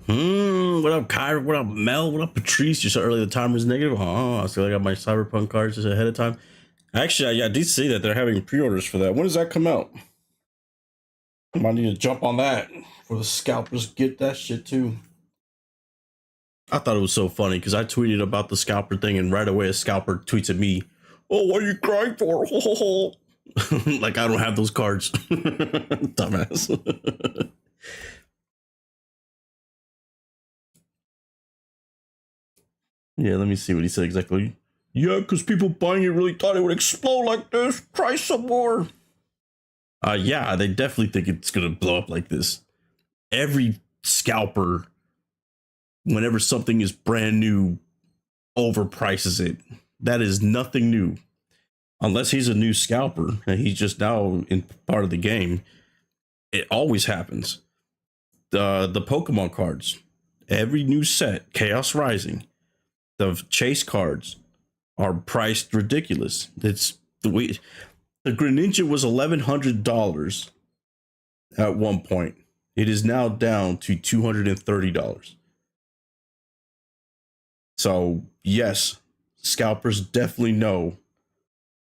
What up, Kyra? What up, Mel? What up, Patrice? You saw earlier the timer's negative. Oh, so I got my Cyberpunk cards just ahead of time. Actually, I did see that they're having pre-orders for that. When does that come out? I might need to jump on that for the scalpers. Get that shit too. I thought it was so funny because I tweeted about the scalper thing, and right away a scalper tweets at me, "Oh, what are you crying for?" Like I don't have those cards, dumbass. Yeah, let me see what he said exactly. Yeah, because people buying it really thought it would explode like this. Try some more. Yeah, they definitely think it's gonna blow up like this. Every scalper, whenever something is brand new, overprices it. That is nothing new. Unless he's a new scalper and he's just now in part of the game. It always happens. The Pokemon cards, every new set, Chaos Rising, the chase cards are priced ridiculous. It's the way the Greninja was $1,100 at one point. It is now down to $230. So yes, scalpers definitely know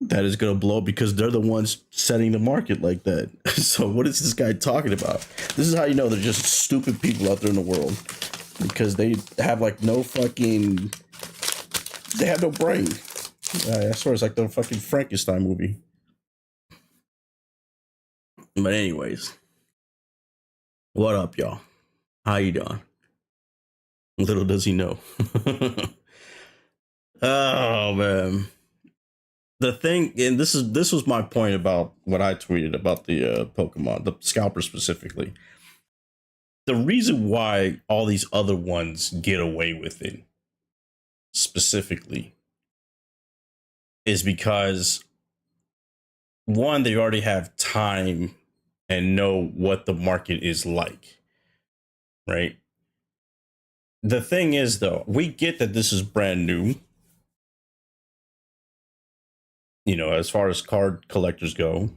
that is going to blow up because they're the ones setting the market like that. So what is this guy talking about? This is how you know they're just stupid people out there in the world, because they have like no fucking, they have no brain. I swear it's like the fucking Frankenstein movie. But anyways, what up, y'all? How you doing? Little does he know. Oh man, the thing, and this was my point about what I tweeted about the Pokemon, the scalper specifically. The reason why all these other ones get away with it specifically is because one, they already have time and know what the market is like, right? The thing is, though, we get that this is brand new, you know, as far as card collectors go.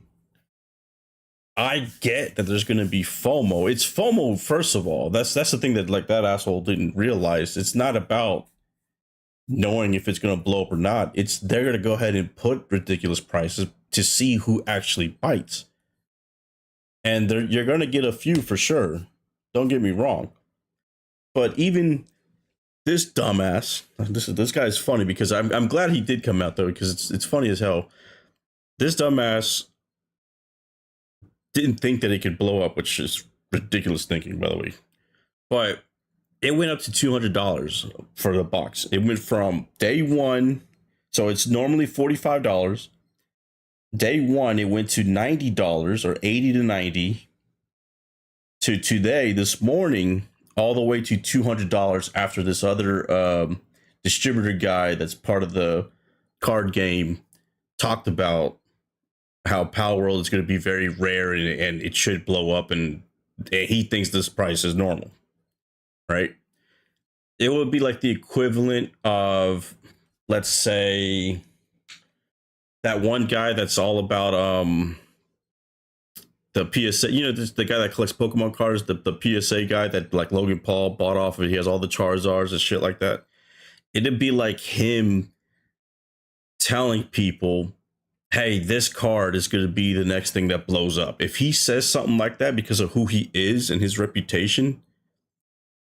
I get that there's going to be FOMO. It's FOMO, first of all. That's the thing that like that asshole didn't realize. It's not about knowing if it's going to blow up or not. It's they're going to go ahead and put ridiculous prices to see who actually bites. And you're going to get a few for sure. Don't get me wrong. But even this dumbass, this guy's funny because I'm glad he did come out though, because it's funny as hell. This dumbass didn't think that it could blow up, which is ridiculous thinking, by the way. But it went up to $200 for the box. It went from day one, so it's normally $45. Day one, it went to $90 or 80 to 90. To today, this morning, all the way to $200 after this other distributor guy that's part of the card game talked about how Palworld is going to be very rare and it should blow up, and he thinks this price is normal, right? It would be like the equivalent of, let's say, that one guy that's all about the PSA, you know, the guy that collects Pokemon cards, the PSA guy that like Logan Paul bought off of it. He has all the Charizards and shit like that. It'd be like him telling people, hey, this card is going to be the next thing that blows up. If he says something like that because of who he is and his reputation,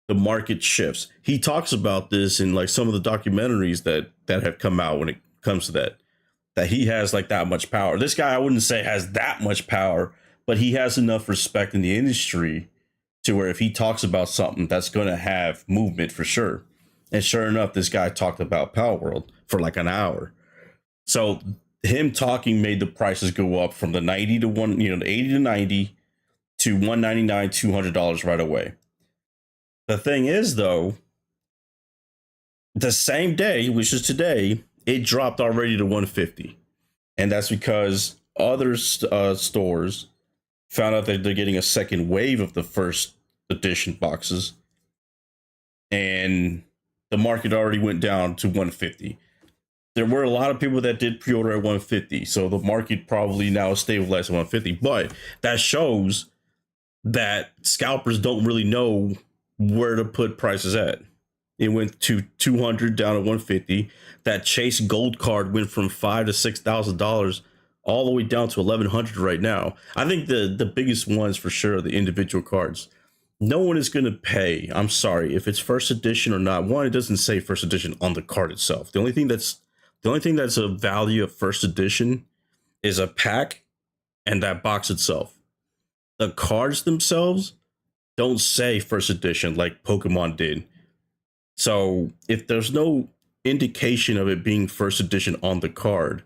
the market shifts. He talks about this in like some of the documentaries that have come out when it comes to that he has like that much power. This guy, I wouldn't say has that much power, but he has enough respect in the industry to where if he talks about something, that's going to have movement for sure. And sure enough, this guy talked about Palworld for like an hour. So him talking made the prices go up from the 90 to one, you know, the 80 to 90 to $199, $200 right away. The thing is, though, the same day, which is today, it dropped already to 150. And that's because other stores found out that they're getting a second wave of the first edition boxes. And the market already went down to 150. There were a lot of people that did pre-order at 150. So the market probably now stabilized at 150. But that shows that scalpers don't really know where to put prices at. It went to 200 down to 150. That Chase Gold card went from $5,000 to $6,000 all the way down to 1,100 right now. I think the biggest ones for sure are the individual cards. No one is going to pay. I'm sorry if it's first edition or not. One, it doesn't say first edition on the card itself. The only thing that's a value of first edition is a pack and that box itself. The cards themselves don't say first edition like Pokemon did. So if there's no indication of it being first edition on the card,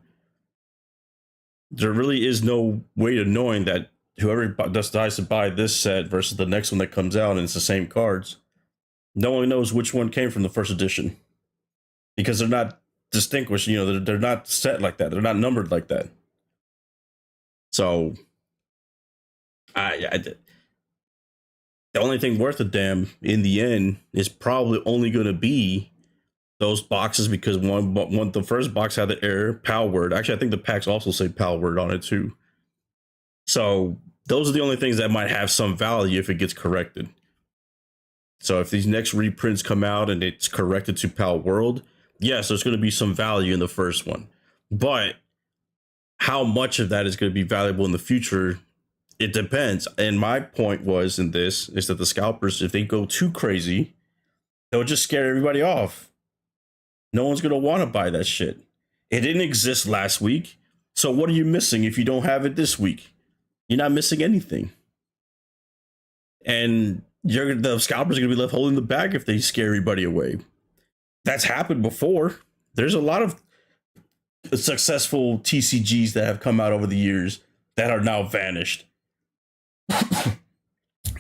there really is no way of knowing that whoever decides to buy this set versus the next one that comes out and it's the same cards, no one knows which one came from the first edition because they're not distinguished. You know, they're not set like that. They're not numbered like that. So, the only thing worth a damn in the end is probably only going to be those boxes because one the first box had the error Palworld. Actually, I think the packs also say Palworld on it too. So those are the only things that might have some value if it gets corrected. So if these next reprints come out and it's corrected to Palworld, yes, there's going to be some value in the first one. But how much of that is going to be valuable in the future, it depends. And my point was in this is that the scalpers, if they go too crazy, they'll just scare everybody off. No one's going to want to buy that shit. It didn't exist last week. So what are you missing if you don't have it this week? You're not missing anything. And the scalpers are going to be left holding the bag if they scare everybody away. That's happened before. There's a lot of successful TCGs that have come out over the years that are now vanished.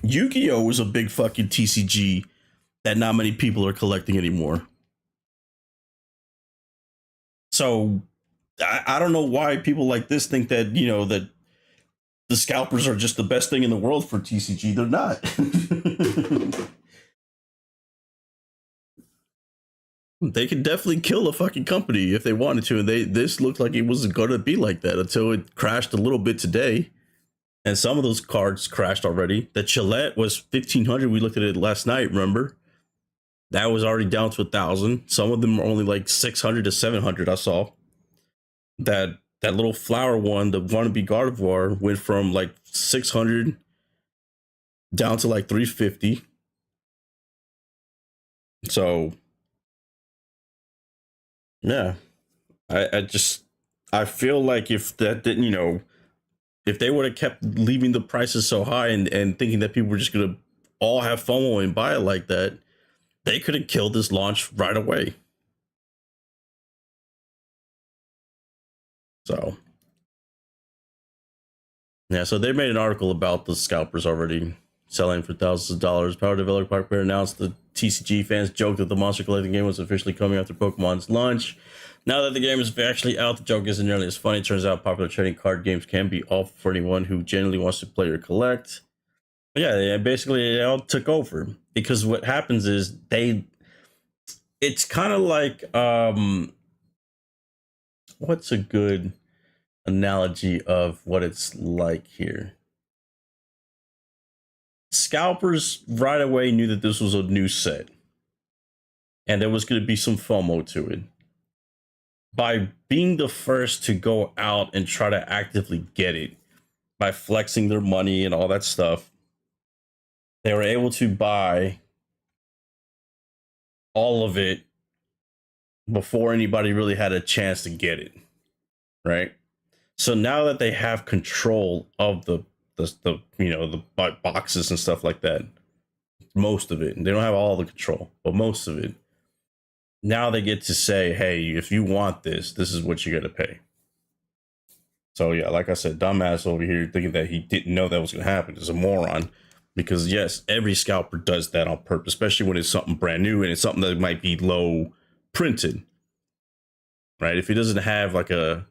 Yu-Gi-Oh! Was a big fucking TCG that not many people are collecting anymore. So I don't know why people like this think that, you know, that the scalpers are just the best thing in the world for TCG. They're not. They could definitely kill a fucking company if they wanted to. And this looked like it wasn't going to be like that until it crashed a little bit today. And some of those cards crashed already. The Chillette was 1,500. We looked at it last night, remember? That was already down to 1,000. Some of them are only like 600 to 700. I saw that little flower one, the wannabe Gardevoir, went from like 600 down to like 350. So yeah, I feel like if that didn't, you know, if they would have kept leaving the prices so high and thinking that people were just gonna all have FOMO and buy it like that, they could have killed this launch right away. So yeah, so they made an article about the scalpers already selling for thousands of dollars. Power Developer Park announced the TCG fans joked that the monster collecting game was officially coming after Pokemon's launch. Now that the game is actually out, the joke isn't nearly as funny. It turns out popular trading card games can be awful for anyone who genuinely wants to play or collect. But yeah, basically it all took over because what happens is it's kind of like what's a good analogy of what it's like here? Scalpers right away knew that this was a new set and there was going to be some FOMO to it. By being the first to go out and try to actively get it, by flexing their money and all that stuff, they were able to buy all of it before anybody really had a chance to get it, right? So now that they have control of the you know, the boxes and stuff like that, most of it, and they don't have all the control, but most of it, now they get to say, hey, if you want this is what you got to pay. So yeah, like I said, dumbass over here thinking that he didn't know that was going to happen is a moron. Because yes, every scalper does that on purpose, especially when it's something brand new and it's something that might be low printed, right? If it doesn't have like a,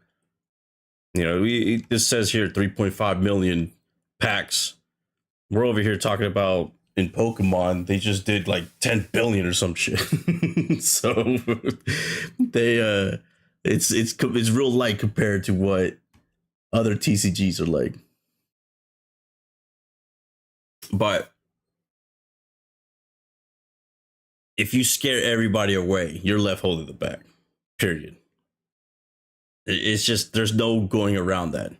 you know, this says here 3.5 million packs. We're over here talking about in Pokemon, they just did like 10 billion or some shit. So they it's real light compared to what other TCGs are like. But if you scare everybody away, you're left holding the bag. Period. It's just there's no going around that.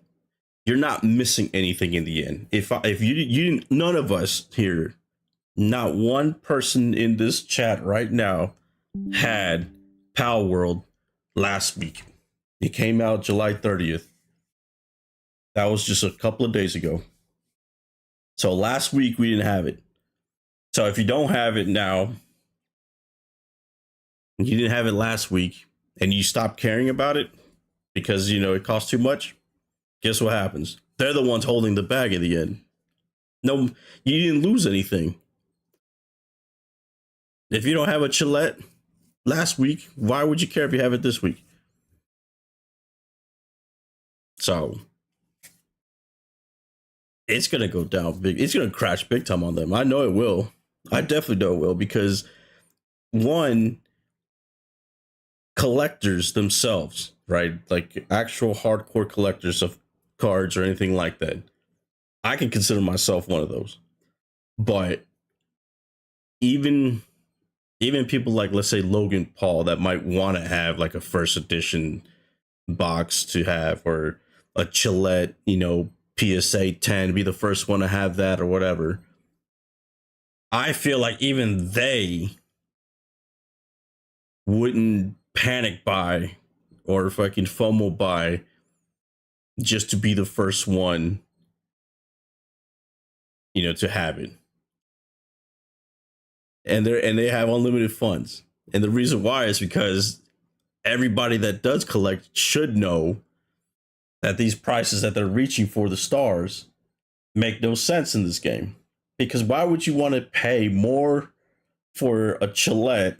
You're not missing anything in the end. If you didn't, none of us here, not one person in this chat right now had Palworld last week. It came out July 30th. That was just a couple of days ago. So last week we didn't have it. So if you don't have it now, you didn't have it last week, and you stop caring about it because it costs too much, guess what happens? They're the ones holding the bag at the end. No, you didn't lose anything. If you don't have a Chillette last week, why would you care if you have it this week? So it's gonna go down big. It's gonna crash big time on them. I know it will. I definitely know it will, because one, collectors themselves, right? Like actual hardcore collectors of cards or anything like that. I can consider myself one of those. But even people like, let's say, Logan Paul, that might want to have like a first edition box to have, or a Chillette, PSA 10, be the first one to have that or whatever. I feel like even they wouldn't panic buy or fucking FOMO buy just to be the first one, to have it. And they have unlimited funds. And the reason why is because everybody that does collect should know that these prices that they're reaching for the stars make no sense in this game. Because why would you want to pay more for a Chillette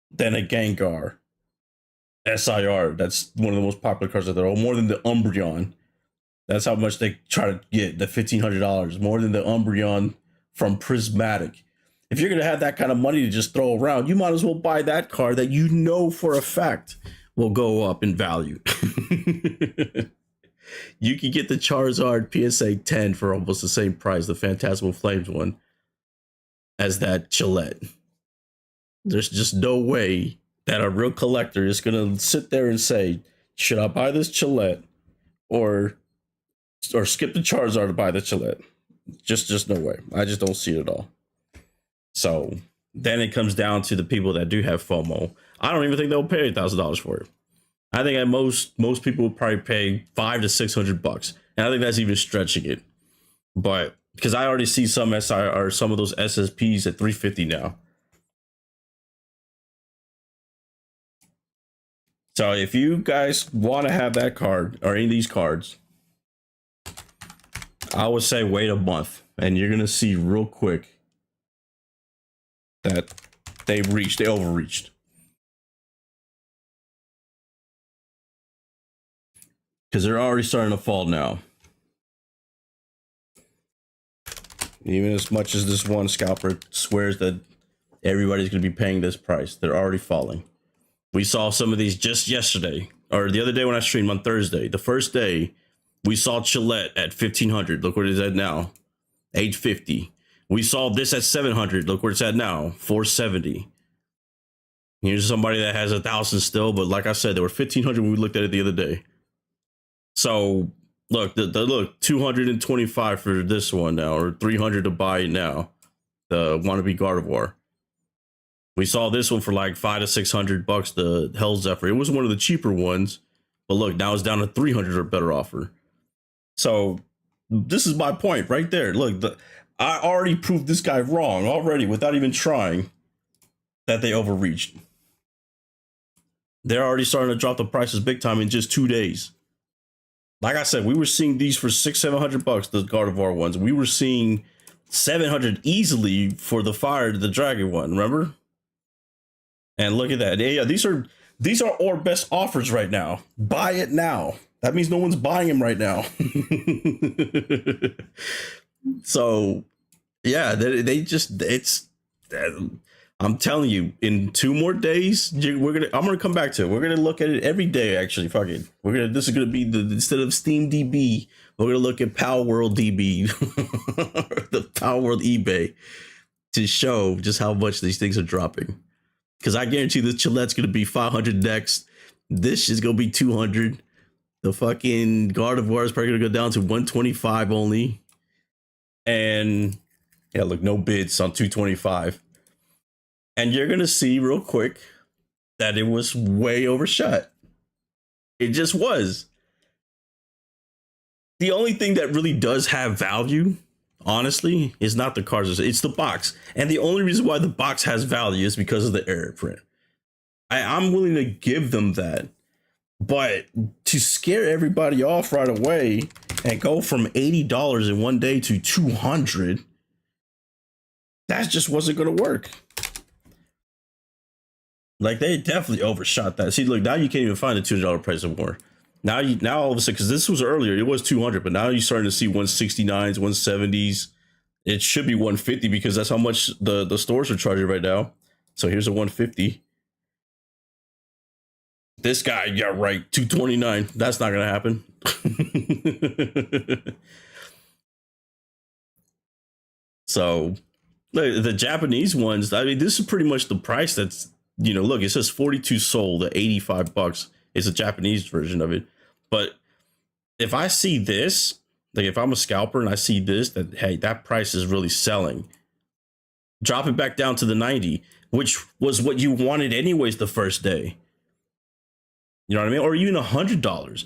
than a Gengar SIR? That's one of the most popular cards out there. Or more than the Umbreon. That's how much they try to get, the $1,500. More than the Umbreon from Prismatic. If you're going to have that kind of money to just throw around, you might as well buy that card that you know for a fact will go up in value. You can get the Charizard PSA 10 for almost the same price, the Phantasmal Flames one, as that Chillette. There's just no way that a real collector is going to sit there and say, should I buy this Chillette or skip the Charizard to buy the Chillette? Just no way. I just don't see it at all. So then it comes down to the people that do have FOMO. I don't even think they'll pay $1,000 for it. I think at most people would probably pay $500 to $600, and I think that's even stretching it. But because I already see some SI or some of those SSPs at $350 now. So if you guys want to have that card or any of these cards, I would say wait a month, and you're gonna see real quick that they overreached. Because they're already starting to fall now. Even as much as this one scalper swears that everybody's going to be paying this price, they're already falling. We saw some of these just yesterday, or the other day when I streamed on Thursday. The first day, we saw Chillette at $1,500. Look where it is at now, $850. We saw this at $700. Look where it's at now, $470. Here's somebody that has 1,000 still, but like I said, they were $1,500 when we looked at it the other day. So look, look, $225 for this one now, or $300 to buy it now. The wannabe Gardevoir. We saw this one for like $500 to $600. The Hell Zephyr. It was one of the cheaper ones, but look, now it's down to $300 or better offer. So this is my point right there. Look, I already proved this guy wrong already without even trying that they overreached. They're already starting to drop the prices big time in just 2 days. Like I said, we were seeing these for $600-700, the Gardevoir ones. We were seeing $700 easily for the the Dragon one, remember? And look at that. Yeah, these are our best offers right now. Buy it now. That means no one's buying them right now. So, yeah, I'm telling you, in 2 more days, I'm gonna come back to it. We're gonna look at it every day. Actually, fuck it. This is gonna be instead of Steam DB, we're gonna look at Palworld DB, the Palworld eBay, to show just how much these things are dropping. Because I guarantee this Gillette's going to be 500 next. This is going to be 200. The fucking God of War is probably going to go down to 125 only. And yeah, look, no bids on 225. And you're going to see real quick that it was way overshot. It just was. The only thing that really does have value, honestly, is not the cards, it's the box. And the only reason why the box has value is because of the error print. I'm willing to give them that. But to scare everybody off right away and go from $80 in one day to $200, that just wasn't going to work. Like, they definitely overshot that. See, look, now you can't even find a $200 price of war. Now all of a sudden, because this was earlier, it was 200, but now you're starting to see 169s, 170s. It should be 150 because that's how much the stores are charging right now. So here's a 150. This guy got right, 229. That's not gonna happen. So the Japanese ones, I mean, this is pretty much the price that's, you know, look, it says 42 sold at $85. It's a Japanese version of it. But if I see this, like if I'm a scalper and I see this, that, hey, that price is really selling, drop it back down to the 90, which was what you wanted anyways the first day. You know what I mean? Or even $100.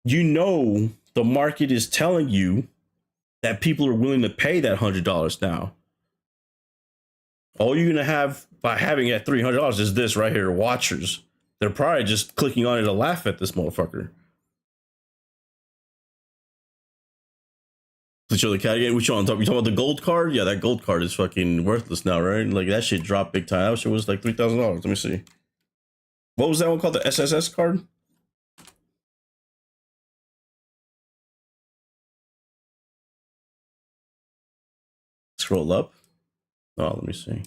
You know, the market is telling you that people are willing to pay that $100 now. All you're going to have by having it at $300 is this right here, watchers. They're probably just clicking on it to laugh at this motherfucker. To show the cat again, which on top? You talking about the gold card? Yeah, that gold card is fucking worthless now, right? Like that shit dropped big time. That shit was like $3,000. Let me see. What was that one called? The SSS card? Scroll up. Oh, let me see.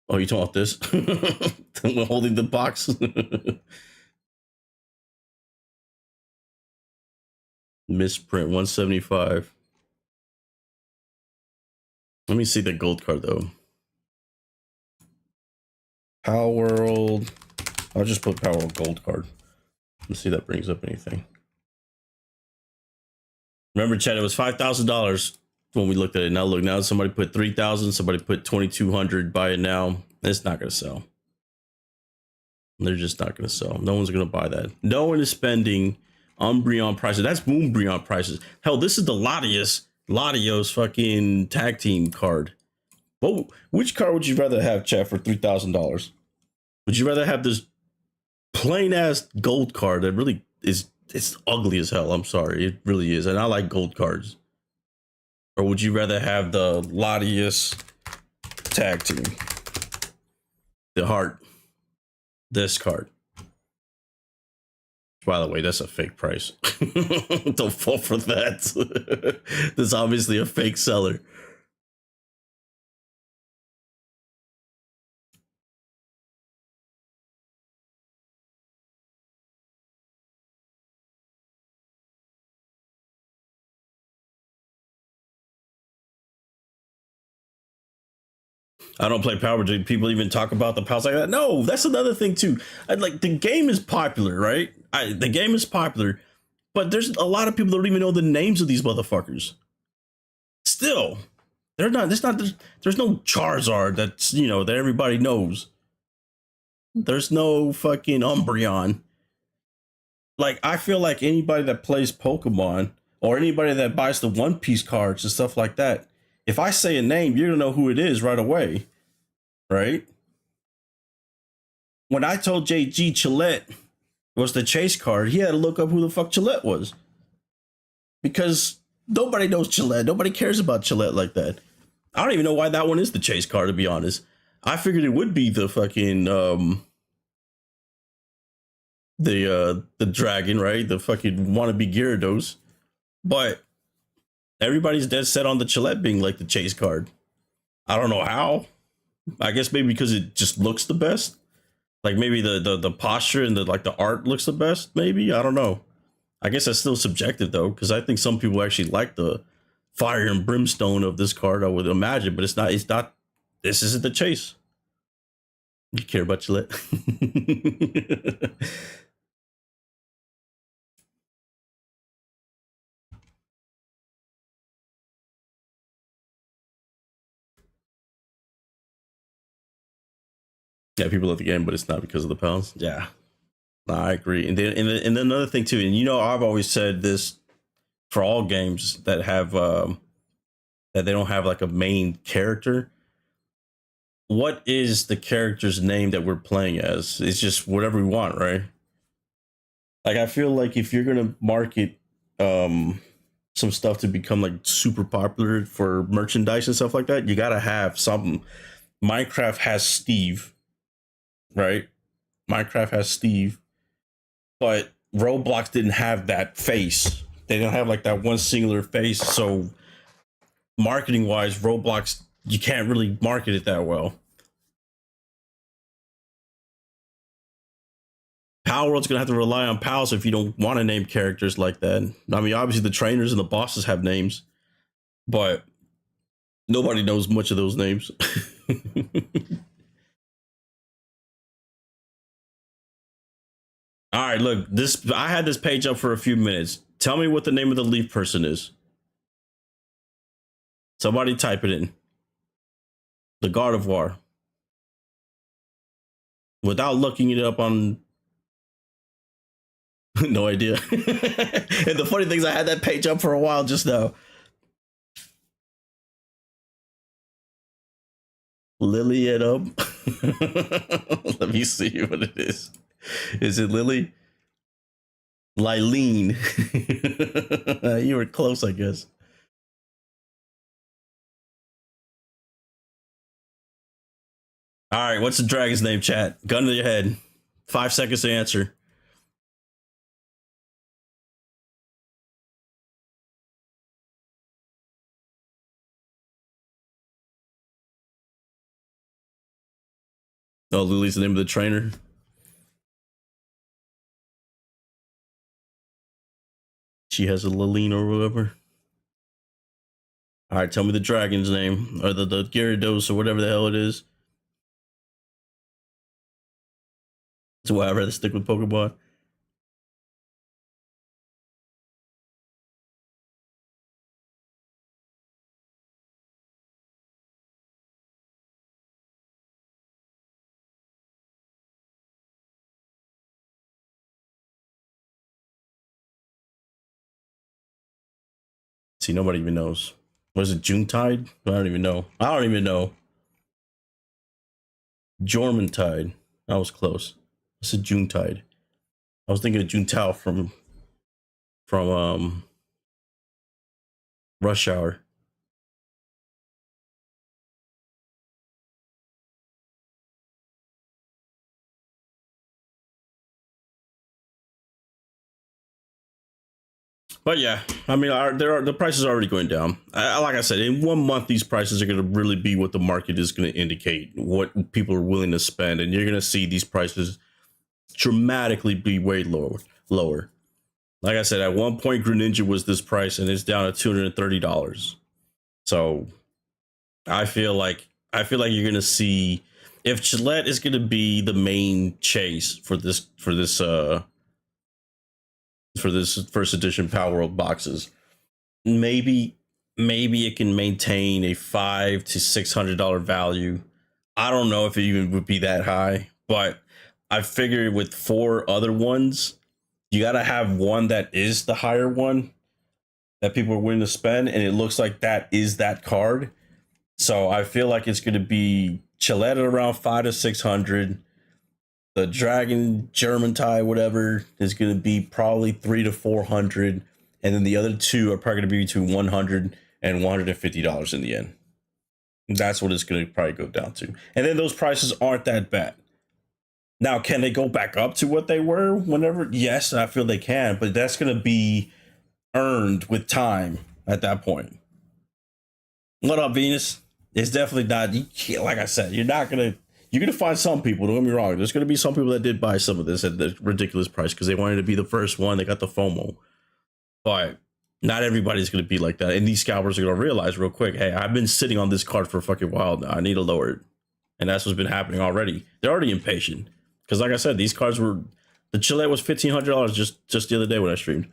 Oh, you talking about this? Holding the box. Misprint 175. Let me see the gold card though. Palworld. I'll just put Palworld gold card. Let's see if that brings up anything. Remember, Chad, it was $5,000 when we looked at it. Now look, now somebody put 3,000, somebody put 2,200. Buy it now. It's not gonna sell. They're just not gonna sell. No one's gonna buy that. No one is spending Umbreon prices. That's Moonbreon prices. Hell, this is the Latios fucking tag team card. Well, which card would you rather have, Chad, for $3,000? Would you rather have this plain ass gold card that really is, it's ugly as hell? I'm sorry, it really is, and I like gold cards. Or would you rather have the Latios tag team, the heart, this card? By the way, that's a fake price. Don't fall for that. That's obviously a fake seller. I don't play Power. Do people even talk about the pals like that? No, that's another thing too. Like the game is popular, right? The game is popular, but there's a lot of people that don't even know the names of these motherfuckers. Still, they're not. There's no Charizard that's, you know, that everybody knows. There's no fucking Umbreon. Like, I feel like anybody that plays Pokemon or anybody that buys the One Piece cards and stuff like that, if I say a name, you're gonna know who it is right away, right? When I told JG Chillette was the chase card, he had to look up who the fuck Chillette was, because nobody knows Chillette. Nobody cares about Chillette like that. I don't even know why that one is the chase card, to be honest. I figured it would be the fucking the dragon, right? The fucking wannabe Gyarados, but everybody's dead set on the Chillette being like the chase card. I don't know how. I guess maybe because it just looks the best. Like maybe the posture and the art looks the best. Maybe, I don't know. I guess that's still subjective though, because I think some people actually like the fire and brimstone of this card, I would imagine, but it's not. It's not. This isn't the chase. You care about Gillette? Yeah, people love the game, but it's not because of the pounds. Yeah, no, I agree. And then another thing too, and I've always said this for all games that have that they don't have like a main character. What is the character's name that we're playing as? It's just whatever we want, right? Like I feel like if you're gonna market some stuff to become like super popular for merchandise and stuff like that, you gotta have something. Minecraft has Steve, right? Minecraft has Steve, but Roblox didn't have that face. They didn't have like that one singular face. So marketing wise, Roblox, you can't really market it that well. Palworld's gonna have to rely on pals if you don't want to name characters like that. I mean, obviously the trainers and the bosses have names, but nobody knows much of those names. All right, look, this I had this page up for a few minutes. Tell me what the name of the leaf person is. Somebody type it in. The Gardevoir. Without looking it up on no idea. And the funny thing is I had that page up for a while just now. Lily it up. Let me see what it is. Is it Lily? Lylene. You were close, I guess. All right, what's the dragon's name, chat? Gun to your head. 5 seconds to answer. Oh, Lily's the name of the trainer. She has a Lilene or whatever. All right, tell me the dragon's name or the Gyarados or whatever the hell it is. That's why I'd rather stick with Pokemon. See, nobody even knows. Was it Junetide? I don't even know. I don't even know. Jormuntide. That was close. I said Junetide. I was thinking of Juntao from Rush Hour. But yeah, I mean, the prices are already going down. Like I said, in 1 month, these prices are going to really be what the market is going to indicate, what people are willing to spend, and you're going to see these prices dramatically be way lower. Like I said, at one point, Greninja was this price, and it's down to $230. So I feel like you're going to see if Gillette is going to be the main chase for this first edition Palworld boxes. Maybe it can maintain a $500 to $600 value. I don't know if it even would be that high, but I figure with 4 other ones, you got to have one that is the higher one that people are willing to spend, and it looks like that is that card. So I feel like it's going to be Gillette at around 500 to 600. The Dragon German tie, whatever, is going to be probably 300 to 400, and then the other two are probably going to be between $100 and $150 in the end. That's what it's going to probably go down to, and then those prices aren't that bad. Now, can they go back up to what they were whenever? Yes, I feel they can, but that's going to be earned with time at that point. What up, Venus? It's definitely not. Like I said, you're gonna find some people. Don't get me wrong. There's gonna be some people that did buy some of this at the ridiculous price because they wanted to be the first one. They got the FOMO. But not everybody's going to be like that. And these scalpers are going to realize real quick, hey, I've been sitting on this card for a fucking while now. I need to lower it. And that's what's been happening already. They're already impatient. Because like I said, these cards were, the Chile was $1,500 just the other day when I streamed.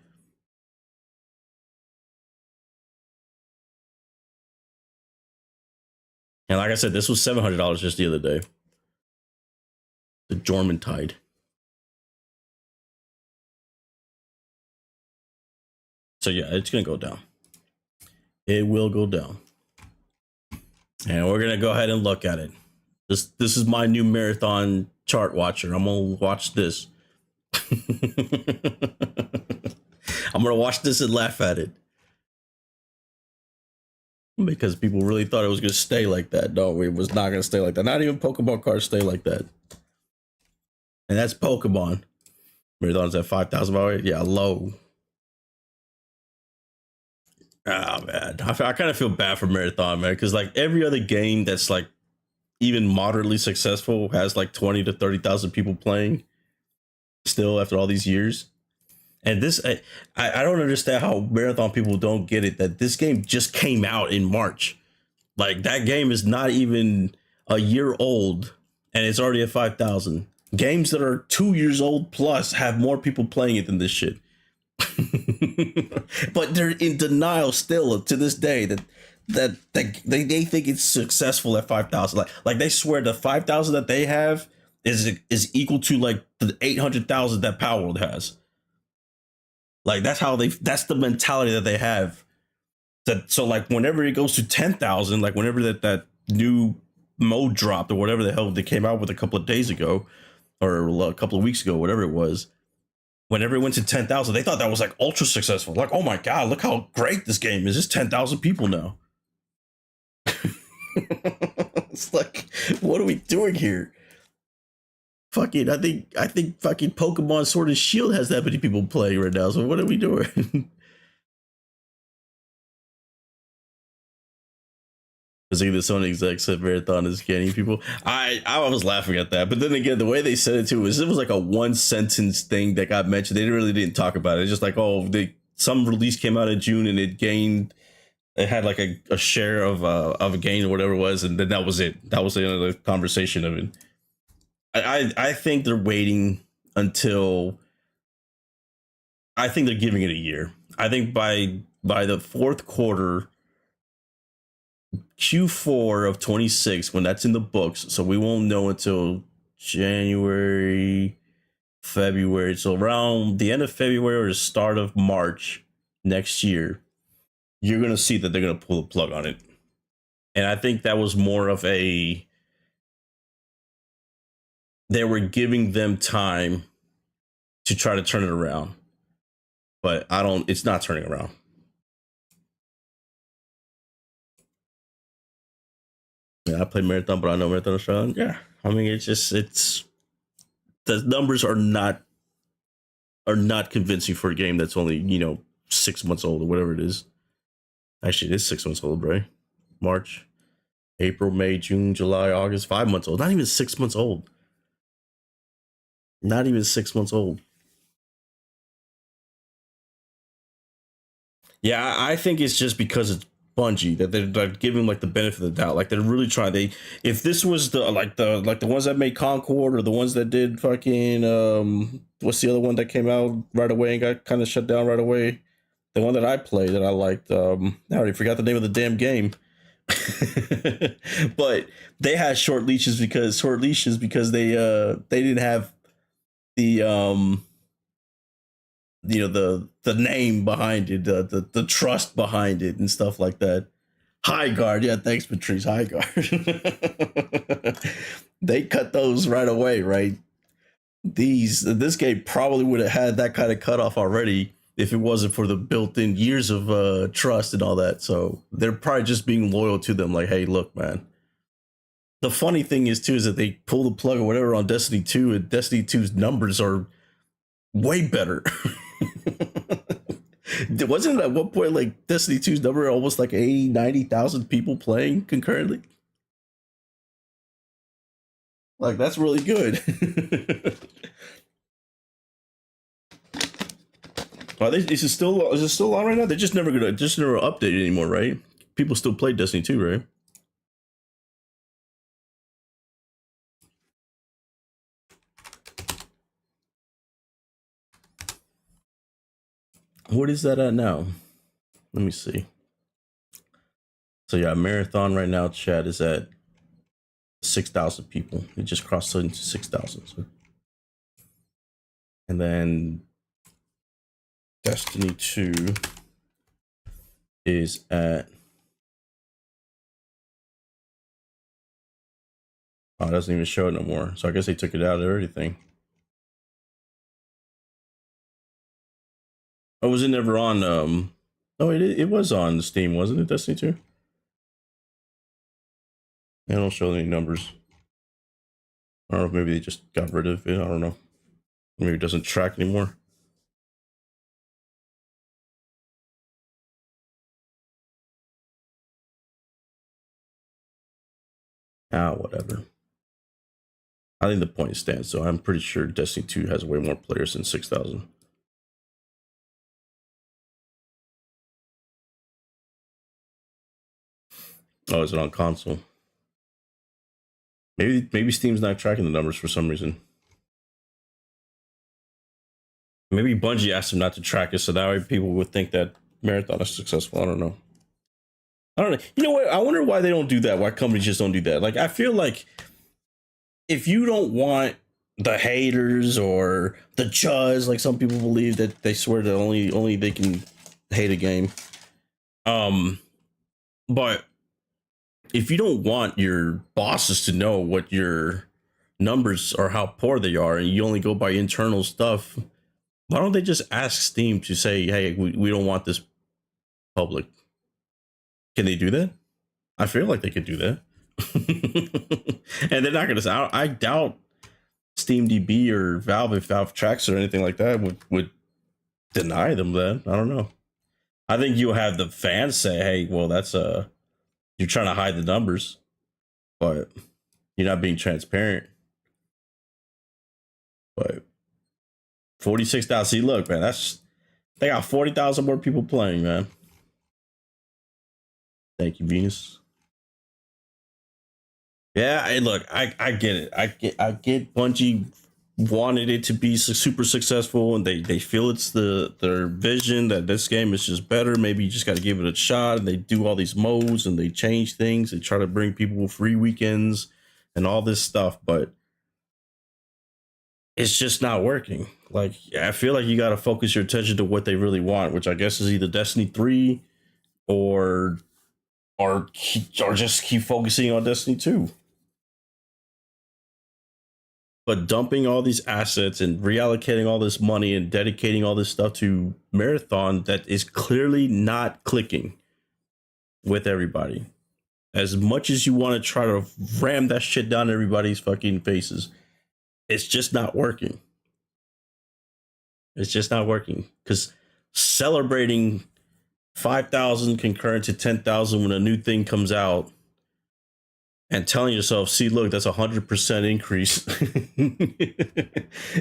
And like I said, this was $700 just the other day. The Jorman Tide. So yeah, it's going to go down. It will go down. And we're going to go ahead and look at it. This is my new marathon chart watcher. I'm going to watch this. I'm going to watch this and laugh at it. Because people really thought it was going to stay like that. No, it was not going to stay like that. Not even Pokemon cards stay like that. And that's Pokemon. Marathon's at 5,000. Yeah, low. Oh, man. I kind of feel bad for Marathon, man. Because, like, every other game that's, like, even moderately successful has, like, 20 to 30,000 people playing still after all these years. And this, I don't understand how Marathon people don't get it, that this game just came out in March. Like, that game is not even a year old, and it's already at 5,000. Games that are 2 years old plus have more people playing it than this shit. But they're in denial still to this day that they think it's successful at 5,000. Like they swear the 5,000 that they have is equal to like the 800,000 that Palworld has. Like that's the mentality that they have. That so like whenever it goes to 10,000, like whenever that new mode dropped or whatever the hell they came out with a couple of days ago or a couple of weeks ago, whatever it was. Whenever it went to 10,000, they thought that was like ultra successful. Like, oh my God, look how great this game is. It's 10,000 people now. It's like, what are we doing here? Fucking, I think fucking Pokemon Sword and Shield has that many people playing right now. So what are we doing? Because the Sony exec said Marathon is scanning people. I was laughing at that, but then again, the way they said it too was it was like a one sentence thing that got mentioned. They really didn't talk about it. It's just like, oh, some release came out in June and it had like a share of a gain or whatever it was, and then that was it. That was the end of the conversation of it. I think they're waiting until. I think they're giving it a year. I think by the fourth quarter. Q4 of 26 when that's in the books, so we won't know until January, February. So around the end of February or the start of March next year, you're gonna see that they're gonna pull the plug on it. And I think that was more of they were giving them time to try to turn it around. But it's not turning around. Yeah, I play Marathon, but I know Marathon is strong. Yeah. I mean, it's the numbers are not convincing for a game that's only 6 months old or whatever it is. Actually, it is 6 months old, right? March, April, May, June, July, August, 5 months old. Not even 6 months old. Not even 6 months old. Yeah, I think it's just because it's Bungie that they're giving like the benefit of the doubt. Like they're really trying. If this was the ones that made Concord or the ones that did fucking what's the other one that came out right away and got kind of shut down right away? The one that I played that I liked. I already forgot the name of the damn game. But they had short leashes because they didn't have the the name behind it, the trust behind it and stuff like that. High Guard, yeah, thanks Patrice. High Guard. They cut those right away, right? This game probably would have had that kind of cutoff already if it wasn't for the built-in years of trust and all that. So they're probably just being loyal to them. Like, hey, look, man. The funny thing is too is that they pull the plug or whatever on Destiny 2, and Destiny 2's numbers are way better. Wasn't it at one point like Destiny 2's number almost like 80, 90,000 people playing concurrently? Like that's really good. Is it still on right now? They're just never update it anymore, right? People still play Destiny 2, right? What is that at now? Let me see. So yeah, Marathon right now, chat is at 6,000 people. It just crossed into 6,000. So. And then Destiny 2 is at... Oh, it doesn't even show it no more. So I guess they took it out of everything. Oh, was it never on? Oh, it was on Steam, wasn't it? Destiny 2? They don't show any numbers. I don't know if maybe they just got rid of it. I don't know. Maybe it doesn't track anymore. Whatever. I think the point stands, so I'm pretty sure Destiny 2 has way more players than 6,000. Oh, is it on console? Maybe Steam's not tracking the numbers for some reason. Maybe Bungie asked them not to track it, so that way people would think that Marathon is successful. I don't know. You know what? I wonder why they don't do that. Why companies just don't do that? Like, I feel like if you don't want the haters or the chuzz, like some people believe that they swear that only they can hate a game. But if you don't want your bosses to know what your numbers or how poor they are, and you only go by internal stuff, why don't they just ask Steam to say, hey, we don't want this public? Can they do that? I feel like they could do that. And they're not going to say, I doubt SteamDB or Valve, if Valve tracks or anything like that, would deny them that. I don't know. I think you'll have the fans say, hey, well, that's you're trying to hide the numbers, but you're not being transparent. But 46,000. See, look, man, they got 40,000 more people playing, man. Thank you, Venus. Yeah, hey, look, I get it. I get Bungie wanted it to be super successful, and they feel it's their vision that this game is just better. Maybe you just got to give it a shot. And they do all these modes and they change things. They try to bring people free weekends and all this stuff, but it's just not working. Like, I feel like you got to focus your attention to what they really want, which I guess is either Destiny 3 or just keep focusing on Destiny 2. But dumping all these assets and reallocating all this money and dedicating all this stuff to Marathon that is clearly not clicking with everybody. As much as you want to try to ram that shit down everybody's fucking faces, it's just not working. It's just not working. Because celebrating 5,000 concurrent to 10,000 when a new thing comes out and telling yourself, see, look, that's 100% increase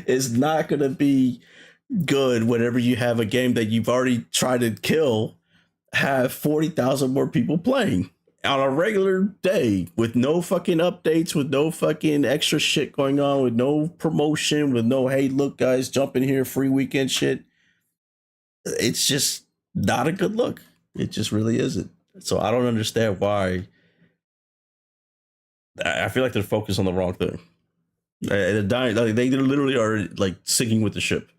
is not going to be good whenever you have a game that you've already tried to kill, have 40,000 more people playing on a regular day with no fucking updates, with no fucking extra shit going on, with no promotion, with no, hey, look, guys, jump in here, free weekend shit. It's just not a good look. It just really isn't. So I don't understand why. I feel like they're focused on the wrong thing. They're dying. Like, they literally are like sinking with the ship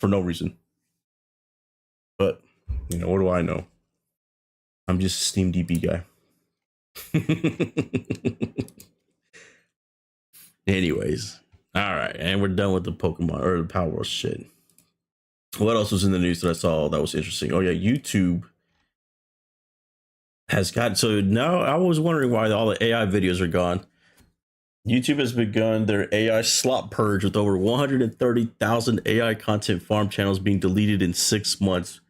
for no reason. But you know, what do I know? I'm just a Steam DB guy. Anyways, all right, and we're done with the Pokemon or the Palworld shit. What else was in the news that I saw that was interesting? Oh yeah, YouTube has got, so now I was wondering why all the AI videos are gone. YouTube has begun their AI slot purge with over 130,000 AI content farm channels being deleted in 6 months.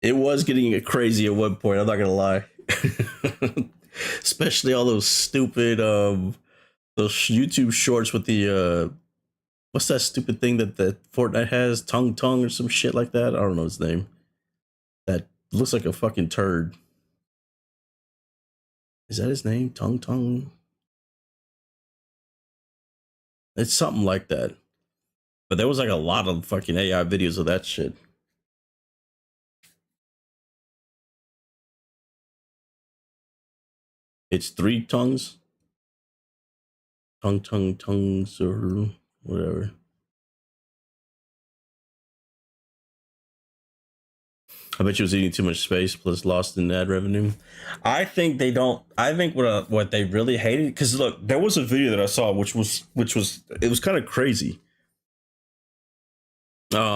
It was getting crazy at one point, I'm not gonna lie. Especially all those stupid those YouTube shorts with the What's that stupid thing that Fortnite has? Tongue or some shit like that? I don't know his name. That looks like a fucking turd. Is that his name? Tongue? It's something like that. But there was like a lot of fucking AI videos of that shit. It's three tongues. Tongues or whatever. I bet you was eating too much space plus lost in ad revenue. I think they don't. I think what they really hated, because look, there was a video that I saw which was it was kind of crazy. There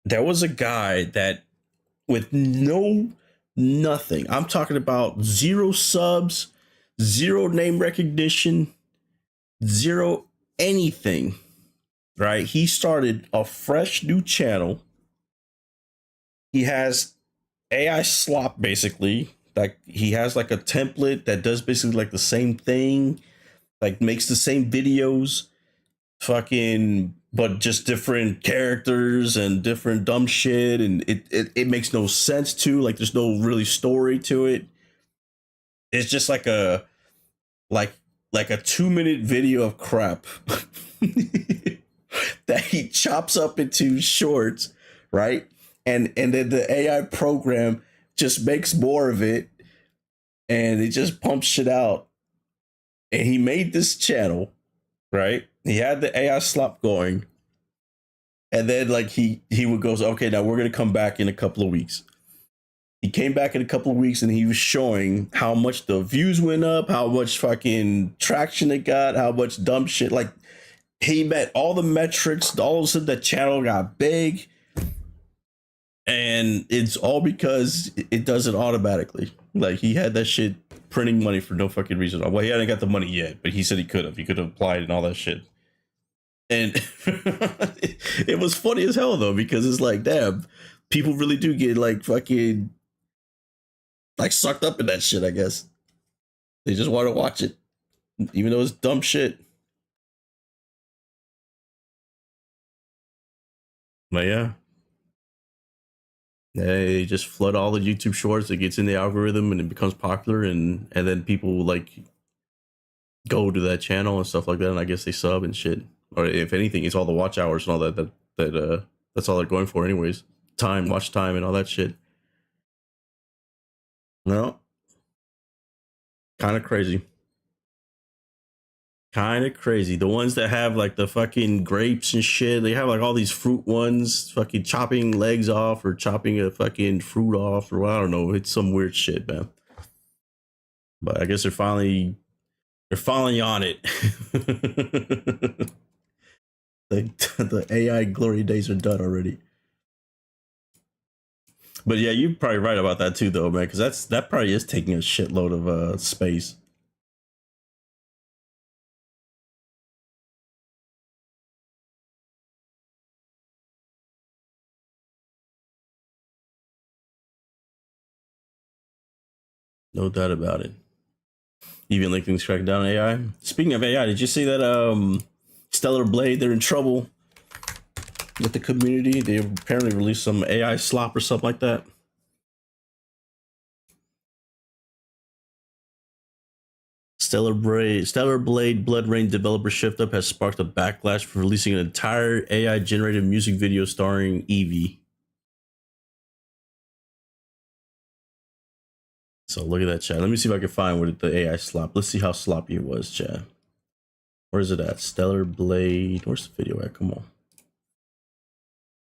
was a guy that with nothing. I'm talking about 0 subs, 0 name recognition, 0 anything. Right? He started a fresh new channel. He has AI slop basically. Like he has like a template that does basically like the same thing, like makes the same videos, fucking, but just different characters and different dumb shit, and it makes no sense too. Like there's no really story to it. It's just like a like a 2-minute video of crap that he chops up into shorts, right? And then the AI program just makes more of it, and it just pumps shit out. And he made this channel, right? He had the AI slop going, and then like he would go, okay, now we're gonna come back in a couple of weeks. He came back in a couple of weeks, and he was showing how much the views went up, how much fucking traction it got, how much dumb shit. Like he met all the metrics. All of a sudden, that channel got big. And it's all because it does it automatically. Like he had that shit printing money for no fucking reason. Well, he hadn't got the money yet, but he said he could have. He could have applied and all that shit. And it was funny as hell though, because it's like, damn, people really do get like fucking like sucked up in that shit, I guess. They just want to watch it, even though it's dumb shit. But yeah. They just flood all the YouTube shorts. It gets in the algorithm and it becomes popular, and then people like go to that channel and stuff like that. And I guess they sub and shit, or if anything, it's all the watch hours and all that. That's all they're going for, anyways. Watch time, and all that shit. No, kind of crazy. Kind of crazy. The ones that have like the fucking grapes and shit, they have like all these fruit ones, fucking chopping legs off or chopping a fucking fruit off, or I don't know. It's some weird shit, man. But I guess they're finally on it. the AI glory days are done already. But yeah, you're probably right about that too, though, man, because that probably is taking a shitload of space. No doubt about it. Even Lincoln's cracking down on AI. Speaking of AI, did you see that Stellar Blade, they're in trouble with the community? They apparently released some AI slop or something like that. Stellar Blade Blood Rain developer shift up has sparked a backlash for releasing an entire AI generated music video starring Eevee. So look at that, chat. Let me see if I can find what the AI slop. Let's see how sloppy it was, chat. Where is it at? Stellar Blade. Where's the video at? Come on.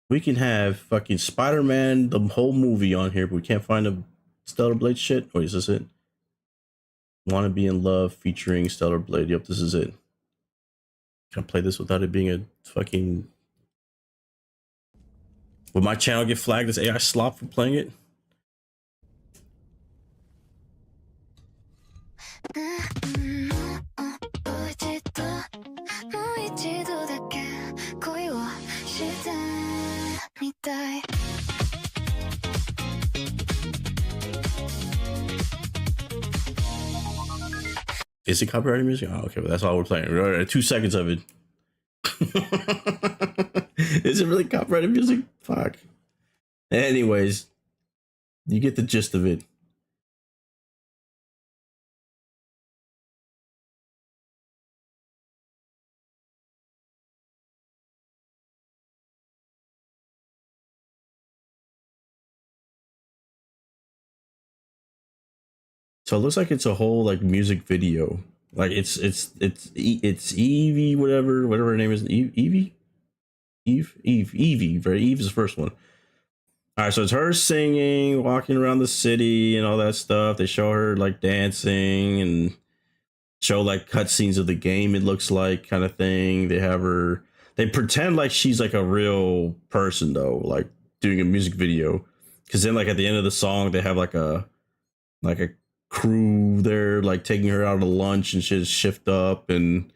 We can have fucking Spider-Man, the whole movie on here, but we can't find a Stellar Blade shit. Wait, is this it? Wanna Be in Love featuring Stellar Blade. Yep, this is it. Can I play this without it being a fucking... Would my channel get flagged as AI slop for playing it? Is it copyrighted music? Oh, okay, but that's all we're playing. We're at 2 seconds of it. Is it really copyrighted music? Fuck. Anyways, you get the gist of it. So it looks like it's a whole like music video. Like it's Evie, whatever her name is. Evie, right? Eve is the first one. All right, so it's her singing, walking around the city, and all that stuff. They show her like dancing and show like cutscenes of the game. It looks like kind of thing. They have her. They pretend like she's like a real person though, like doing a music video. Because then, like at the end of the song, they have like a crew there, like taking her out to lunch and shit, shift up and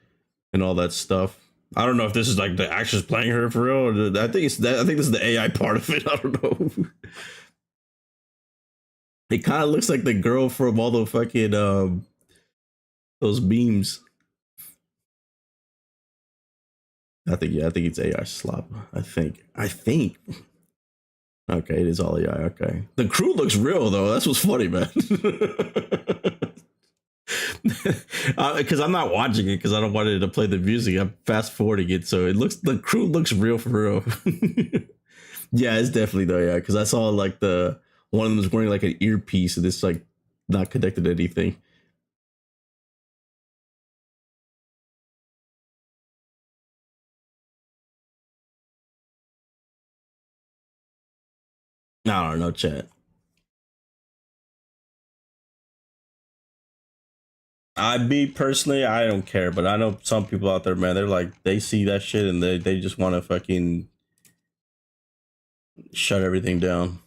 all that stuff. I don't know if this is like the actress playing her for real. Or I think it's that. I think this is the AI part of it. I don't know. It kind of looks like the girl from all the fucking those memes. I think it's AI slop. I think. Okay, it is all AI. Okay, the crew looks real though. That's what's funny, man. Because I'm not watching it because I don't want it to play the music. I'm fast forwarding it, so it looks the crew looks real for real. Yeah, it's definitely though. Yeah, because I saw like the one of them was wearing like an earpiece and it's like not connected to anything. I don't know, chat. I be personally, I don't care, but I know some people out there, man. They're like they see that shit and they just want to fucking shut everything down.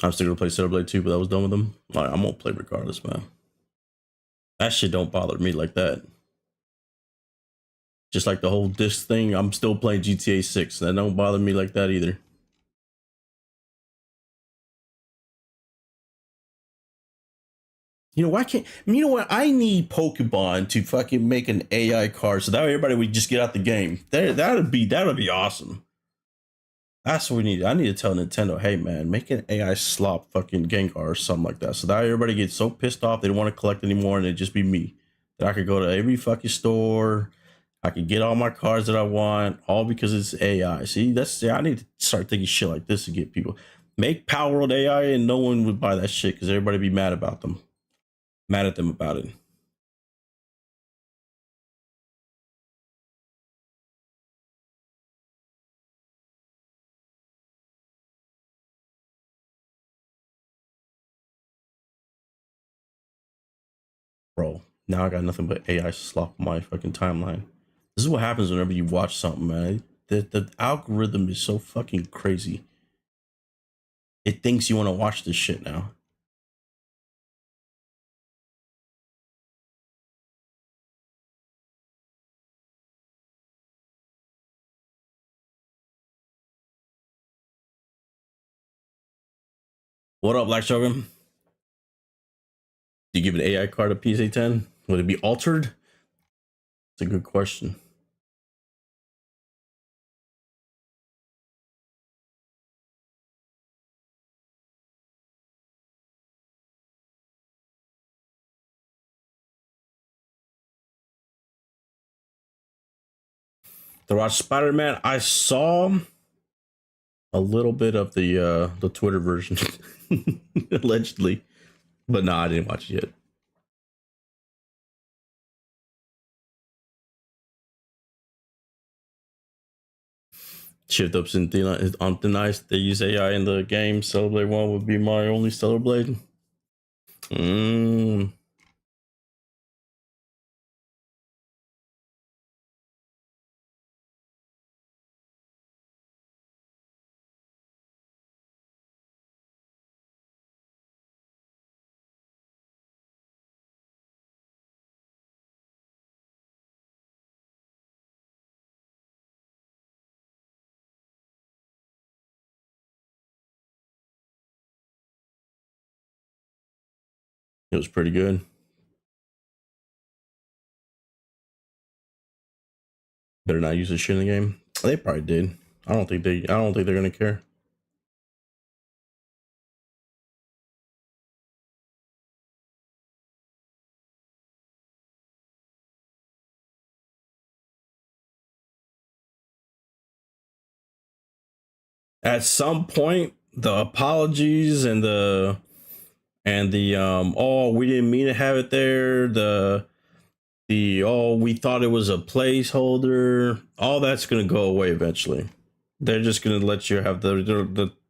I'm still gonna play Silver Blade 2, but I was done with them. I'm gonna play regardless, man. That shit don't bother me like that. Just like the whole disc thing, I'm still playing GTA 6. That don't bother me like that either. You know why can't you know what? I need Pokemon to fucking make an AI card so that way everybody would just get out the game. That'd be awesome. That's what we need. I need to tell Nintendo, hey man, make an AI slop fucking Gengar or something like that. So that everybody gets so pissed off they don't want to collect anymore and it just be me. That I could go to every fucking store. I could get all my cards that I want, all because it's AI. See, I need to start thinking shit like this to get people. Make Palworld AI and no one would buy that shit because everybody be mad about them. Mad at them about it. Bro, now I got nothing but AI slop on my fucking timeline. This is what happens whenever you watch something, man. The algorithm is so fucking crazy. It thinks you want to watch this shit now. What up, Black Shogun? Do you give an AI card a PSA 10? Would it be altered? It's a good question. To watch Spider Man, I saw a little bit of the Twitter version, allegedly, but no, I didn't watch it yet. Shift ups in on thin ice. They use AI in the game. Celeblade one would be my only Celeblade. Mm. It was pretty good. Better not use this shit in the game. They probably did. I don't think they're gonna care. At some point, the apologies and the oh, we didn't mean to have it there, the oh, we thought it was a placeholder, all that's gonna go away eventually. They're just gonna let you have they're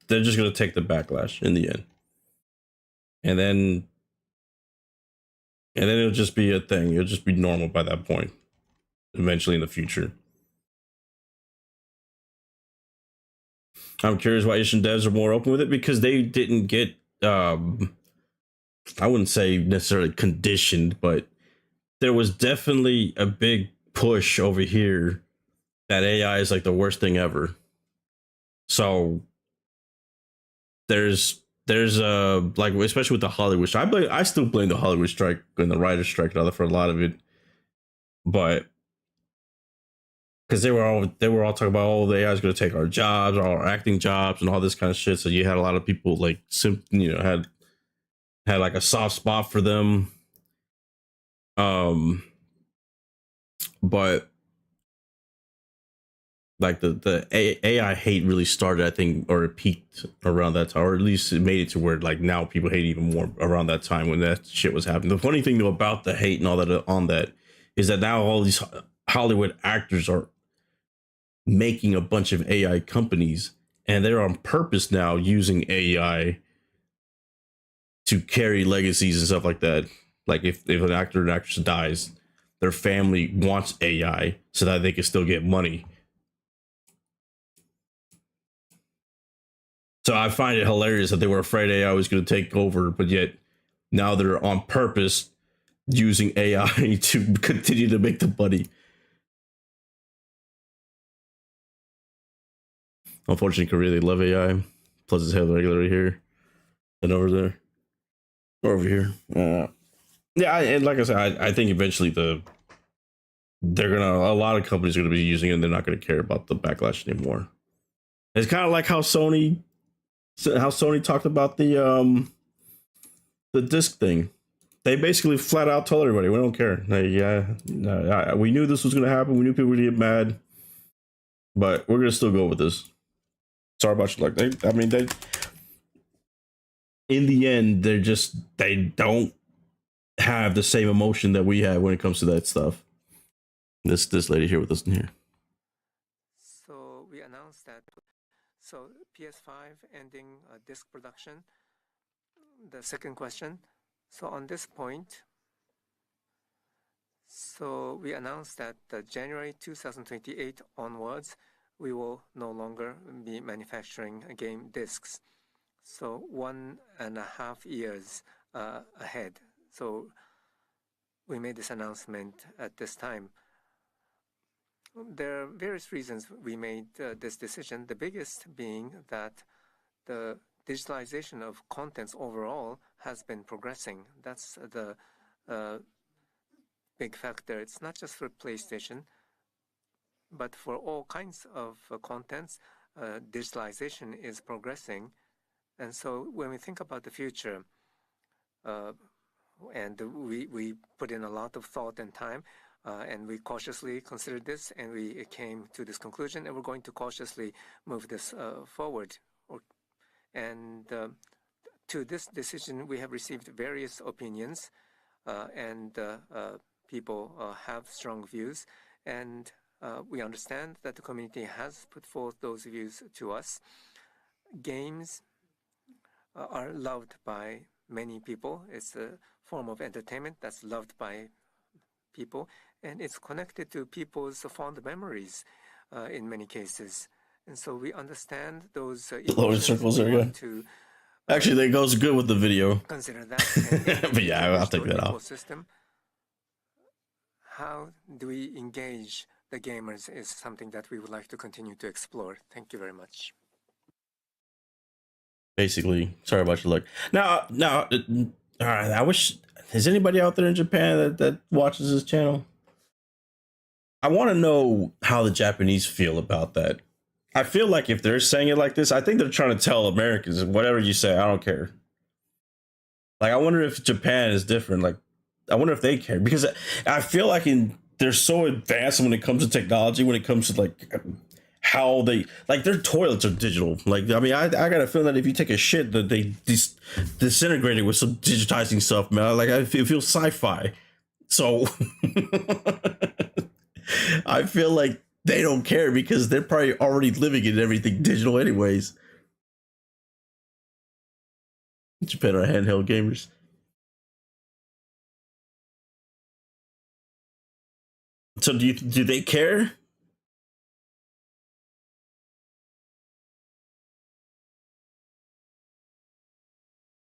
just gonna take the backlash in the end. And then it'll just be a thing. It'll just be normal by that point. Eventually in the future. I'm curious why Asian devs are more open with it, because they didn't get I wouldn't say necessarily conditioned, but there was definitely a big push over here that AI is like the worst thing ever. So there's like, especially with the Hollywood strike. I still blame the Hollywood strike and the writer's strike and other for a lot of it, but because they were all talking about, oh, the AI is going to take our jobs, our acting jobs, and all this kind of shit. So you had a lot of people like had like a soft spot for them. But like the AI hate really started, I think, or it peaked around that time, or at least it made it to where like now people hate even more around that time when that shit was happening. The funny thing though about the hate and all that on that is that now all these Hollywood actors are making a bunch of AI companies, and they're on purpose now using AI to carry legacies and stuff like that. Like if an actor or an actress dies, their family wants AI so that they can still get money. So I find it hilarious that they were afraid AI was going to take over, but yet now they're on purpose using AI to continue to make the money. Unfortunately, Korea, they love AI. Plus, it's hella regular here and over there. Or over here. Yeah, and like I said, I think eventually a lot of companies are gonna be using it, and they're not gonna care about the backlash anymore. It's kind of like how Sony talked about the disc thing. They basically flat out told everybody, we don't care. We knew this was gonna happen. We knew people would get mad, but we're gonna still go with this. Sorry about you. Like they in the end, they don't have the same emotion that we have when it comes to that stuff. This lady here with us in here. So we announced that. So PS5 ending disc production. The second question. So on this point, so we announced that January 2028 onwards, we will no longer be manufacturing game discs. So 1.5 years ahead. So we made this announcement at this time. There are various reasons we made this decision, the biggest being that the digitalization of contents overall has been progressing. That's the big factor. It's not just for PlayStation, but for all kinds of contents, digitalization is progressing. And so when we think about the future, and we put in a lot of thought and time, and we cautiously considered this, and we came to this conclusion, and we're going to cautiously move this forward. And to this decision, we have received various opinions, and people have strong views, and we understand that the community has put forth those views to us. Games are loved by many people. It's a form of entertainment that's loved by people, and it's connected to people's fond memories in many cases. And so we understand those emotions. Circles are good. Actually, that goes good with the video. Consider that. But yeah, I'll take that off. Ecosystem. How do we engage the gamers is something that we would like to continue to explore. Thank you very much. Basically, sorry about your luck. Now, All right, I wish. Is anybody out there in Japan that watches this channel? I want to know how the Japanese feel about that. I feel like if they're saying it like this, I think they're trying to tell Americans, whatever you say, I don't care. Like, I wonder if Japan is different. Like, I wonder if they care, because I feel like they're so advanced when it comes to technology, when it comes to like how they like their toilets are digital. Like, I mean, I got a feeling that if you take a shit, that they disintegrate it with some digitizing stuff, man. Like, it feels sci-fi. So I feel like they don't care because they're probably already living in everything digital, anyways. Japan are handheld gamers. So do they care?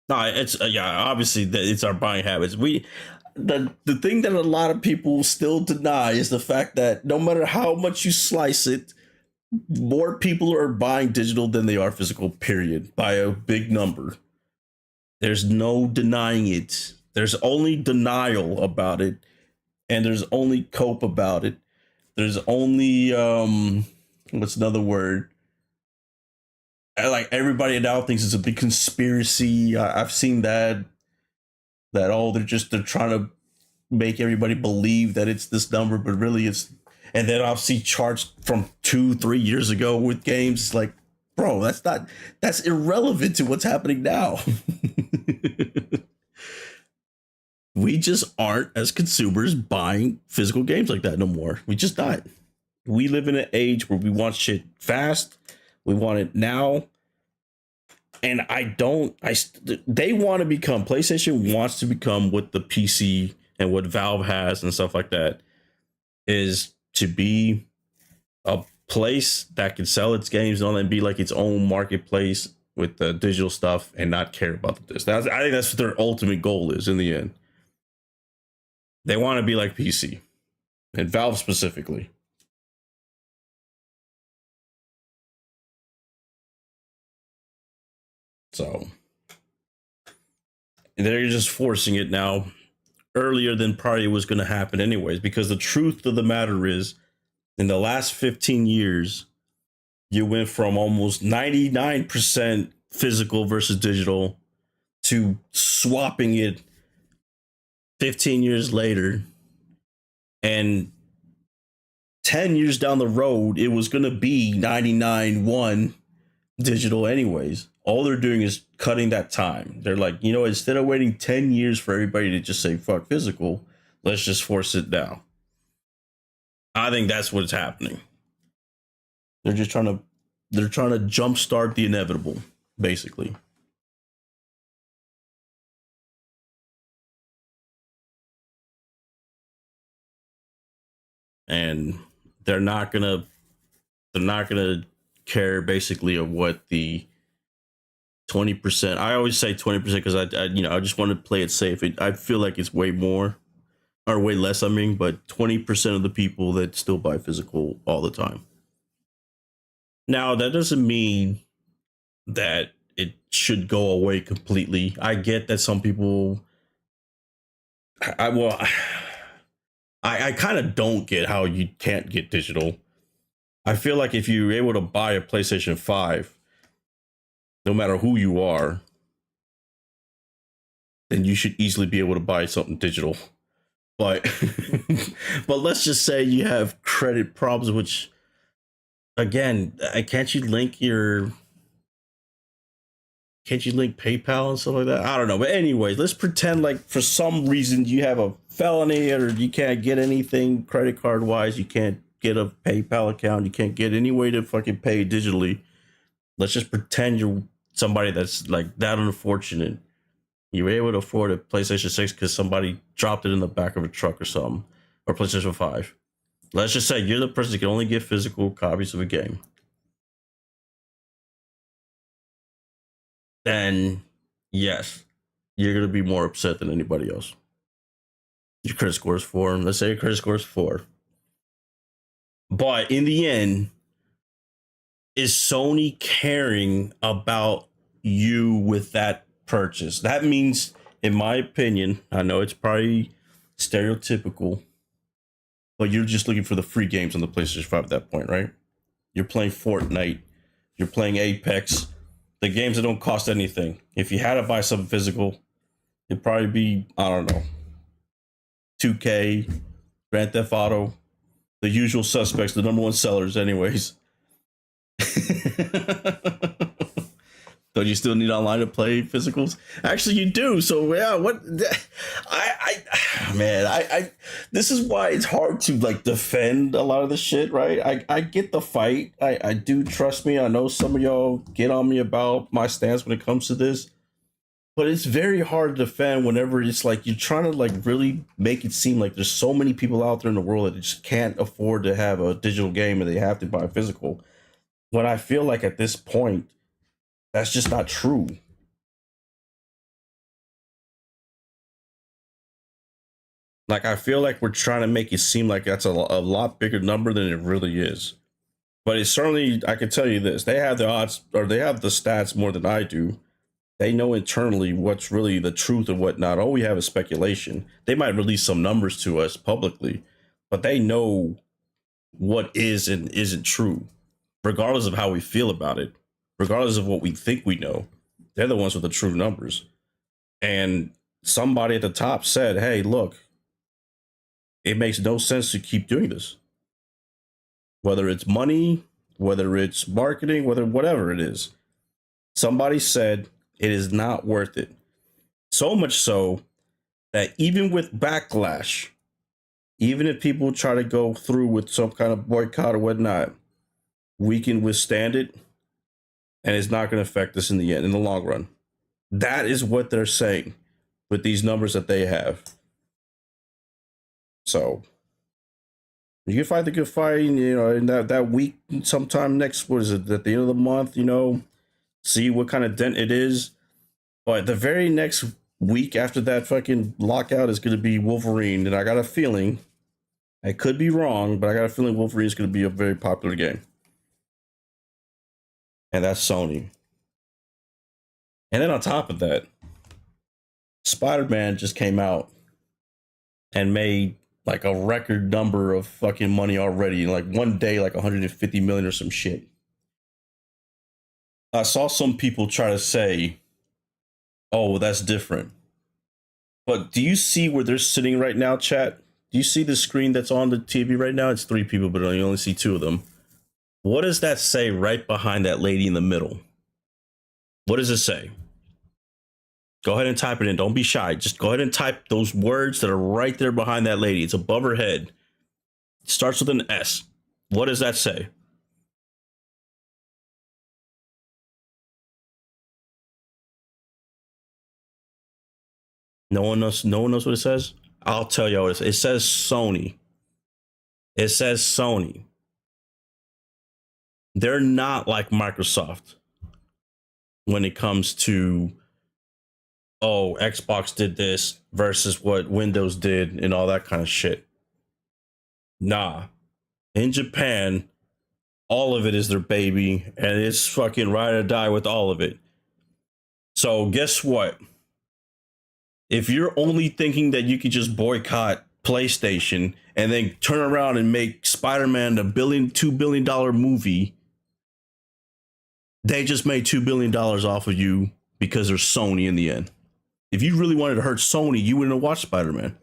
No, it's yeah. Obviously, it's our buying habits. The thing that a lot of people still deny is the fact that no matter how much you slice it, more people are buying digital than they are physical. Period, by a big number. There's no denying it. There's only denial about it, and there's only cope about it. There's only what's another word? Like, everybody now thinks it's a big conspiracy. I've seen that oh, they're trying to make everybody believe that it's this number, but really it's. And then I'll see charts from 2-3 years ago with games. Like, bro, that's irrelevant to what's happening now. We just aren't, as consumers, buying physical games like that no more. We just not. We live in an age where we want shit fast. We want it now. And they want to become, PlayStation wants to become what the PC and what Valve has and stuff like that, is to be a place that can sell its games on and be like its own marketplace with the digital stuff and not care about this. I think that's what their ultimate goal is in the end. They want to be like PC and Valve specifically. So they're just forcing it now earlier than probably was going to happen anyways, because the truth of the matter is, in the last 15 years, you went from almost 99% physical versus digital to swapping it 15 years later. And 10 years down the road, it was going to be 99-1 digital anyways. All they're doing is cutting that time. They're like, instead of waiting 10 years for everybody to just say fuck physical, let's just force it down. I think that's what's happening. They're trying to jumpstart the inevitable, basically. And they're not gonna care basically of what the 20%. I always say 20% because I just want to play it safe. I feel like it's way more or way less. I mean, but 20% of the people that still buy physical all the time. Now, that doesn't mean that it should go away completely. I get that some people. I kind of don't get how you can't get digital. I feel like if you're able to buy a PlayStation 5, no matter who you are, then you should easily be able to buy something digital. But but let's just say you have credit problems, which, again, can't you link PayPal and stuff like that? I don't know. But anyways, let's pretend like for some reason you have a felony or you can't get anything credit card wise. You can't get a PayPal account. You can't get any way to fucking pay digitally. Let's just pretend you're somebody that's like that unfortunate. You were able to afford a PlayStation 6 because somebody dropped it in the back of a truck or something, or PlayStation 5. Let's just say you're the person that can only get physical copies of a game. Then, yes, you're going to be more upset than anybody else. Your credit score is 4. Let's say your credit score is 4. But in the end, is Sony caring about you with that purchase? That means in my opinion, I know it's probably stereotypical, but you're just looking for the free games on the PlayStation 5 at that point, right? You're playing Fortnite, you're playing Apex, the games that don't cost anything. If you had to buy something physical, it'd probably be, I don't know, 2K, Grand Theft Auto, the usual suspects, the number one sellers, anyways. Don't you still need online to play physicals? Actually, you do. So yeah, what? I this is why it's hard to like defend a lot of the shit, right? I get the fight. I do, trust me. I know some of y'all get on me about my stance when it comes to this, but it's very hard to defend whenever it's like you're trying to like really make it seem like there's so many people out there in the world that just can't afford to have a digital game and they have to buy a physical. When I feel like at this point, that's just not true. Like, I feel like we're trying to make it seem like that's a lot bigger number than it really is. But it's certainly, I can tell you this, they have the odds, or they have the stats more than I do. They know internally what's really the truth and whatnot. All we have is speculation. They might release some numbers to us publicly, but they know what is and isn't true, regardless of how we feel about it, regardless of what we think we know. They're the ones with the true numbers. And somebody at the top said, hey, look, it makes no sense to keep doing this. Whether it's money, whether it's marketing, whatever it is. Somebody said it is not worth it. So much so that even with backlash, even if people try to go through with some kind of boycott or whatnot, we can withstand it and it's not going to affect us in the end, in the long run. That is what they're saying with these numbers that they have. So you can fight the good fight, in that week, sometime next, what is it, at the end of the month, see what kind of dent it is. But the very next week after that fucking lockout is going to be Wolverine. And I got a feeling, I could be wrong, but I got a feeling Wolverine is going to be a very popular game. And that's Sony. And then on top of that, Spider-Man just came out and made like a record number of fucking money already. Like one day, like 150 million or some shit. I saw some people try to say, oh, well, that's different. But do you see where they're sitting right now, chat? Do you see the screen that's on the TV right now? It's 3 people, but you only see 2 of them. What does that say right behind that lady in the middle? What does it say? Go ahead and type it in. Don't be shy. Just go ahead and type those words that are right there behind that lady. It's above her head. It starts with an S. What does that say? No one knows what it says? I'll tell you what it says. It says Sony. It says Sony. They're not like Microsoft when it comes to, oh, Xbox did this versus what Windows did and all that kind of shit. Nah. In Japan, all of it is their baby, and it's fucking ride or die with all of it. So guess what? If you're only thinking that you could just boycott PlayStation and then turn around and make Spider-Man a $2 billion movie, they just made $2 billion off of you because they're Sony in the end. If you really wanted to hurt Sony, you wouldn't have watched Spider-Man.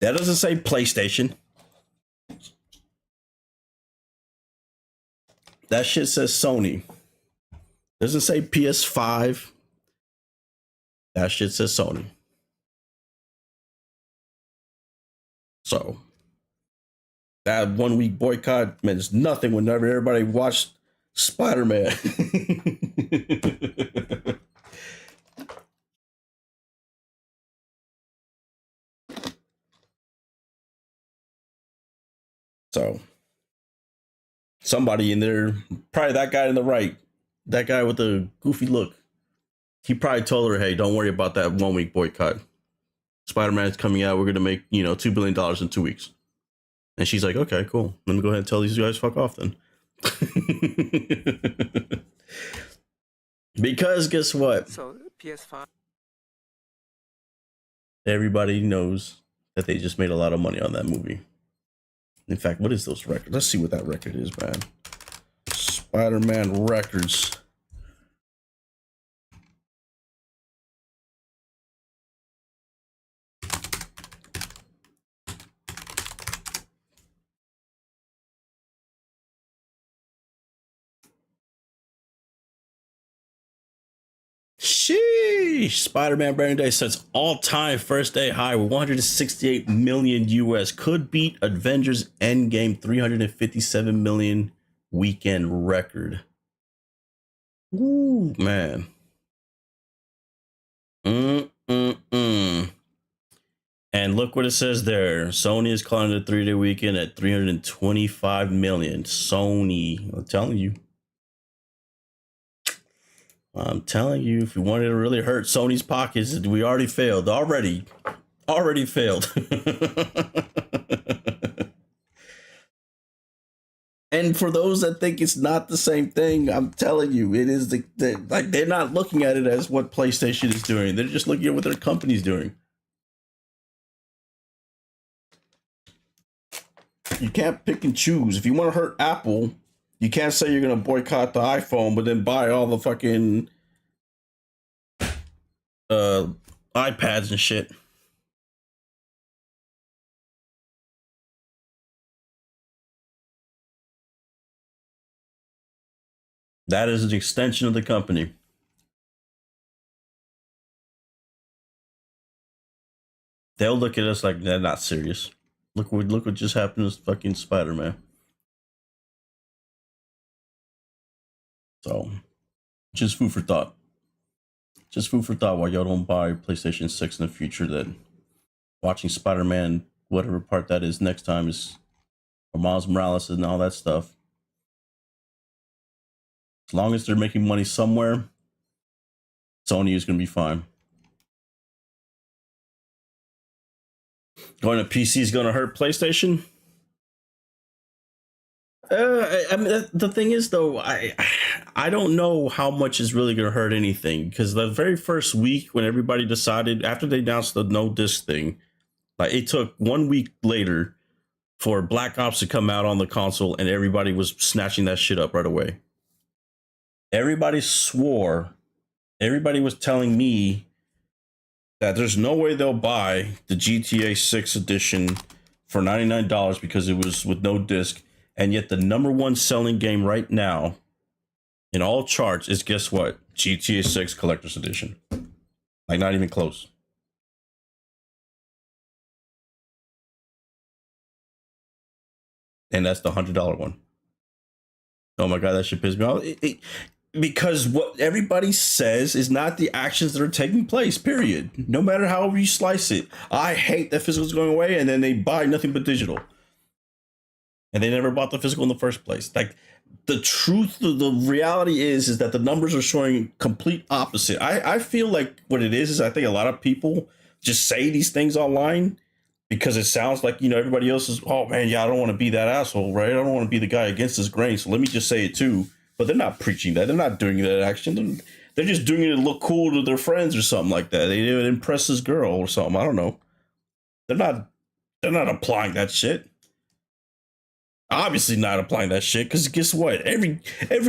That doesn't say PlayStation. That shit says Sony. Doesn't say PS5. That shit says Sony. So that 1 week boycott means nothing whenever everybody watched Spider-Man. So somebody in there, probably that guy in the right, that guy with the goofy look, he probably told her, hey, don't worry about that 1 week boycott. Spider-Man's coming out. We're going to make, $2 billion in 2 weeks. And she's like, okay, cool. Let me go ahead and tell these guys fuck off then. Because guess what? So PS5. Everybody knows that they just made a lot of money on that movie. In fact, what is those records? Let's see what that record is, man. Spider-Man records. Sheesh. Spider-Man Brand Day sets all-time first day high with 168 million US. Could beat Avengers Endgame 357 million weekend record. Ooh, man. And look what it says there. Sony is calling the 3-day weekend at 325 million. Sony, I'm telling you. If you wanted to really hurt Sony's pockets, we already failed. Already failed. And for those that think it's not the same thing, I'm telling you, it is like they're not looking at it as what PlayStation is doing. They're just looking at what their company's doing. You can't pick and choose. If you want to hurt Apple, you can't say you're going to boycott the iPhone, but then buy all the fucking iPads and shit. That is an extension of the company. They'll look at us like they're not serious. Look what just happened to fucking Spider-Man. So, just food for thought. Just food for thought why y'all don't buy PlayStation 6 in the future. That watching Spider-Man, whatever part that is next time, is Miles Morales and all that stuff. As long as they're making money somewhere, Sony is going to be fine. Going to PC is going to hurt PlayStation. I mean, the thing is, though, I don't know how much is really going to hurt anything, because the very first week when everybody decided, after they announced the no disc thing, like it took 1 week later for Black Ops to come out on the console, and everybody was snatching that shit up right away. Everybody swore, everybody was telling me that there's no way they'll buy the GTA 6 edition for $99 because it was with no disc. And yet the number one selling game right now in all charts is, guess what? GTA 6 Collector's Edition. Like, not even close. And that's the $100 one. Oh my God, that shit pisses me off. Because what everybody says is not the actions that are taking place, period. No matter how you slice it. I hate that physical's going away, and then they buy nothing but digital. And they never bought the physical in the first place. Like, the truth, the reality is that the numbers are showing complete opposite. I feel like what it is I think a lot of people just say these things online because it sounds like, you know, everybody else is, oh man, yeah, I don't want to be that asshole, right? I don't want to be the guy against this grain, so let me just say it too. But they're not preaching that. They're not doing that action. They're just doing it to look cool to their friends or something like that. They do it impress this girl or something. I don't know. They're not applying that shit. Obviously not applying that shit, because guess what? Every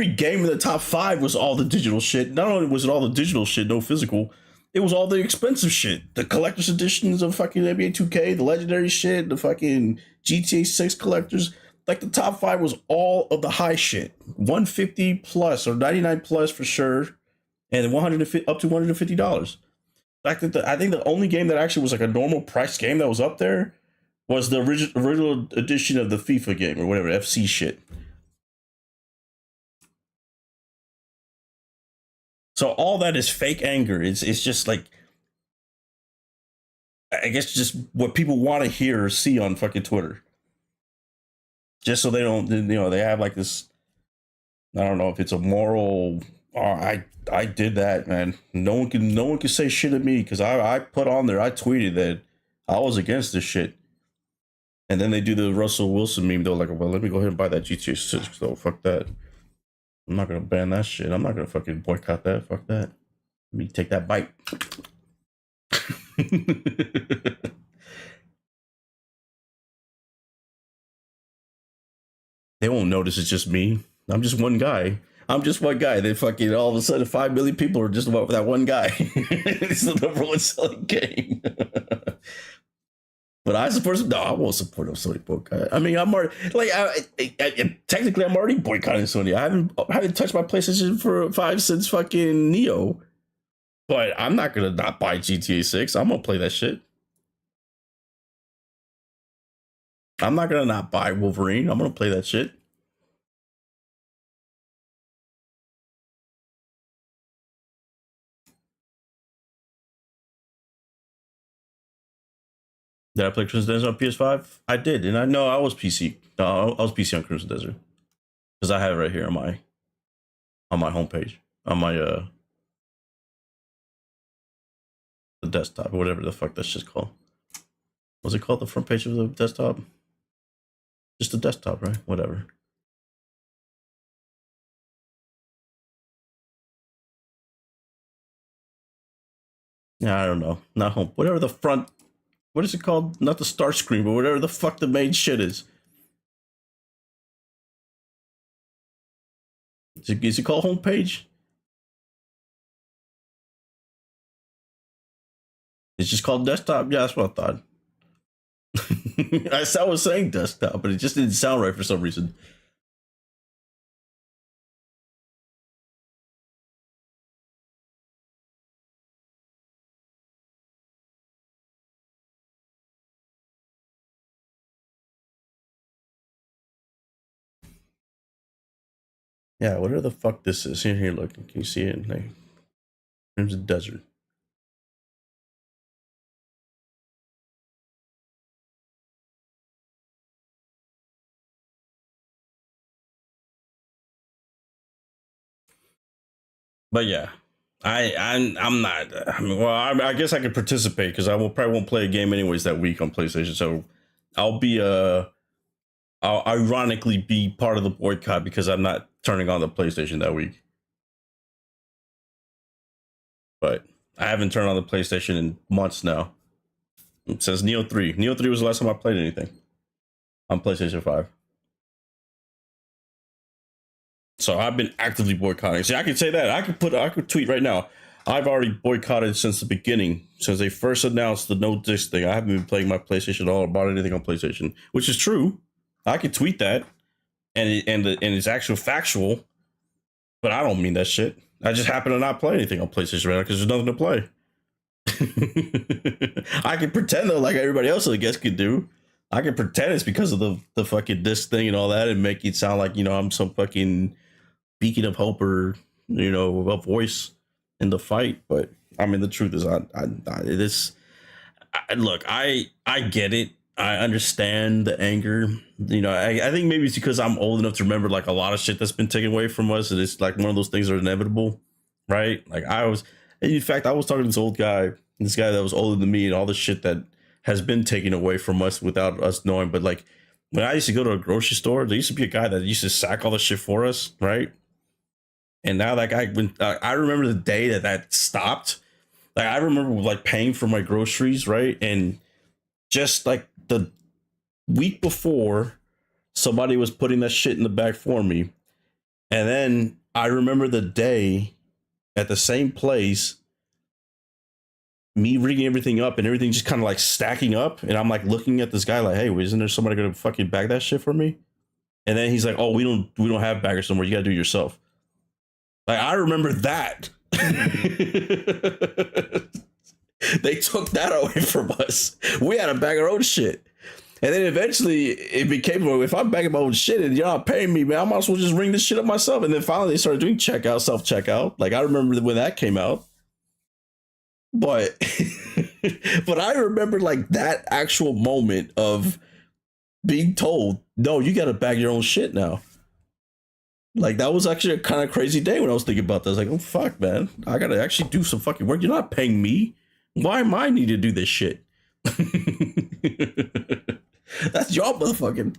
game in the top 5 was all the digital shit. Not only was it all the digital shit, no physical, it was all the expensive shit. The collector's editions of fucking NBA 2K, the legendary shit, the fucking GTA 6 collectors. Like, the top 5 was all of the high shit. 150 plus or 99 plus for sure, and 150 up to $150. I think the only game that actually was like a normal price game that was up there was the original edition of the FIFA game or whatever, FC shit. So all that is fake anger. It's just like, I guess, just what people want to hear or see on fucking Twitter. Just so they don't, you know, they have like this, I don't know if it's a moral, oh, I did that, man. No one can say shit at me because I put on there, I tweeted that I was against this shit. And then they do the Russell Wilson meme. They're like, well, let me go ahead and buy that GTA 6. So fuck that. I'm not gonna ban that shit. I'm not gonna fucking boycott that. Fuck that. Let me take that bite. They won't notice it's just me. I'm just one guy. I'm just one guy. They fucking all of a sudden 5 million people are just about that one guy. It's the number one selling game. But I support. No, I won't support a Sony boycott. I mean, I'm already like, technically, I'm already boycotting Sony. I haven't touched my PlayStation for 5 since fucking Neo. But I'm not gonna not buy GTA 6. I'm gonna play that shit. I'm not gonna not buy Wolverine. I'm gonna play that shit. Did I play Crimson Desert on PS5? I did, and I know I was PC. No, I was PC on Crimson Desert because I have it right here on my homepage, on my the desktop or whatever the fuck that shit's called. What's it called? The front page of the desktop? Just the desktop, right? Whatever. Yeah, I don't know. Not home. Whatever the front. What is it called? Not the start screen, but whatever the fuck the main shit is. Is it called homepage? It's just called desktop? Yeah, that's what I thought. I was saying desktop, but it just didn't sound right for some reason. Yeah, whatever the fuck this is. Here, look. Can you see it? Like, there's a desert. But yeah, I'm not. I mean, well, I guess I could participate because probably won't play a game anyways that week on PlayStation. So I'll be I'll ironically be part of the boycott because I'm not turning on the PlayStation that week. But I haven't turned on the PlayStation in months now. It says Neo 3. Neo 3 was the last time I played anything on PlayStation 5. So I've been actively boycotting. See, I can say that. I could tweet right now. I've already boycotted since the beginning. Since they first announced the no disc thing, I haven't been playing my PlayStation at all or bought anything on PlayStation, which is true. I could tweet that, and it's actual factual, but I don't mean that shit. I just happen to not play anything on PlayStation right now because there's nothing to play. I can pretend though, like everybody else, I guess, could do. I can pretend it's because of the fucking disc thing and all that, and make it sound like I'm some fucking beacon of hope or a voice in the fight. But I mean, the truth is, look, I get it. I understand the anger. I think maybe it's because I'm old enough to remember like a lot of shit that's been taken away from us, and it's like one of those things that are inevitable, right? Like in fact, I was talking to this guy that was older than me, and all the shit that has been taken away from us without us knowing. But like when I used to go to a grocery store, there used to be a guy that used to sack all the shit for us, right? And now that guy, I remember the day that stopped. Like I remember like paying for my groceries, right? And just like the week before, somebody was putting that shit in the bag for me. And then I remember the day at the same place, me rigging everything up and everything just kind of like stacking up. And I'm like looking at this guy like, hey, isn't there somebody gonna fucking bag that shit for me? And then he's like, oh, we don't have baggers somewhere. You gotta do it yourself. Like I remember that. They took that away from us. We had to bag our own shit. And then eventually it became, if I'm bagging my own shit and you're not paying me, man, I might as well just ring this shit up myself. And then finally they started doing self-checkout. Like I remember when that came out. But but I remember like that actual moment of being told, no, you got to bag your own shit now. Like that was actually a kind of crazy day when I was thinking about this. Like, oh fuck, man, I gotta actually do some fucking work. You're not paying me. Why am I need to do this shit? That's your motherfucking.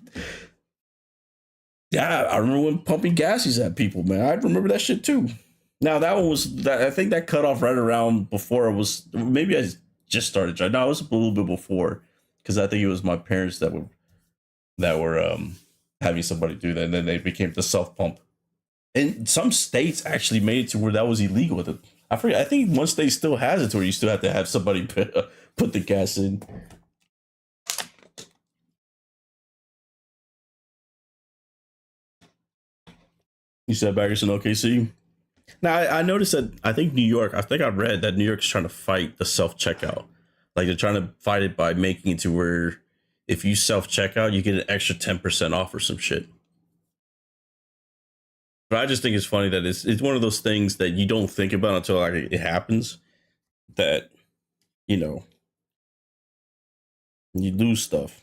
Yeah, I remember when pumping gases at people, man. I remember that shit too. Now that one was that I think that cut off right around before it was maybe I just started trying. No, it was a little bit before because I think it was my parents that were having somebody do that, and then they became the self pump. And some states actually made it to where that was illegal. I forget. I think one state still has it to where you still have to have somebody put the gas in. You said Baggers in OKC. Now I noticed that I think New York. I think I read that New York's trying to fight the self checkout. Like they're trying to fight it by making it to where if you self checkout, you get an extra 10% off or some shit. But I just think it's funny that it's one of those things that you don't think about until like it happens. That you know you lose stuff.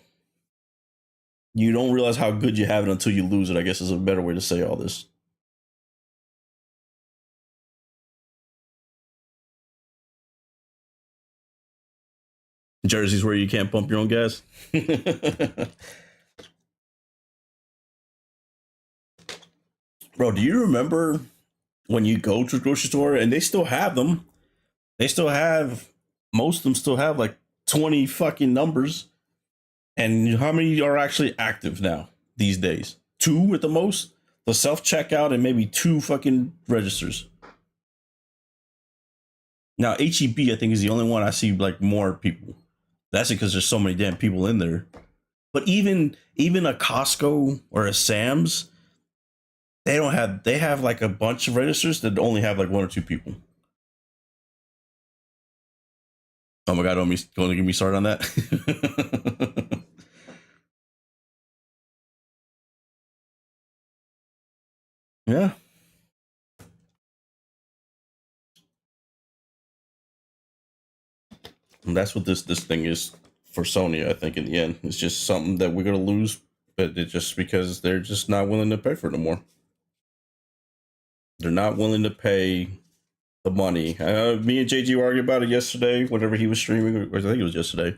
You don't realize how good you have it until you lose it. I guess is a better way to say all this. Jersey's where you can't pump your own gas. Bro, do you remember when you go to the grocery store and they still have them? They still have most of them still have like 20 fucking numbers. And how many are actually active now these days? 2 at the most. The self checkout and maybe 2 fucking registers. Now HEB I think is the only one I see like more people. That's because there's so many damn people in there. But even a Costco or a Sam's, they have like a bunch of registers that only have like 1 or 2 people. Oh my god, don't get me started on that. Yeah. And that's what this thing is for Sony, I think, in the end. It's just something that we're gonna lose, but it's just because they're just not willing to pay for it no more. They're not willing to pay the money. Me and JG were arguing about it yesterday, whenever he was streaming, or I think it was yesterday.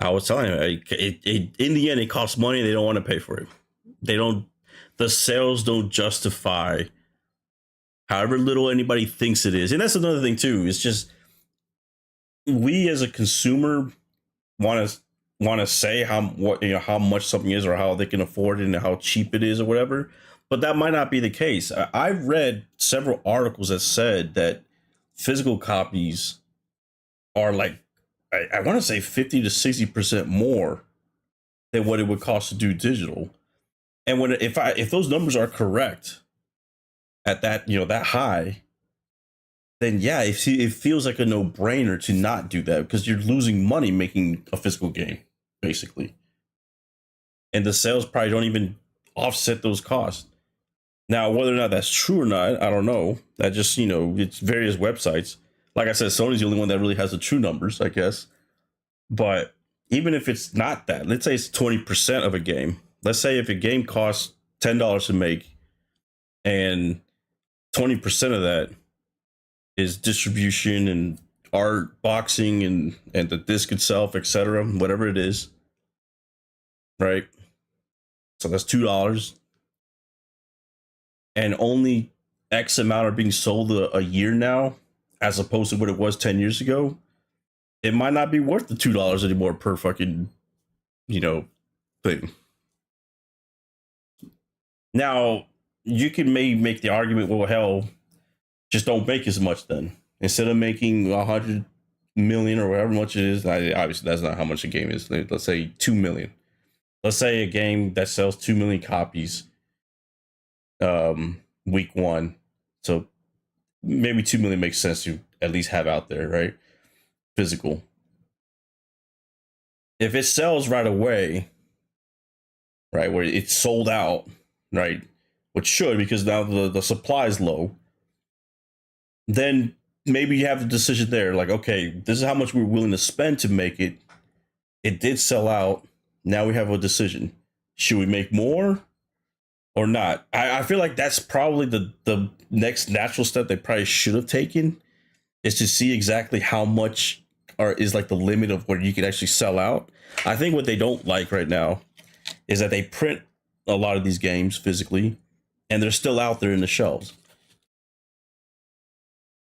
I was telling him, in the end, it costs money. They don't want to pay for it. They don't. The sales don't justify however little anybody thinks it is, and that's another thing too. It's just we as a consumer want to say how much something is or how they can afford it and how cheap it is or whatever, but that might not be the case. I've read several articles that said that physical copies are like I want to say 50 to 60% more than what it would cost to do digital. And if those numbers are correct at that that high, then yeah, it feels like a no-brainer to not do that because you're losing money making a physical game, basically. And the sales probably don't even offset those costs. Now, whether or not that's true or not, I don't know. That just, it's various websites. Like I said, Sony's the only one that really has the true numbers, I guess. But even if it's not that, let's say it's 20% of a game. Let's say if a game costs $10 to make and 20% of that is distribution and art, boxing, and the disc itself, etc., whatever it is, right? So that's $2, and only X amount are being sold a year now, as opposed to what it was 10 years ago. It might not be worth the $2 anymore per fucking thing. Now you can maybe make the argument, well, hell, just don't make as much then. Instead of making 100 million or whatever much it is, obviously that's not how much a game is. Let's say 2 million. Let's say a game that sells 2 million copies week 1. So maybe 2 million makes sense to at least have out there, right? Physical. If it sells right away, right, where it's sold out, right, which should, because now the supply is low, then maybe you have the decision there, like, okay, this is how much we're willing to spend to make it. It did sell out. Now we have a decision. Should we make more or not? I feel like that's probably the next natural step they probably should have taken, is to see exactly how much is like the limit of where you can actually sell out. I think what they don't like right now is that they print a lot of these games physically, and they're still out there in the shelves.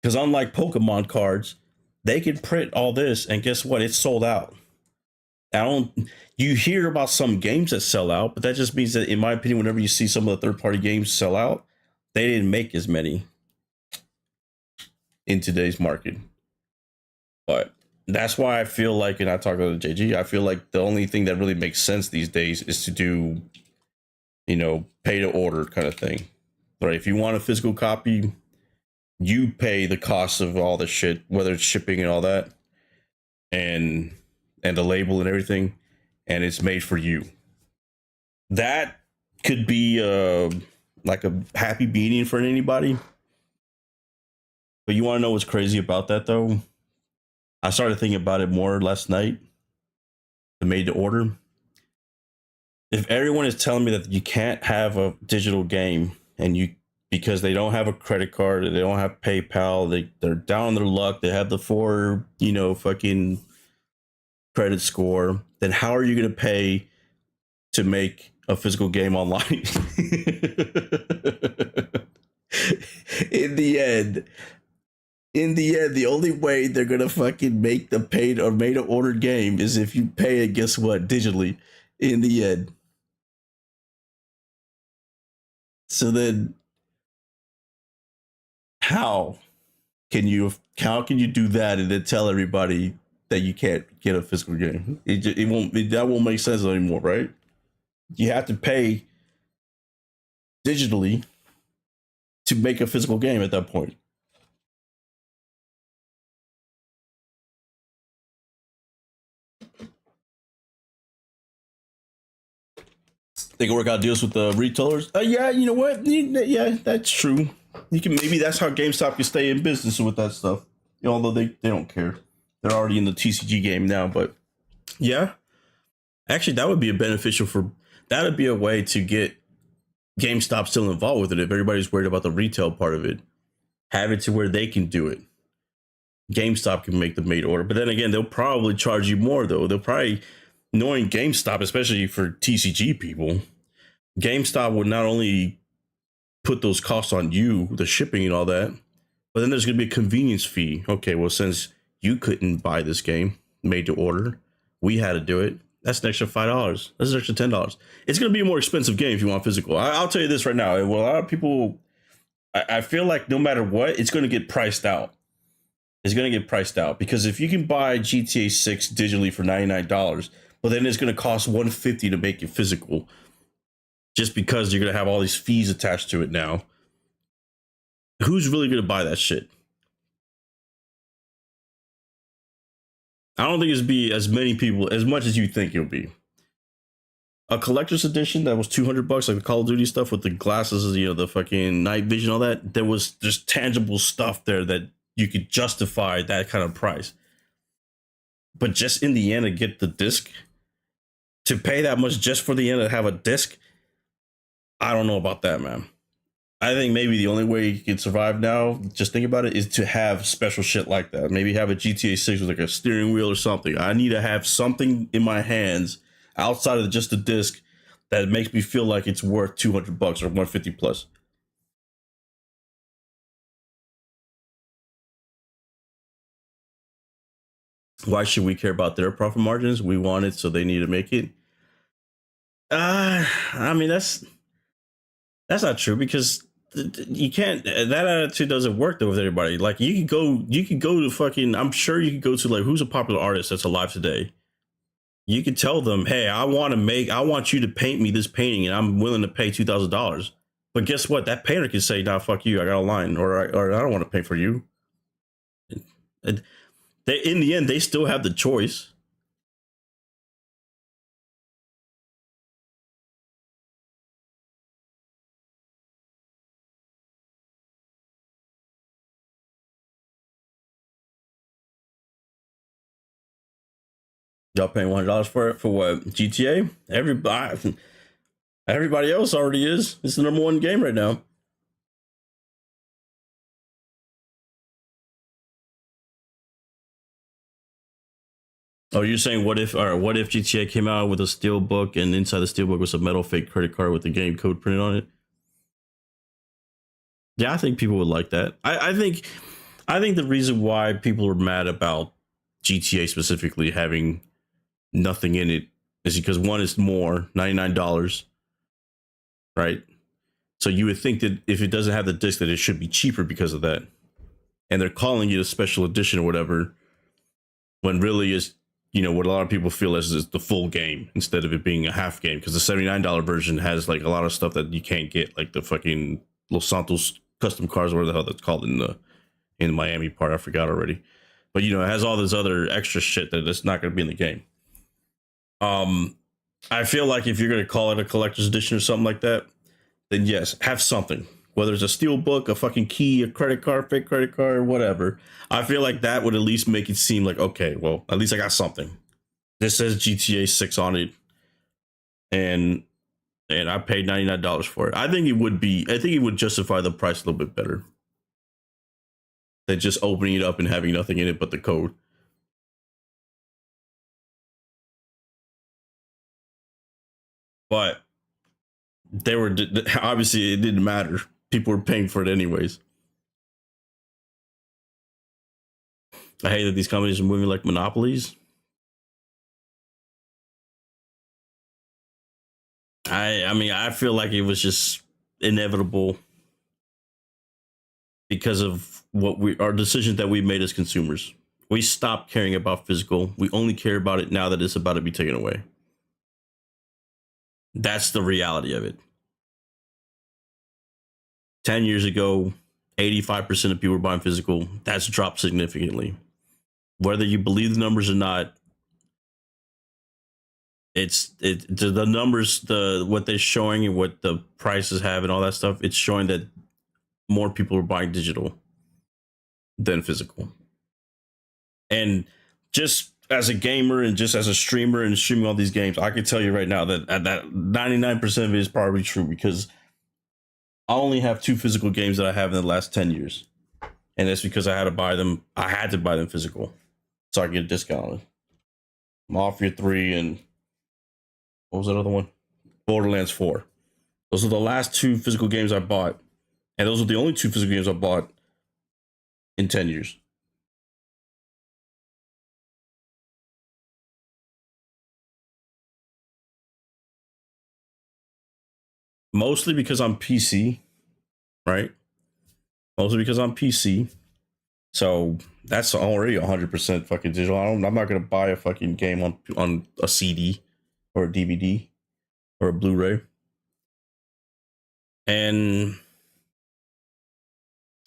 Because unlike Pokemon cards, they can print all this, and guess what? It's sold out. I don't. You hear about some games that sell out, but that just means that, in my opinion, whenever you see some of the third-party games sell out, they didn't make as many in today's market. But that's why I feel like, and I talk about the JG, I feel like the only thing that really makes sense these days is to do, pay to order kind of thing. Right? If you want a physical copy, you pay the cost of all the shit, whether it's shipping and all that, and the label and everything, and it's made for you. That could be like a happy medium for anybody. But you want to know what's crazy about that, though? I started thinking about it more last night. The made to order. If everyone is telling me that you can't have a digital game because they don't have a credit card, they don't have PayPal, they're down on their luck, they have the 4, fucking credit score, then how are you going to pay to make a physical game online? In the end, the only way they're gonna fucking make the paid or made to order game is if you pay it, guess what, digitally, in the end. So then how can you do that and then tell everybody that you can't get a physical game? That won't make sense anymore, right? You have to pay digitally to make a physical game at that point. They can work out deals with the retailers. Yeah, you know what? Yeah, that's true. Maybe that's how GameStop can stay in business with that stuff. Although they don't care. They're already in the TCG game now, but yeah. Actually, that would be that would be a way to get GameStop still involved with it if everybody's worried about the retail part of it. Have it to where they can do it. GameStop can make the made order, but then again, they'll probably charge you more though. They'll probably, knowing GameStop, especially for TCG people, GameStop would not only put those costs on you, the shipping and all that, but then there's going to be a convenience fee. Okay, well, since you couldn't buy this game made to order, we had to do it. That's an extra $5. That's an extra $10. It's going to be a more expensive game if you want physical. I'll tell you this right now. Well, a lot of people, I feel like no matter what, it's going to get priced out. It's going to get priced out because if you can buy GTA 6 digitally for $99, but then it's going to cost $150 to make it physical, just because you're going to have all these fees attached to it now, who's really going to buy that shit? I don't think it's be as many people as much as you think it'll be. A collector's edition that was $200, like the Call of Duty stuff with the glasses, the fucking night vision, all that. There was just tangible stuff there that you could justify that kind of price. But just in the end, to get the disc, to pay that much just for the end to have a disc, I don't know about that, man. I think maybe the only way you can survive now, just think about it, is to have special shit like that. Maybe have a GTA 6 with like a steering wheel or something. I need to have something in my hands outside of just the disc that makes me feel like it's worth $200 or $150 plus. Why should we care about their profit margins? We want it, so they need to make it. I mean, that's not true, because you can't. That attitude doesn't work though with everybody. Like you could go to fucking. I'm sure you could go to like, who's a popular artist that's alive today. You could tell them, hey, I want you to paint me this painting, and I'm willing to pay $2,000. But guess what? That painter can say, nah, fuck you, I got a line, or I don't want to pay for you. And in the end, they still have the choice. Y'all paying $100 for it? For what? GTA? Everybody else already is. It's the number one game right now. Oh, you're saying what if GTA came out with a steel book and inside the steel book was a metal fake credit card with the game code printed on it? Yeah, I think people would like that. I think the reason why people are mad about GTA specifically having nothing in it is because one is more $99, right? So you would think that if it doesn't have the disc, that it should be cheaper because of that. And they're calling it a special edition or whatever, when really is, you know, what a lot of people feel is the full game instead of it being a half game, because the $79 version has like a lot of stuff that you can't get, like the fucking Los Santos custom cars, or whatever the hell that's called in Miami part. I forgot already. But you know, it has all this other extra shit that it's not going to be in the game. I feel like if you're going to call it a collector's edition or something like that, then yes, have something. Whether it's a steel book, a fucking key, a credit card, fake credit card, whatever. I feel like that would at least make it seem like, okay, well, at least I got something. This says GTA 6 on it, and I paid $99 for it. I think it would justify the price a little bit better than just opening it up and having nothing in it but the code. But they were, obviously it didn't matter. People were paying for it anyways. I hate that these companies are moving like monopolies. I mean, I feel like it was just inevitable because of our decisions that we made as consumers. We stopped caring about physical. We only care about it now that it's about to be taken away. That's the reality of it. 10 years ago, 85% of people were buying physical. That's dropped significantly. Whether you believe the numbers or not, the numbers, what they're showing and what the prices have and all that stuff, it's showing that more people are buying digital than physical. And just as a gamer and just as a streamer and streaming all these games, I can tell you right now that 99% of it is probably true, because I only have 2 physical games that I have in the last 10 years. And that's because I had to buy them physical, so I could get a discount on it. Mafia 3 and what was that other one? Borderlands 4. Those are the last 2 physical games I bought. And those are the only 2 physical games I bought in 10 years. Mostly because I'm PC, right? Mostly because I'm PC. So that's already 100% fucking digital. I'm not going to buy a fucking game on a CD or a DVD or a Blu-ray. And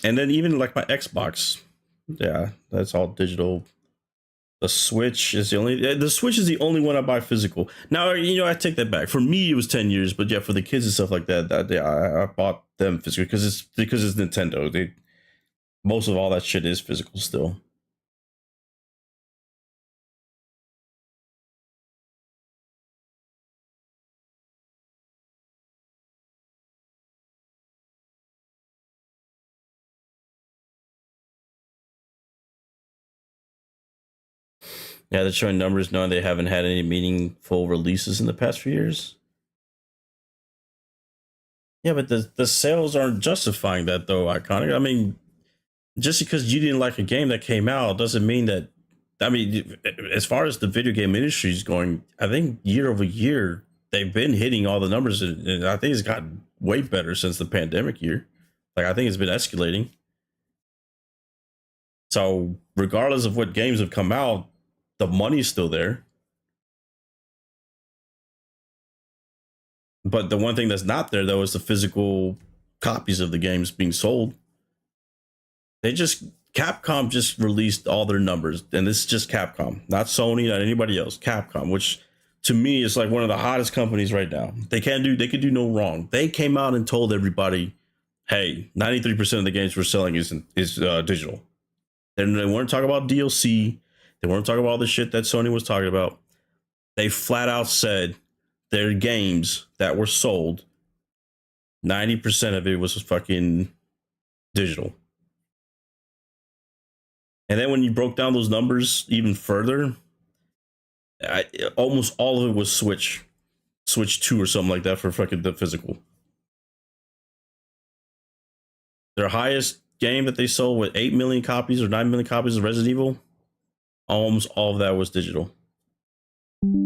then even like my Xbox, yeah, that's all digital. The Switch is the only one I buy physical. Now, you know, I take that back. For me, it was 10 years, but yeah, for the kids and stuff like that, I bought them physical because it's Nintendo. Most of all that shit is physical still. Yeah, they're showing numbers knowing they haven't had any meaningful releases in the past few years. Yeah, but the sales aren't justifying that though, Iconic. I mean, just because you didn't like a game that came out doesn't mean that. I mean, as far as the video game industry is going, I think year over year they've been hitting all the numbers, and I think it's gotten way better since the pandemic year. Like, I think it's been escalating. So regardless of what games have come out, the money's still there. But the one thing that's not there though is the physical copies of the games being sold. Capcom just released all their numbers, and this is just Capcom, not Sony, not anybody else. Capcom, which to me is like one of the hottest companies right now. They could do no wrong. They came out and told everybody, hey, 93% of the games we're selling is digital. They weren't talking about DLC. They weren't talking about all the shit that Sony was talking about. They flat out said their games that were sold, 90% of it was fucking digital. And then when you broke down those numbers even further, Almost all of it was Switch 2 or something like that for fucking the physical. Their highest game that they sold with 8 million copies or 9 million copies of Resident Evil, almost all of that was digital.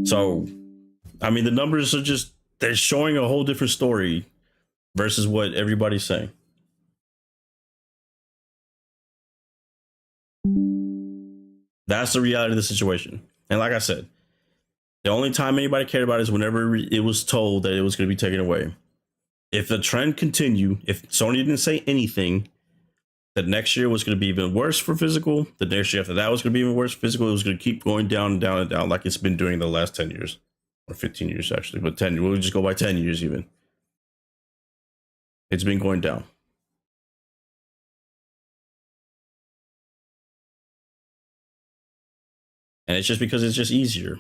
So, I mean, the numbers are just, they're showing a whole different story versus what everybody's saying. That's the reality of the situation. And like I said, the only time anybody cared about it is whenever it was told that it was going to be taken away. If the trend continued, if Sony didn't say anything, that next year was going to be even worse for physical, the next year after that was going to be even worse for physical, it was going to keep going down and down and down like it's been doing the last 10 years. Or 15 years, actually. But 10, we'll just go by 10 years even. It's been going down. And it's just because it's just easier.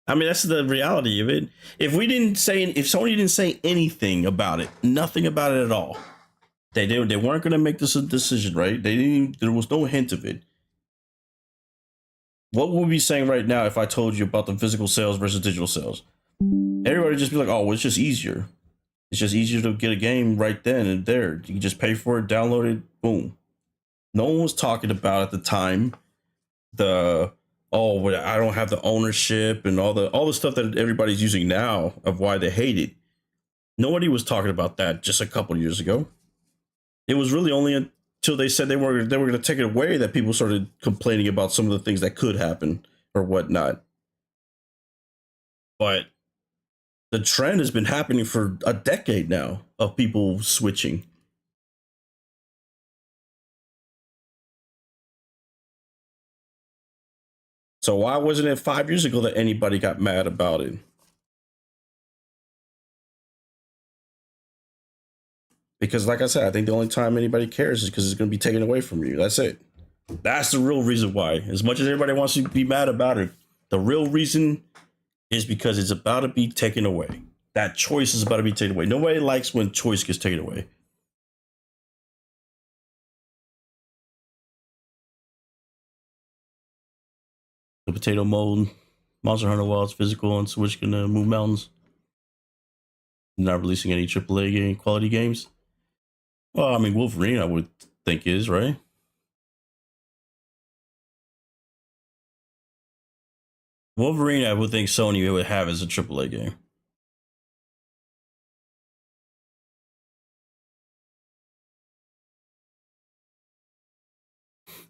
I mean, that's the reality of it. If Sony didn't say anything about it, nothing about it at all, they weren't going to make this a decision, right? There was no hint of it. What would we be saying right now if I told you about the physical sales versus digital sales? Everybody would just be like, oh, well, it's just easier. It's just easier to get a game right then and there. You can just pay for it, download it, boom. No one was talking about at the time I don't have the ownership and all the stuff that everybody's using now of why they hate it. Nobody was talking about that just a couple years ago. It was really only until they said they were going to take it away that people started complaining about some of the things that could happen or whatnot. But the trend has been happening for a decade now of people switching. So why wasn't it 5 years ago that anybody got mad about it? Because like I said, I think the only time anybody cares is because it's going to be taken away from you. That's it. That's the real reason why. As much as everybody wants to be mad about it, the real reason is because it's about to be taken away. That choice is about to be taken away. Nobody likes when choice gets taken away. The potato mold, Monster Hunter Wilds physical on Switch can move mountains. Not releasing any AAA game quality games. Well, I mean, Wolverine, I would think is, right? Wolverine, I would think Sony would have as a AAA game.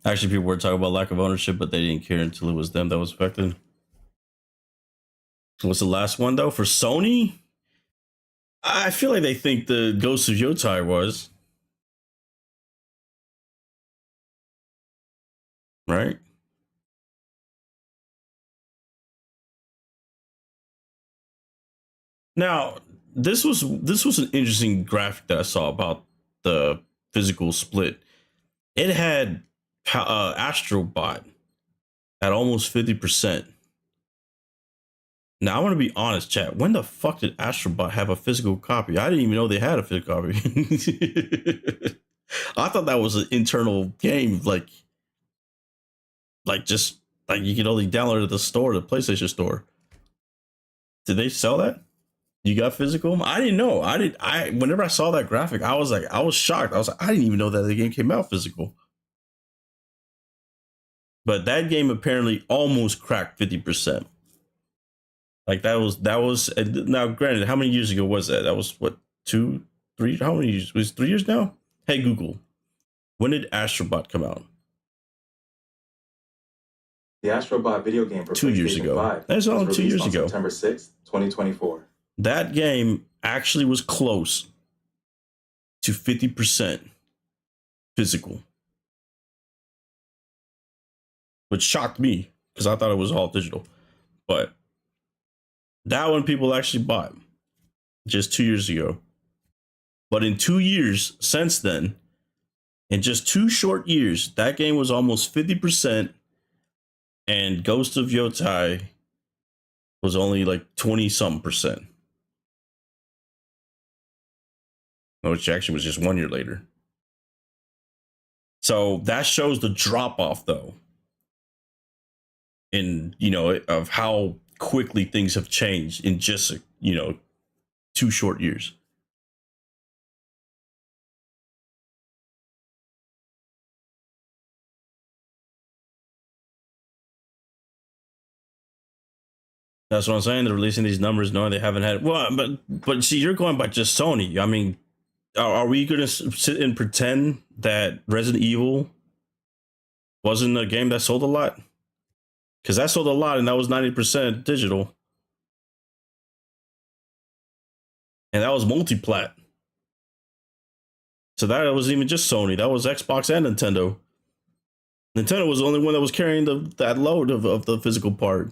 Actually, people were talking about lack of ownership, but they didn't care until it was them that was affected. What's the last one, though? For Sony? I feel like they think the Ghost of Yotai was. Right? Now, this was an interesting graphic that I saw about the physical split. It had Astrobot at almost 50%. Now, I want to be honest, chat. When the fuck did Astrobot have a physical copy? I didn't even know they had a physical copy. I thought that was an internal game, like just like you could only download it at the store, the PlayStation store. Did they sell that? You got physical? I didn't know. Whenever I saw that graphic, I was shocked. I was like, I didn't even know that the game came out physical. But that game apparently almost cracked 50%. Like that was now granted, how many years ago was that? That was what, 2, 3, how many years? Was it 3 years now? Hey Google, when did Astrobot come out? The Astrobot video game for 2 years ago. 5 That's only 2 years ago. September 6th, 2024. That game actually was close to 50% physical, which shocked me because I thought it was all digital. But that one people actually bought just 2 years ago. But in 2 years since then, in just 2 short years, that game was almost 50%, and Ghost of Yotai was only like 20-something%. Which actually was just 1 year later. So that shows the drop off, though. in of how quickly things have changed in just 2 short years. That's what I'm saying. They're releasing these numbers knowing they haven't had. Well, but see, you're going by just Sony. I mean, are we going to sit and pretend that Resident Evil wasn't a game that sold a lot? Because that sold a lot, and that was 90% digital, and that was multi-plat. So that wasn't even just Sony. That was Xbox and Nintendo. Nintendo was the only one that was carrying that load of the physical part.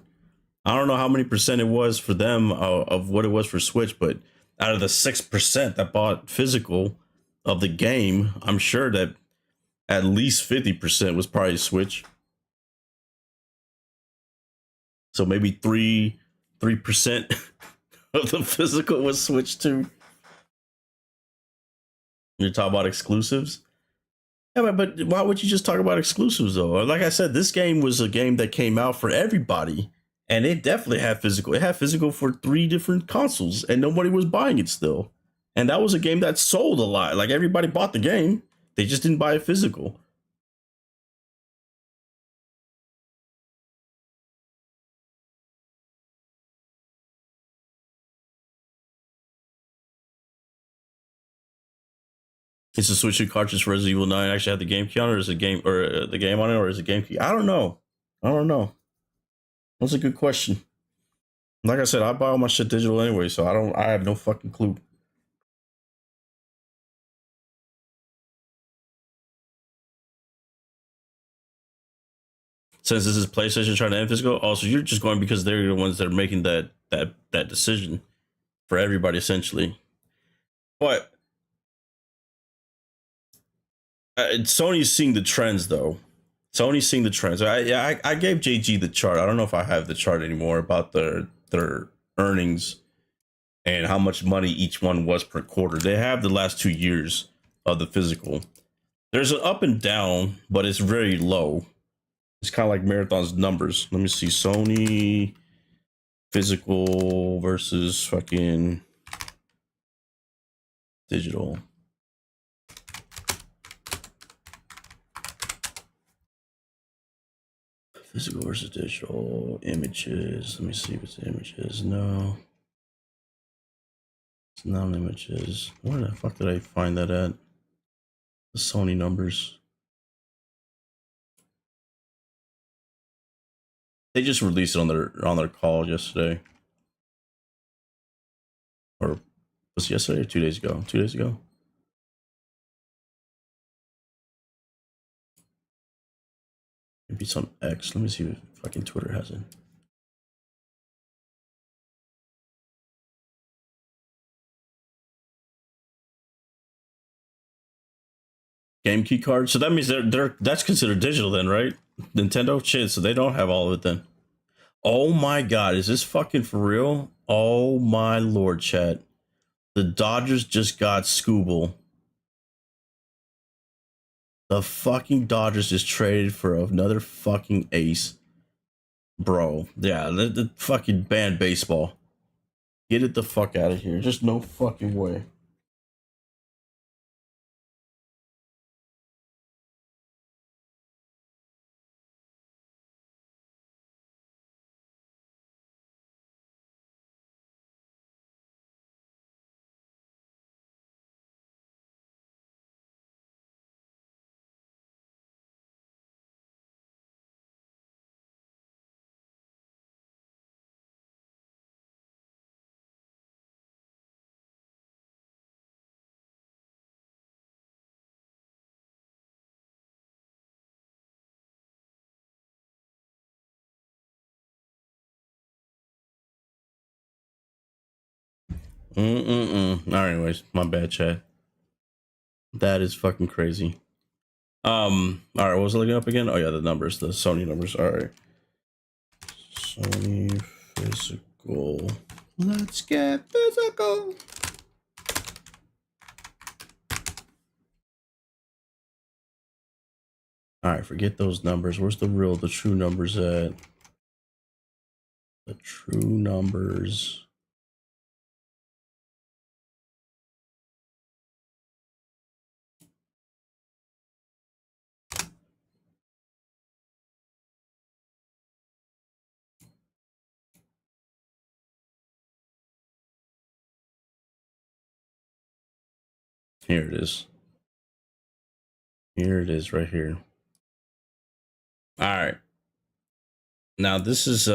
I don't know how many percent it was for them of what it was for Switch, but out of the 6% that bought physical of the game, I'm sure that at least 50% was probably Switch. So maybe 3% of the physical was Switch too. You're talking about exclusives? Yeah, but why would you just talk about exclusives though? Like I said, this game was a game that came out for everybody. And it definitely had physical. It had physical for 3 different consoles, and nobody was buying it still. And that was a game that sold a lot. Like everybody bought the game, they just didn't buy it physical. Is the Switch cartridge for Resident Evil 9 actually have the game key on it, or is it game or the game on it, or is it game key? I don't know. That's a good question. Like I said, I buy all my shit digital anyway, so I have no fucking clue. Since this is PlayStation trying to end physical, also you're just going because they're the ones that are making that decision for everybody essentially. But Sony's seeing the trends though. Sony's seeing the trends. I gave JG the chart. I don't know if I have the chart anymore about their earnings and how much money each one was per quarter. They have the last 2 years of the physical. There's an up and down, but it's very low. It's kind of like Marathon's numbers. Let me see. Sony physical versus fucking digital. Physical versus digital. Images. Let me see if it's images. No. It's not images. Where the fuck did I find that at? The Sony numbers. They just released it on their call yesterday. Or was it yesterday or 2 days ago? 2 days ago. Maybe it's on X. Let me see if fucking Twitter has it. Game key card. So that means that's considered digital then, right? Nintendo shit. So they don't have all of it then. Oh my god, is this fucking for real? Oh my lord, chat. The Dodgers just got Scooble. The fucking Dodgers just traded for another fucking ace. Bro, yeah, the fucking ban baseball. Get it the fuck out of here. Just no fucking way. Anyways, my bad, chat. That is fucking crazy. All right, what was I looking up again? Oh yeah, the numbers, the Sony numbers. All right, Sony physical. Let's get physical. All right, forget those numbers. Where's the true numbers at? The true numbers. Here it is. Here it is right here. All right. Now this is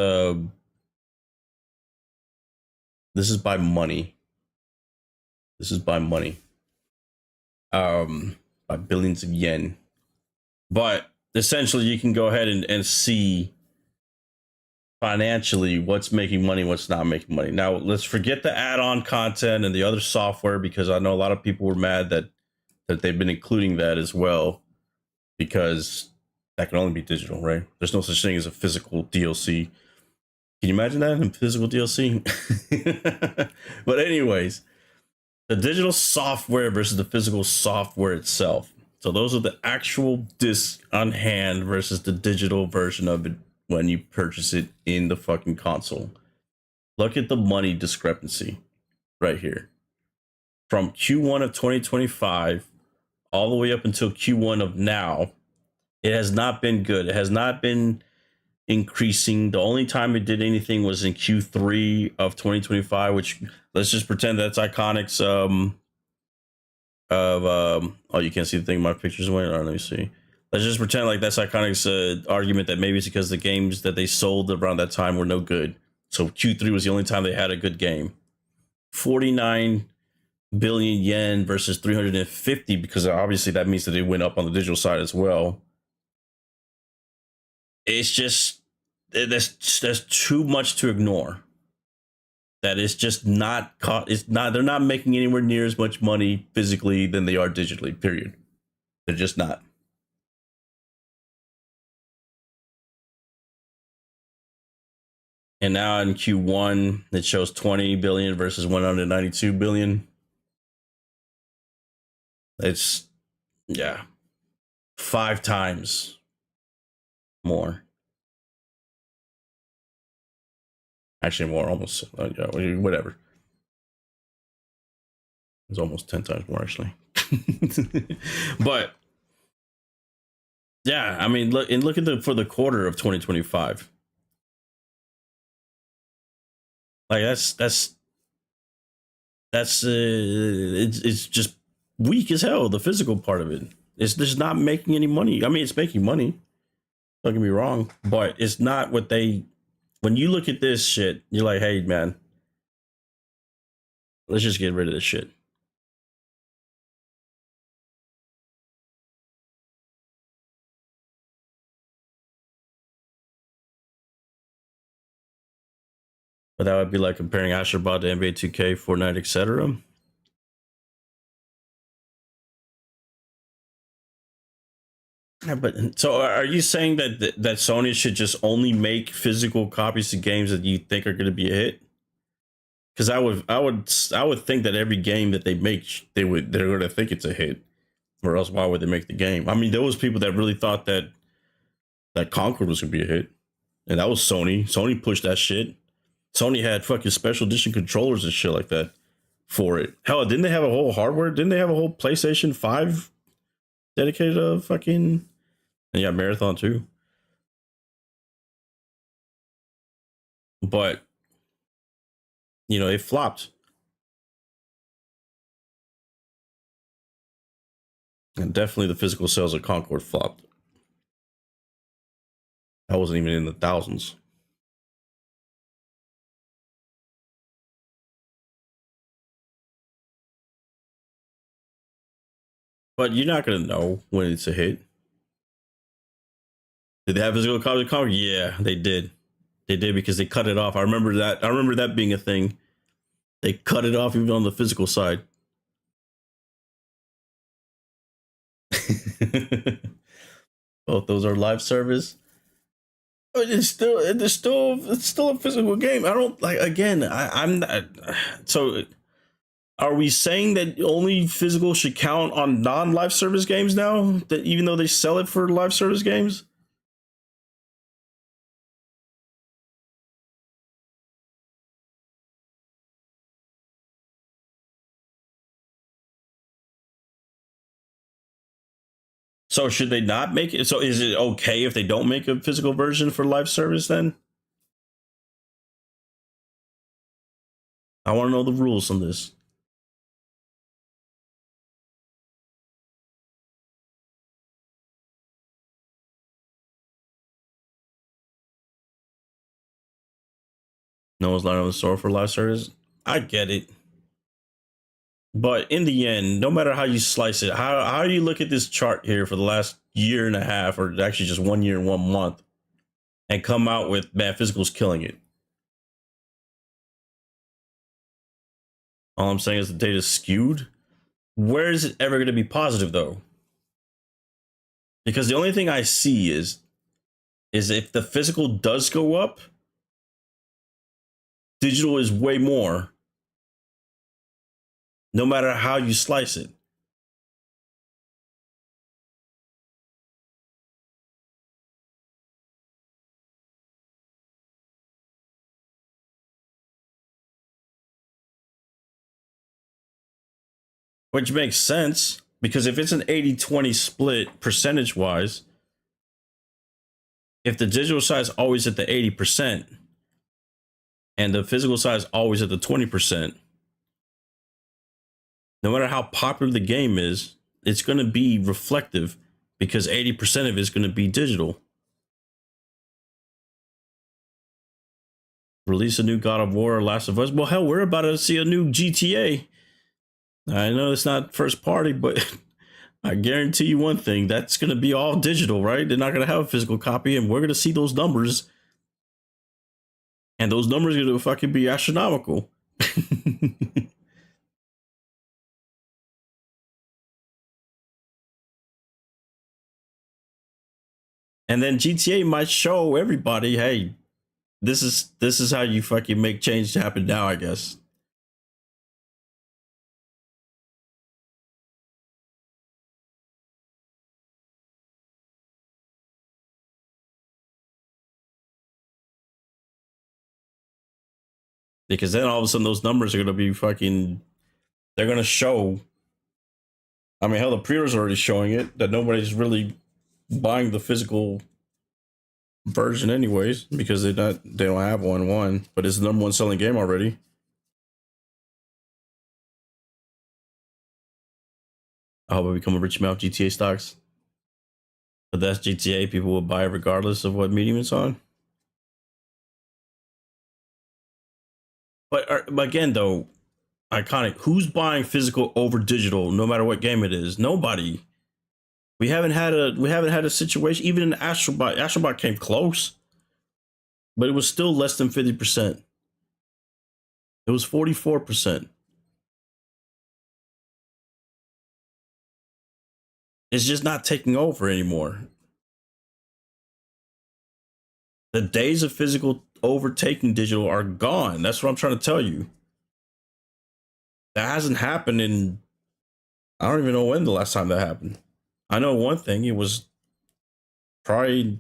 by money. This is by money. By billions of yen. But essentially you can go ahead and see financially what's making money, what's not making money. Now let's forget the add-on content and the other software, because I know a lot of people were mad that they've been including that as well, because that can only be digital, right? There's no such thing as a physical DLC. Can you imagine that in physical DLC? But anyways, the digital software versus the physical software itself. So those are the actual discs on hand versus the digital version of it when you purchase it in the fucking console. Look at the money discrepancy right here. From Q1 of 2025 all the way up until Q1 of now, it has not been good. It has not been increasing. The only time it did anything was in Q3 of 2025, which let's just pretend that's Iconic's oh, you can't see the thing my pictures went. Let me see. Let's just pretend like that's Iconic's argument that maybe it's because the games that they sold around that time were no good. So Q3 was the only time they had a good game. 49 billion yen versus 350, because obviously that means that it went up on the digital side as well. It's just there's too much to ignore. That it's just not they're not making anywhere near as much money physically than they are digitally, period. They're just not. And now in Q1 it shows 20 billion versus 192 billion. It's 5 times more. Actually more, almost whatever. It's almost 10 times more actually. But yeah, I mean, look at for the quarter of 2025. Like that's it's just weak as hell. The physical part of it, it's just not making any money. I mean, it's making money. Don't get me wrong, but it's not what they. When you look at this shit, you're like, hey man, let's just get rid of this shit. But that would be like comparing Astrobot to NBA 2K, Fortnite, etc. Yeah, but so are you saying that Sony should just only make physical copies of games that you think are going to be a hit? Because I would think that every game that they make, they're going to think it's a hit, or else why would they make the game? I mean, there was people that really thought that Concord was going to be a hit, and that was Sony. Sony pushed that shit. Sony had fucking special edition controllers and shit like that for it. Hell, didn't they have a whole hardware? Didn't they have a whole PlayStation 5 dedicated to fucking... And yeah, Marathon too. But, you know, it flopped. And definitely the physical sales of Concord flopped. That wasn't even in the thousands. But you're not going to know when it's a hit. Did they have physical copies of Concord? Yeah, they did. They did, because they cut it off. I remember that being a thing. They cut it off even on the physical side. Both those are live service. But it's still a physical game. I don't like, again, I'm not. So are we saying that only physical should count on non-live service games now? That even though they sell it for live service games? So should they not make it? So is it okay if they don't make a physical version for live service then? I want to know the rules on this. No one's lining on the store for live service. I get it. But in the end, no matter how you slice it, how do you look at this chart here for the last year and a half, or actually just 1 year and 1 month, and come out with, man, physical's killing it? All I'm saying is the data's skewed. Where is it ever going to be positive, though? Because the only thing I see is if the physical does go up, digital is way more, no matter how you slice it. Which makes sense, because if it's an 80-20 split percentage-wise, if the digital side is always at the 80% and the physical side is always at the 20%, no matter how popular the game is, it's going to be reflective, because 80% of it is going to be digital. Release a new God of War or Last of Us. Well, hell, we're about to see a new GTA. I know it's not first party, but I guarantee you one thing, that's going to be all digital, right? They're not going to have a physical copy, and we're going to see those numbers. And those numbers are going to fucking be astronomical. And then GTA might show everybody, hey, this is how you fucking make change happen now, I guess. Because then all of a sudden those numbers are going to be fucking, they're going to show. I mean, hell, the pre-orders are already showing it, that nobody's really buying the physical version anyways, because they don't have one, but it's the number one selling game already. I hope I become a rich man of GTA stocks. But that's GTA, people will buy it regardless of what medium it's on. But again, though, iconic. Who's buying physical over digital, no matter what game it is? Nobody. We haven't had a situation. Even in Astrobot, Astrobot came close, but it was still less than 50%. It was 44%. It's just not taking over anymore. The days of physical overtaking digital are gone. That's what I'm trying to tell you. That hasn't happened in, I don't even know when the last time that happened. I know one thing, it was probably,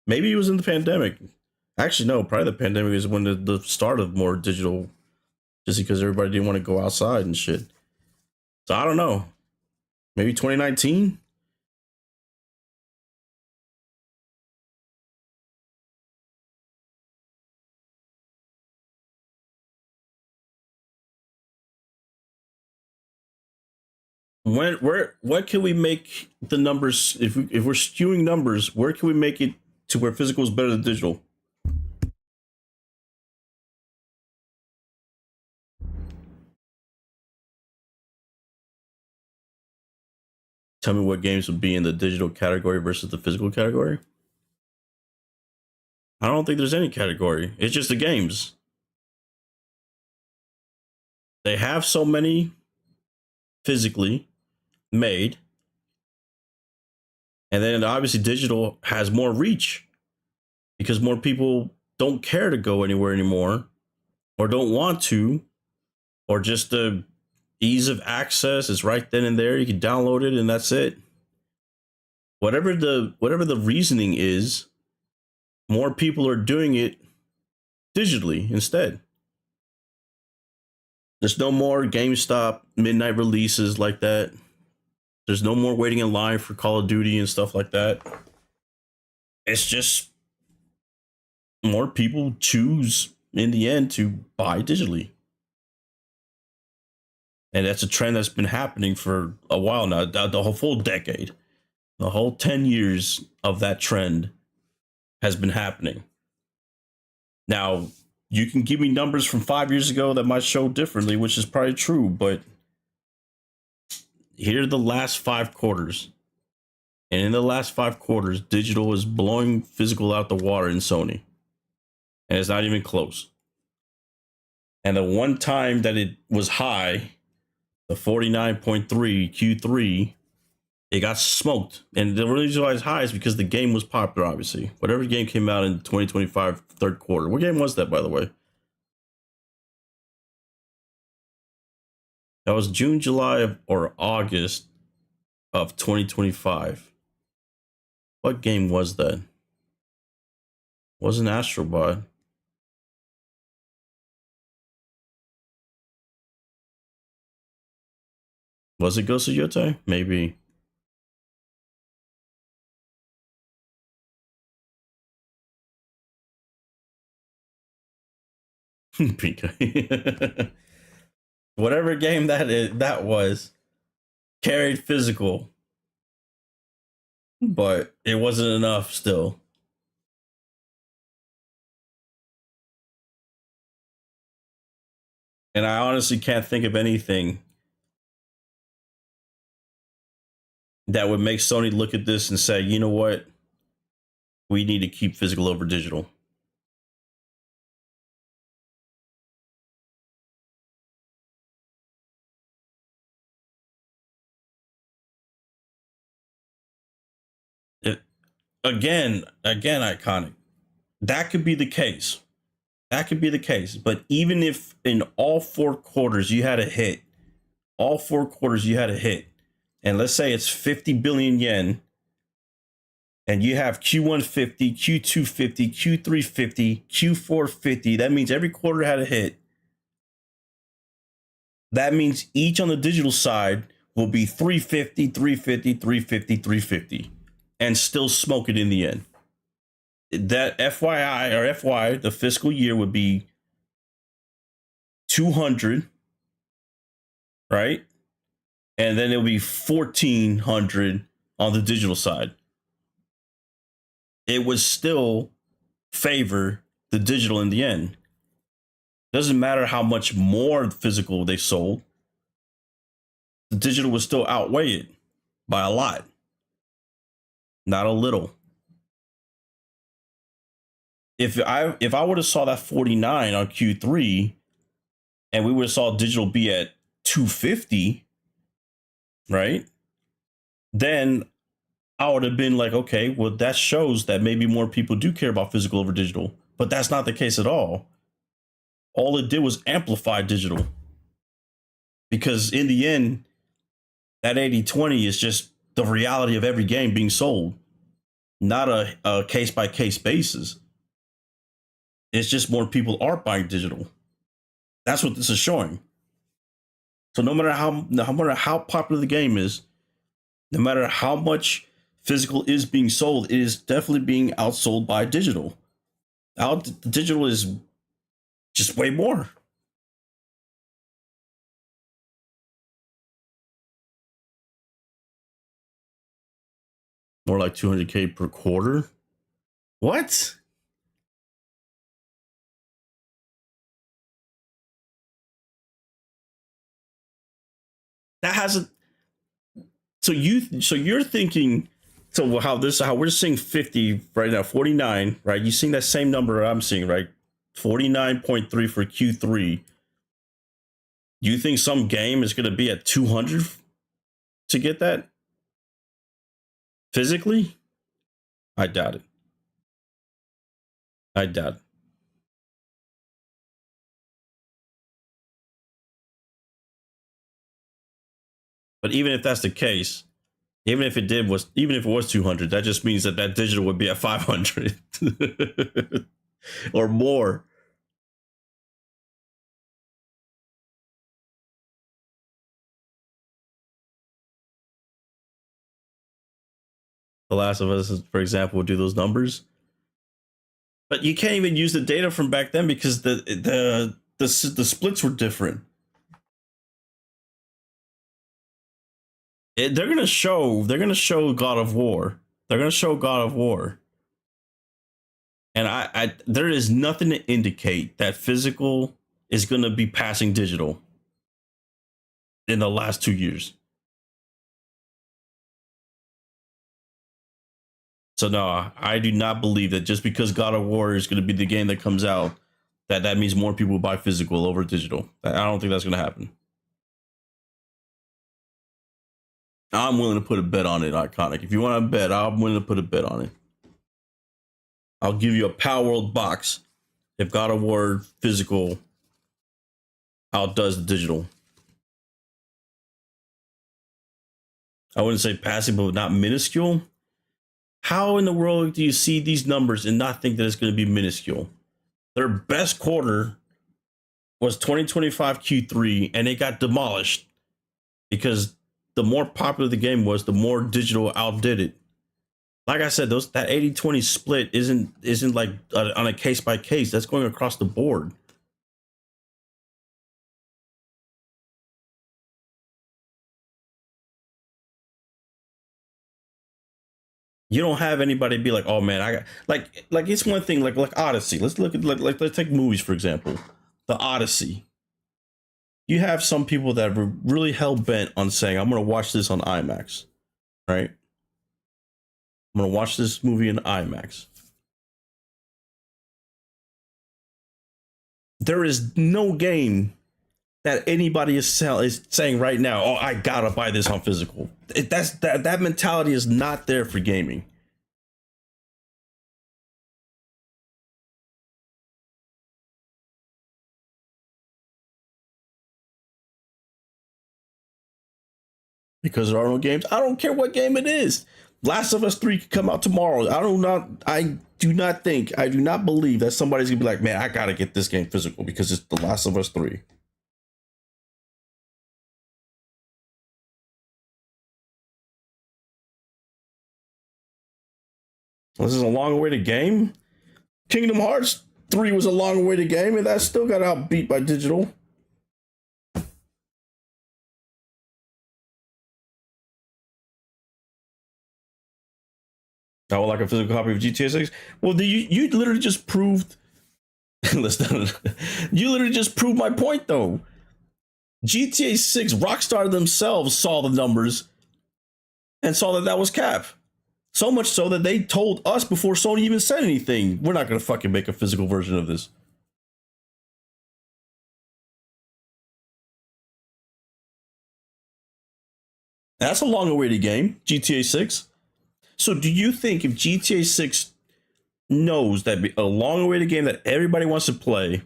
maybe it was in the pandemic. Actually, no, probably the pandemic is when the start of more digital, just because everybody didn't want to go outside and shit. So I don't know. Maybe 2019? What can we make the numbers, if we're skewing numbers, where can we make it to where physical is better than digital? Tell me what games would be in the digital category versus the physical category. I don't think there's any category. It's just the games. They have so many physically made, and then obviously digital has more reach because more people don't care to go anywhere anymore, or don't want to, or just the ease of access is right then and there. You can download it and that's it. Whatever the reasoning is, more people are doing it digitally instead. There's no more GameStop midnight releases like that. There's no more waiting in line for Call of Duty and stuff like that. It's just more people choose in the end to buy digitally. And that's a trend that's been happening for a while now, the whole full decade. The whole 10 years of that trend has been happening. Now, you can give me numbers from 5 years ago that might show differently, which is probably true, but here are the last 5 quarters. And in the last 5 quarters, digital is blowing physical out the water in Sony. And it's not even close. And the one time that it was high, the 49.3 Q3, it got smoked. And the reason why it's high is because the game was popular, obviously. Whatever game came out in 2025 third quarter. What game was that, by the way? That was June, July, or August of 2025. What game was that? Wasn't Astrobot. Was it Ghost of Yotei? Maybe. Pika. Whatever game that was carried physical, but it wasn't enough still. And I honestly can't think of anything that would make Sony look at this and say, you know what? We need to keep physical over digital. Again, iconic. That could be the case. That could be the case. But even if in all 4 quarters you had a hit, and let's say it's 50 billion yen, and you have Q1 50, Q2 50, Q3 50, Q4 50, that means every quarter had a hit. That means each on the digital side will be 350, 350, 350, 350, and still smoke it in the end. That FYI or FY, the fiscal year would be 200, right? And then it'll be 1400 on the digital side. It would still favor the digital in the end. Doesn't matter how much more physical they sold, the digital would still outweigh it by a lot, not a little. If I would have saw that 49 on Q3 and we would have saw digital be at 250, right? Then I would have been like, okay, well, that shows that maybe more people do care about physical over digital, but that's not the case at all. All it did was amplify digital, because in the end, that 80-20 is just the reality of every game being sold, not a case-by-case basis. It's just more people are buying digital. That's what this is showing. So no matter how popular the game is, no matter how much physical is being sold, it is definitely being outsold by digital. Digital is just way more. More like 200K per quarter. What? That hasn't. So you're thinking. So how we're seeing 50 right now, 49, right? You seeing that same number I'm seeing, right? 49.3 for Q3. Do you think some game is going to be at 200 to get that physically? I doubt it. But even if that's the case, even if it was 200, that just means that digital would be at 500 or more. The Last of Us, for example, would do those numbers. But you can't even use the data from back then because the splits were different. They're gonna show God of War. They're gonna show God of War. And I there is nothing to indicate that physical is gonna be passing digital in the last 2 years. So no, I do not believe that just because God of War is going to be the game that comes out, that means more people will buy physical over digital. I don't think that's going to happen. I'm willing to put a bet on it, Iconic. If you want to bet, I'm willing to put a bet on it. I'll give you a Palworld box if God of War physical outdoes the digital. I wouldn't say passing, but not minuscule. How in the world do you see these numbers and not think that it's going to be minuscule? Their best quarter was 2025 Q3, and it got demolished because the more popular the game was, the more digital outdid it. Like I said, that 80-20 split isn't like on a case by case. That's going across the board. You don't have anybody be like, oh man, I got like it's one thing like Odyssey. Let's look at let's take movies for example. The Odyssey. You have some people that were really hell bent on saying, I'm gonna watch this on IMAX, right? I'm gonna watch this movie in IMAX. There is no game that anybody is saying right now, oh, I gotta buy this on physical. That mentality is not there for gaming. Because there are no games. I don't care what game it is. Last of Us 3 could come out tomorrow. I do not believe that somebody's gonna be like, man, I gotta get this game physical because it's The Last of Us 3. This is a long-awaited game. Kingdom Hearts 3 was a long-awaited game, and that still got outbeat by digital. I would like a physical copy of GTA 6. Well, you literally just proved. Listen, you literally just proved my point, though. GTA 6, Rockstar themselves saw the numbers and saw that was cap. So much so that they told us before Sony even said anything, we're not going to fucking make a physical version of this. That's a long-awaited game, GTA 6. So do you think if GTA 6 knows that a long-awaited game that everybody wants to play,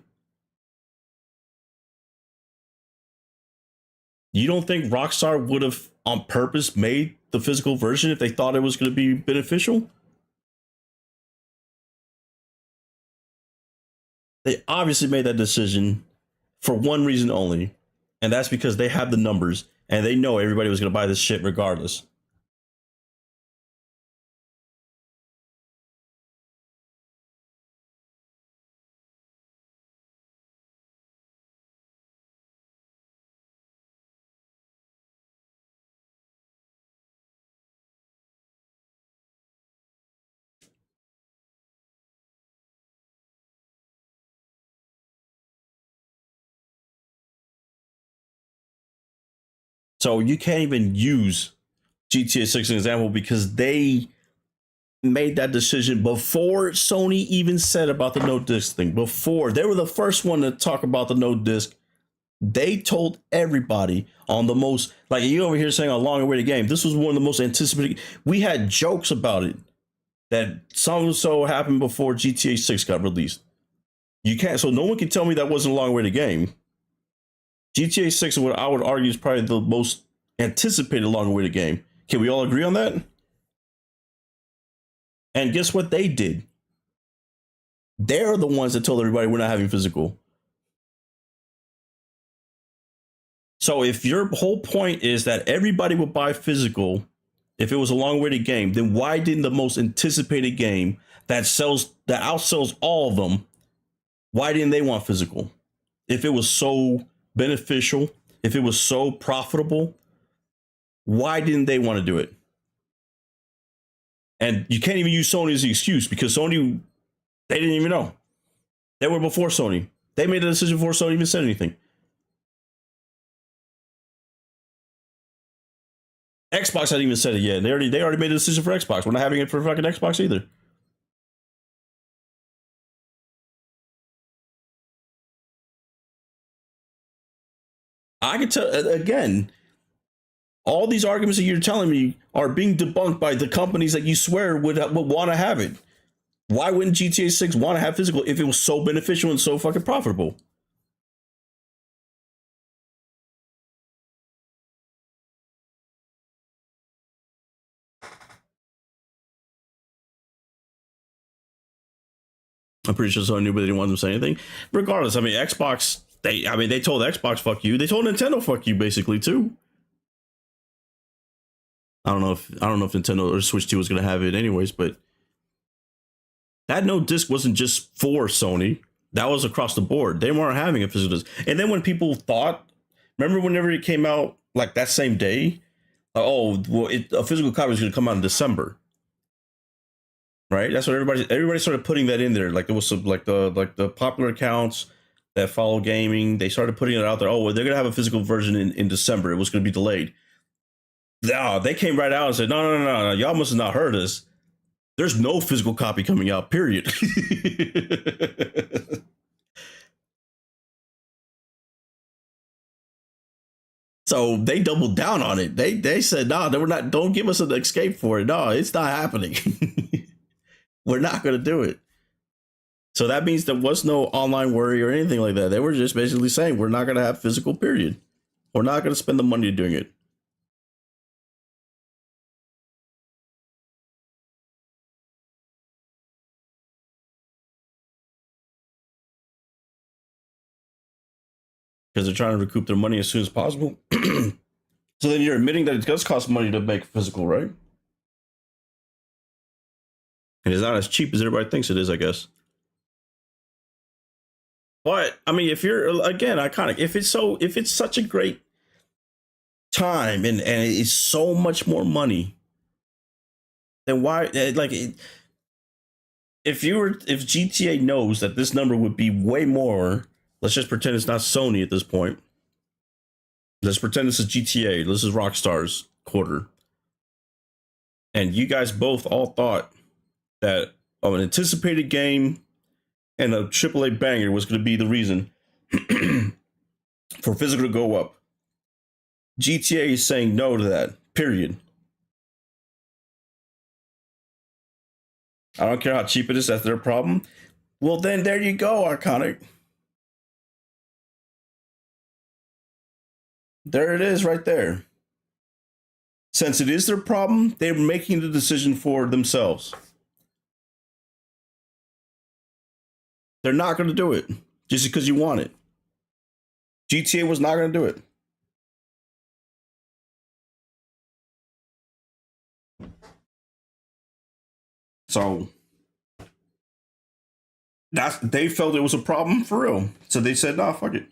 you don't think Rockstar would have on purpose made the physical version if they thought it was going to be beneficial? They obviously made that decision for one reason only, and that's because they have the numbers and they know everybody was going to buy this shit regardless. So you can't even use GTA 6 as an example because they made that decision before Sony even said about the no disc thing. Before they were the first one to talk about the no disc, they told everybody on the most, like you over here saying a long awaited game. This was one of the most anticipated. We had jokes about it that so happened before GTA 6 got released. You can't, so no one can tell me that wasn't a long awaited game. GTA 6 is what I would argue is probably the most anticipated long-awaited game. Can we all agree on that? And guess what they did? They're the ones that told everybody we're not having physical. So if your whole point is that everybody will buy physical if it was a long-awaited game, then why didn't the most anticipated game that outsells all of them, why didn't they want physical? If it was so beneficial, if it was so profitable, why didn't they want to do it? And you can't even use Sony as the excuse, because Sony, they didn't even know. They were before Sony. They made a decision before Sony even said anything. Xbox hadn't even said it yet. They already made a decision for Xbox. We're not having it for fucking Xbox either. I can tell, again, all these arguments that you're telling me are being debunked by the companies that you swear would want to have it. Why wouldn't GTA 6 want to have physical if it was so beneficial and so fucking profitable? I'm pretty sure Sony knew, but they didn't want them to say anything. Regardless, I mean, Xbox, they told Xbox fuck you. They told Nintendo fuck you basically too. I don't know if Nintendo or Switch 2 was going to have it anyways, but that no disc wasn't just for Sony. That was across the board. They weren't having a physical disc. And then when people thought, remember whenever it came out like that same day, a physical copy is going to come out in December. Right? That's what everybody started putting that in there. Like there was some like the popular accounts that follow gaming, they started putting it out there. Oh, well, they're gonna have a physical version in December. It was gonna be delayed. No, they came right out and said, no, y'all must have not heard us. There's no physical copy coming out, period. So they doubled down on it. They said, no, they were not, don't give us an escape for it. No, it's not happening. We're not going to do it. So that means there was no online worry or anything like that. They were just basically saying, we're not going to have physical, period. We're not going to spend the money doing it. Because they're trying to recoup their money as soon as possible. So then you're admitting that it does cost money to make physical, right? And it's not as cheap as everybody thinks it is, I guess. But I mean, if you're again, if it's such a great time and it's so much more money, then why if GTA knows that this number would be way more, let's just pretend it's not Sony at this point. Let's pretend this is GTA. This is Rockstar's quarter. And you guys both all thought that an anticipated game and a AAA banger was going to be the reason for physical to go up. GTA is saying no to that, period. I don't care how cheap it is, that's their problem. Well, then there you go, Arconic. There it is right there. Since it is their problem, they're making the decision for themselves. They're not going to do it just because you want it. GTA was not going to do it. So they felt it was a problem for real. So they said, nah, fuck it.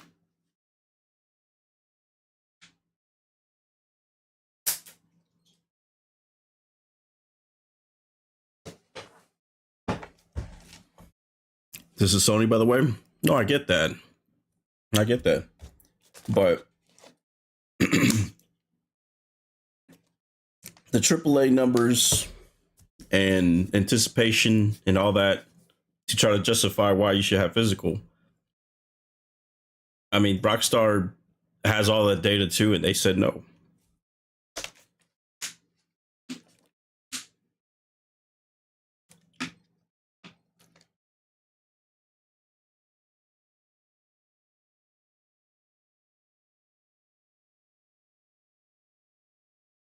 This is Sony, by the way. No, I get that. But the AAA numbers and anticipation and all that to try to justify why you should have physical. I mean, Rockstar has all that data too, and they said no.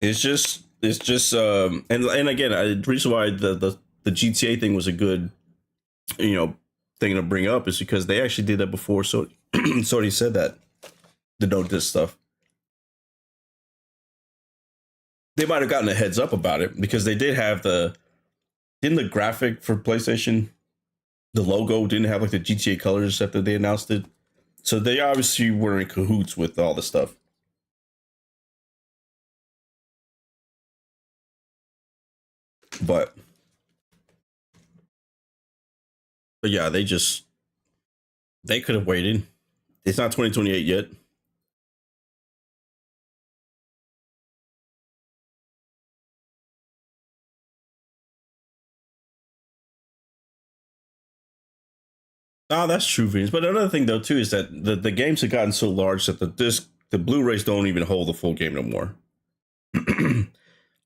It's just and again, the reason why the GTA thing was a good, thing to bring up is because they actually did that before. So Sony said that the no disc stuff. they might have gotten a heads up about it because they did have didn't the graphic for PlayStation, the logo didn't have like the GTA colors after they announced it. So they obviously were in cahoots with all the stuff. But yeah, they could have waited. It's not 2028 yet. Oh, that's true, Vince. But another thing though too is that the games have gotten so large that the Blu-rays don't even hold the full game no more.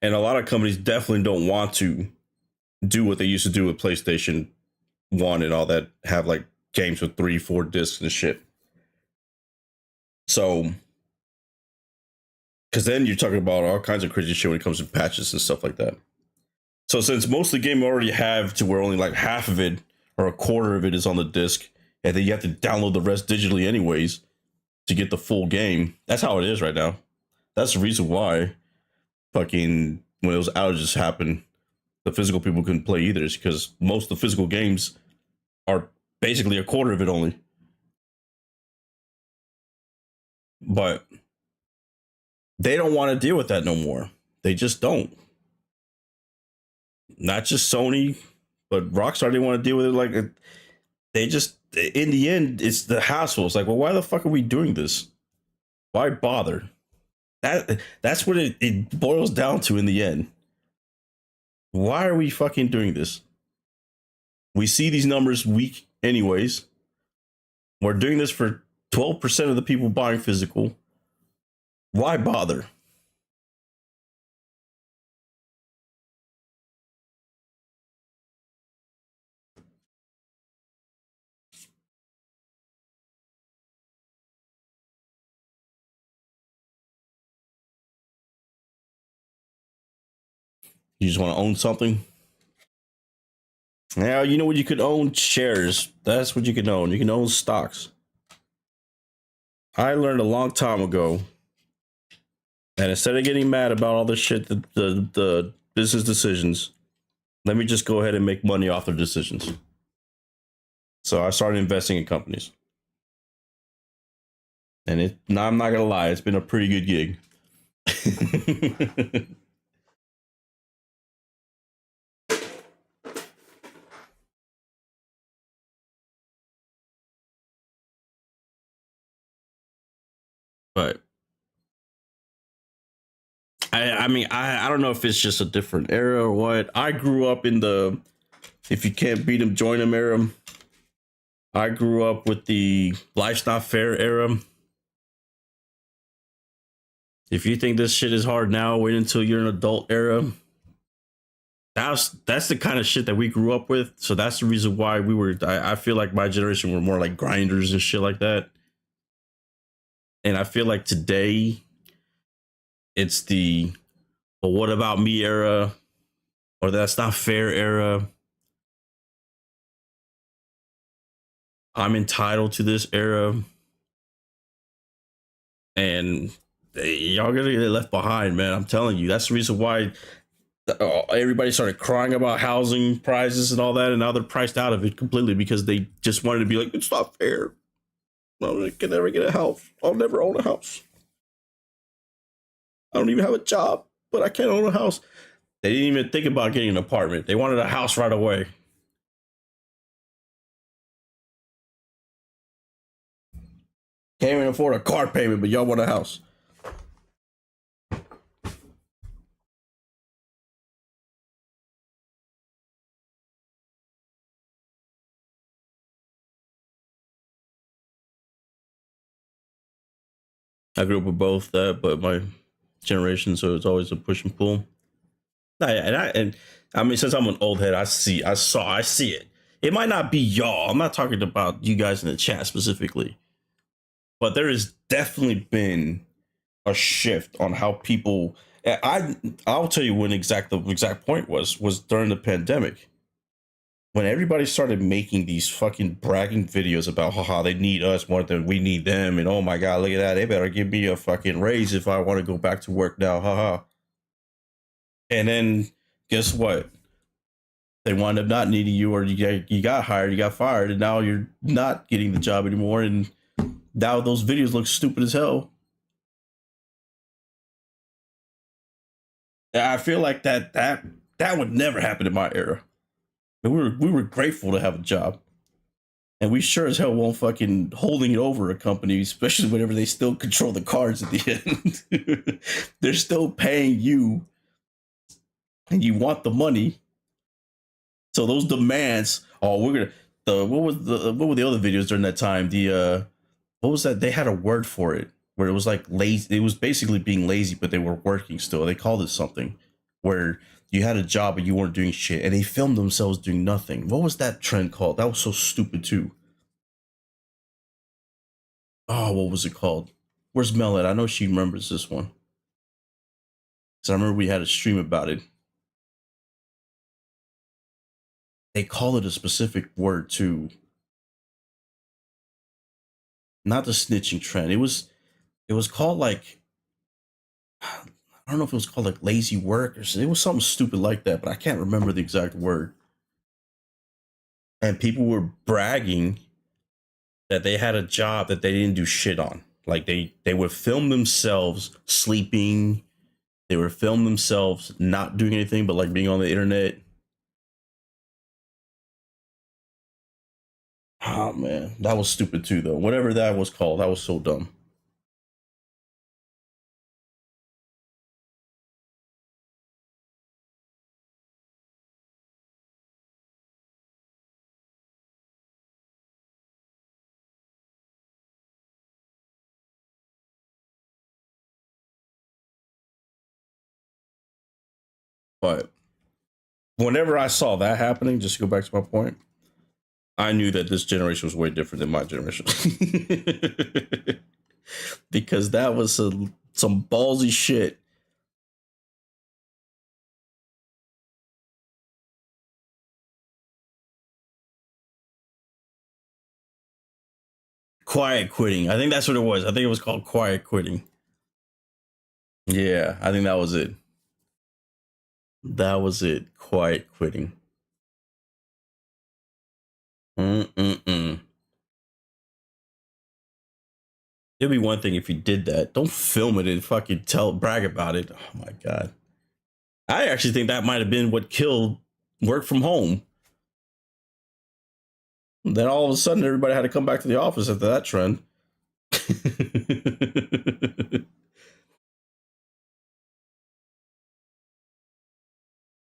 And a lot of companies definitely don't want to do what they used to do with PlayStation 1 and all that, have like games with 3-4 discs and shit. So, because then you're talking about all kinds of crazy shit when it comes to patches and stuff like that. So since most of the game already have to where only like half of it or a quarter of it is on the disc, and then you have to download the rest digitally anyways to get the full game. That's how it is right now. That's the reason why fucking when those outages happen, the physical people couldn't play either, is because most of the physical games are basically a quarter of it only. But they don't want to deal with that no more. They just don't. Not just Sony, but Rockstar didn't want to deal with it. Like, they just, in the end, it's the hassle. It's like, well, why the fuck are we doing this? Why bother? That's what it boils down to in the end. Why are we fucking doing this? We see these numbers weak anyways. We're doing this for 12% of the people buying physical. Why bother? You just want to own something? Yeah, you know what? You could own shares. That's what you can own. You can own stocks. I learned a long time ago that instead of getting mad about all this shit, the business decisions, let me just go ahead and make money off their decisions. So I started investing in companies. And I'm not gonna lie, it's been a pretty good gig. But I mean, I don't know if it's just a different era or what. I grew up in the if you can't beat them, join them era. I grew up with the life's not fair era. If you think this shit is hard now, wait until you're an adult era. That's the kind of shit that we grew up with. So that's the reason why we were. I feel like my generation were more like grinders and shit like that. And I feel like today, it's the well, what about me era, or that's not fair era. I'm entitled to this era, and y'all gonna get left behind, man. I'm telling you, that's the reason why everybody started crying about housing prices and all that, and now they're priced out of it completely because they just wanted to be like, it's not fair. I can never get a house. I'll never own a house. I don't even have a job, but I can't own a house. They didn't even think about getting an apartment. They wanted a house right away. Can't even afford a car payment, but y'all want a house. I grew up with both that, but my generation, so it's always a push and pull. And I mean, since I'm an old head, I see it. It might not be y'all. I'm not talking about you guys in the chat specifically, but there has definitely been a shift on how people. I'll tell you when the exact point was during the pandemic, when everybody started making these fucking bragging videos about how they need us more than we need them, and oh my god, look at that, they better give me a fucking raise if I want to go back to work now, haha. And then guess what? They wind up not needing you, or you got hired, you got fired, and now you're not getting the job anymore. And now those videos look stupid as hell. I feel like that would never happen in my era. We were grateful to have a job, and we sure as hell won't fucking holding it over a company, especially whenever they still control the cards at the end. They're still paying you, and you want the money. So those demands, oh, we're gonna what were the other videos during that time? What was that? They had a word for it where it was like lazy. It was basically being lazy, but they were working still. They called it something where you had a job but you weren't doing shit, and they filmed themselves doing nothing. What was that trend called? That was so stupid too. Oh, what was it called? Where's Mel at? I know she remembers this one. So I remember we had a stream about it. They call it a specific word too. Not the snitching trend. It was called like, I don't know if it was called like lazy work or something. It was something stupid like that, but I can't remember the exact word. And people were bragging that they had a job that they didn't do shit on. Like they would film themselves sleeping. They would film themselves not doing anything but like being on the internet. Oh man, that was stupid too though. Whatever that was called, that was so dumb. But whenever I saw that happening, just to go back to my point, I knew that this generation was way different than my generation. Because that was some ballsy shit. Quiet quitting. I think that's what it was. I think it was called quiet quitting. Yeah, I think that was it. That was it. Quiet quitting. Mm-mm-mm. It'd be one thing if you did that. Don't film it and fucking brag about it. Oh my god. I actually think that might have been what killed work from home. Then all of a sudden everybody had to come back to the office after that trend.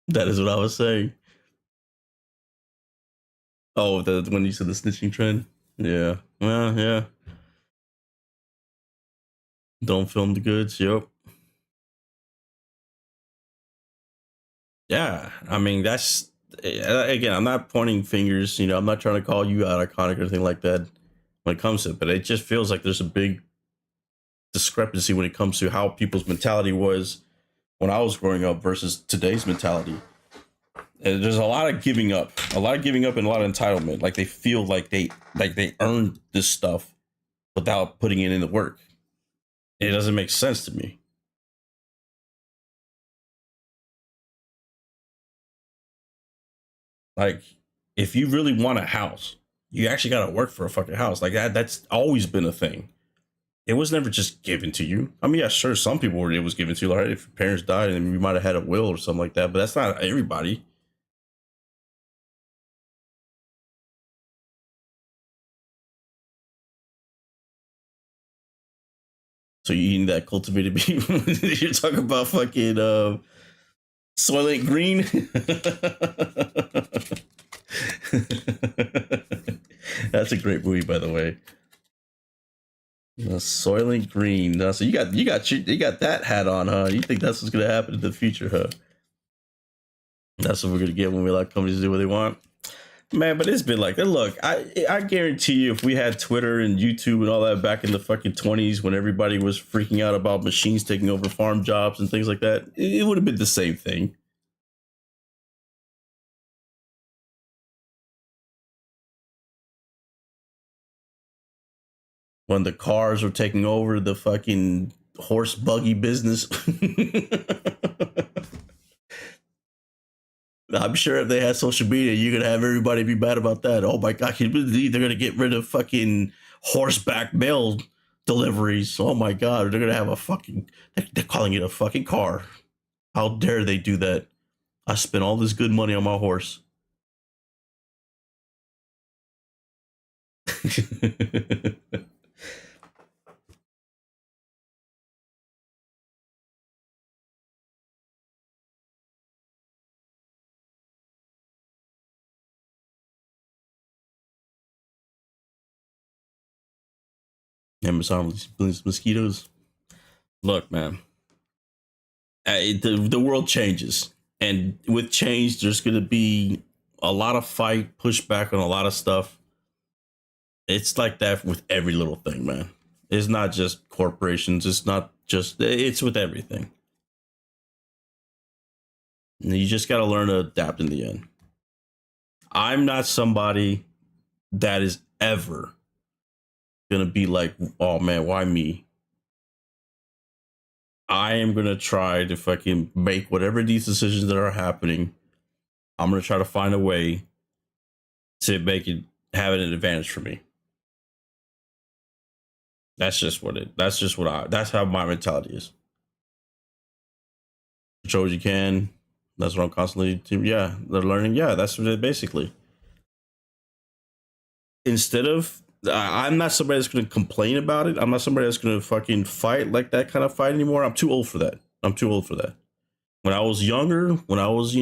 That is what I was saying. Oh, when you said the snitching trend? Yeah. Well, yeah. Don't film the goods. Yep. Yeah. I mean, that's, again, I'm not pointing fingers. You know, I'm not trying to call you out iconic or anything like that when it comes to it, but it just feels like there's a big discrepancy when it comes to how people's mentality was when I was growing up versus today's mentality. And there's a lot of giving up, and a lot of entitlement. Like they feel like they earned this stuff without putting it in the work. It doesn't make sense to me. Like, if you really want a house, you actually got to work for a fucking house. Like that's always been a thing. It was never just given to you. I mean, yeah, sure, some people were, it was given to you. Like, if your parents died and you might have had a will or something like that, but that's not everybody. So you eating that cultivated beef? You're talking about fucking Soylent Green. That's a great movie, by the way. Soylent Green. So you got that hat on, huh? You think that's what's gonna happen in the future, huh? That's what we're gonna get when we let companies do what they want. Man, but it's been like, look, I guarantee you, if we had Twitter and YouTube and all that back in the fucking 20s when everybody was freaking out about machines taking over farm jobs and things like that, it would have been the same thing. When the cars were taking over the fucking horse buggy business. I'm sure if they had social media, you're gonna have everybody be mad about that. Oh my god, can you believe they're gonna get rid of fucking horseback mail deliveries? Oh my god, they're gonna have a fucking. They're calling it a fucking car. How dare they do that? I spent all this good money on my horse. Amazon mosquitoes. Look, man, the world changes, and with change, there's going to be a lot of fight, pushback on a lot of stuff. It's like that with every little thing, man. It's not just corporations. It's not just. It's with everything. And you just got to learn to adapt in the end. I'm not somebody that is ever gonna be like, oh man, why me? I am gonna try to fucking make whatever these decisions that are happening. I'm gonna try to find a way to make it have an advantage for me. That's just what it. That's how my mentality is. Control as you can. That's what I'm constantly. Yeah, they're learning. Yeah, that's what it basically. Instead of, I'm not somebody that's going to complain about it. I'm not somebody that's going to fucking fight like that kind of fight anymore. I'm too old for that. When I was younger, when I was,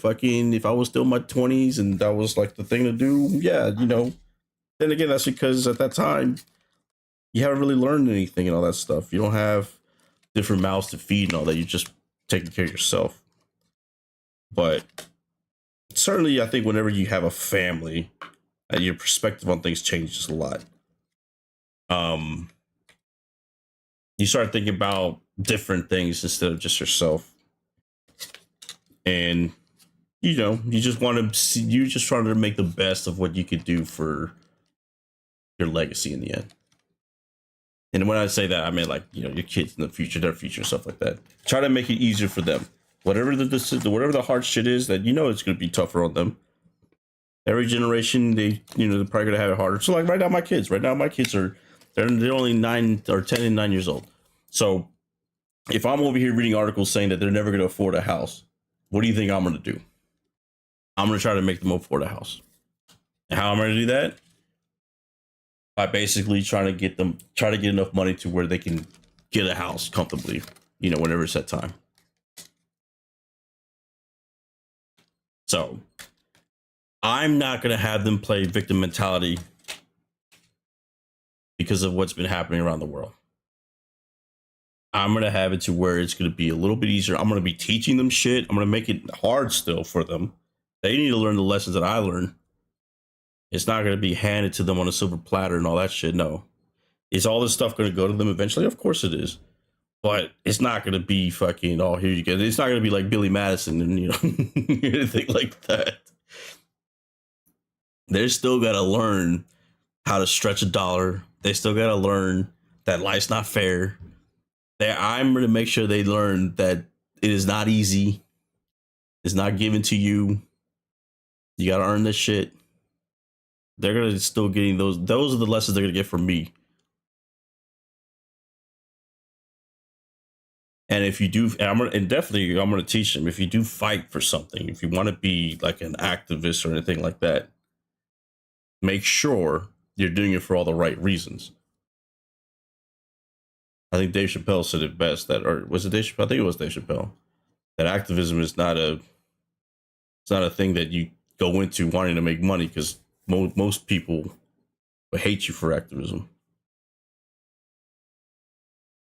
fucking, if I was still in my 20s and that was like the thing to do, yeah, Then again, that's because at that time, you haven't really learned anything and all that stuff. You don't have different mouths to feed and all that. You're just taking care of yourself. But certainly, I think whenever you have a family, your perspective on things changes a lot. You start thinking about different things instead of just yourself, and you just want to see. You just trying to make the best of what you could do for your legacy in the end. And when I say that, I mean like your kids in the future, their future, stuff like that. Try to make it easier for them. Whatever the hard shit is, that it's going to be tougher on them. Every generation, they're probably gonna have it harder. So like right now, my kids are they're only 9 or 10 and 9 years old. So if I'm over here reading articles saying that they're never gonna afford a house, what do you think I'm gonna do? I'm gonna try to make them afford a house. And how I'm gonna do that? By basically trying to get enough money to where they can get a house comfortably, whenever it's that time. So I'm not going to have them play victim mentality because of what's been happening around the world. I'm going to have it to where it's going to be a little bit easier. I'm going to be teaching them shit. I'm going to make it hard still for them. They need to learn the lessons that I learned. It's not going to be handed to them on a silver platter and all that shit. No. Is all this stuff going to go to them eventually? Of course it is. But it's not going to be fucking, oh, here you go. It's not going to be like Billy Madison and, anything like that. They still got to learn how to stretch a dollar. They still got to learn that life's not fair. I'm going to make sure they learn that it is not easy. It's not given to you. You got to earn this shit. They're going to still getting those. Those are the lessons they're going to get from me. And if you do, I'm going to teach them, if you do fight for something, if you want to be like an activist or anything like that, make sure you're doing it for all the right reasons. I think Dave Chappelle said it best or was it Dave Chappelle? I think it was Dave Chappelle. That activism is not a thing that you go into wanting to make money, because most people will hate you for activism.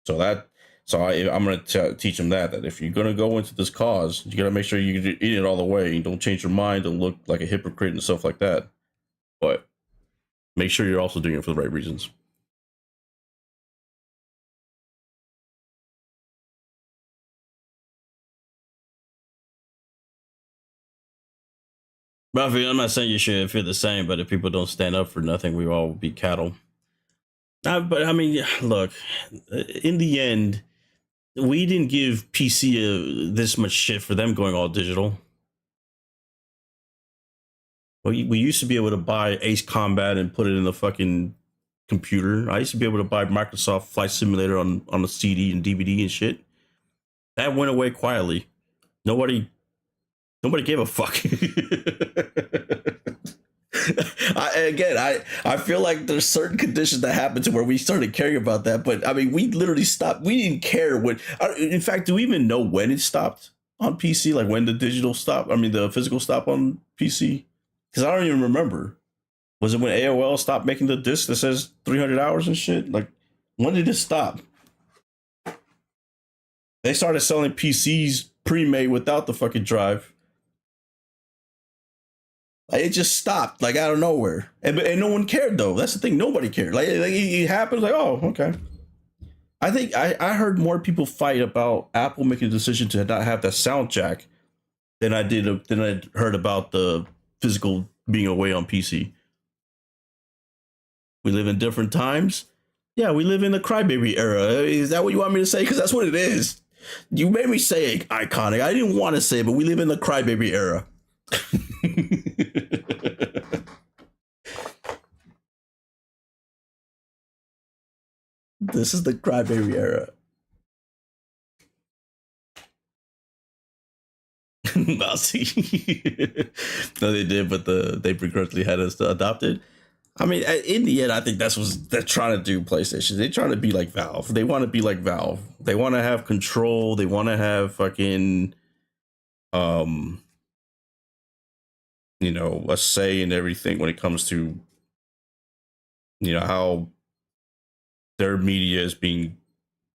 So I'm going to teach them that if you're going to go into this cause, you got to make sure you eat it all the way. Don't change your mind. Don't look like a hypocrite and stuff like that. But make sure you're also doing it for the right reasons. But I'm not saying you should feel the same, but if people don't stand up for nothing, we all will be cattle. But I mean, look, in the end, we didn't give PC this much shit for them going all digital. Well, we used to be able to buy Ace Combat and put it in the fucking computer. I used to be able to buy Microsoft Flight Simulator on a CD and DVD and shit. That went away quietly. Nobody gave a fuck. I feel like there's certain conditions that happened to where we started caring about that, but I mean, we literally stopped. We didn't care when. In fact, do we even know when it stopped on PC? Like when the digital stopped? I mean, the physical stopped on PC? Because I don't even remember. Was it when AOL stopped making the disc that says 300 hours and shit? Like, when did it stop? They started selling PCs pre-made without the fucking drive. Like, it just stopped, like, out of nowhere. And no one cared, though. That's the thing. Nobody cared. Like it happened, like, oh, okay. I think I heard more people fight about Apple making a decision to not have that sound jack than I heard about the physical being away on PC. We live in different times. Yeah, we live in the crybaby era. Is that what you want me to say? Because that's what it is. You made me say it, iconic. I didn't want to say it, but we live in the crybaby era. This is the crybaby era. No, see. No, they did, but they begrudgingly had us adopted. I mean, in the end, I think that's what they're trying to do. PlayStation, they're trying to be like Valve. They want to be like Valve. They want to have control. They want to have fucking, a say in everything when it comes to, how their media is being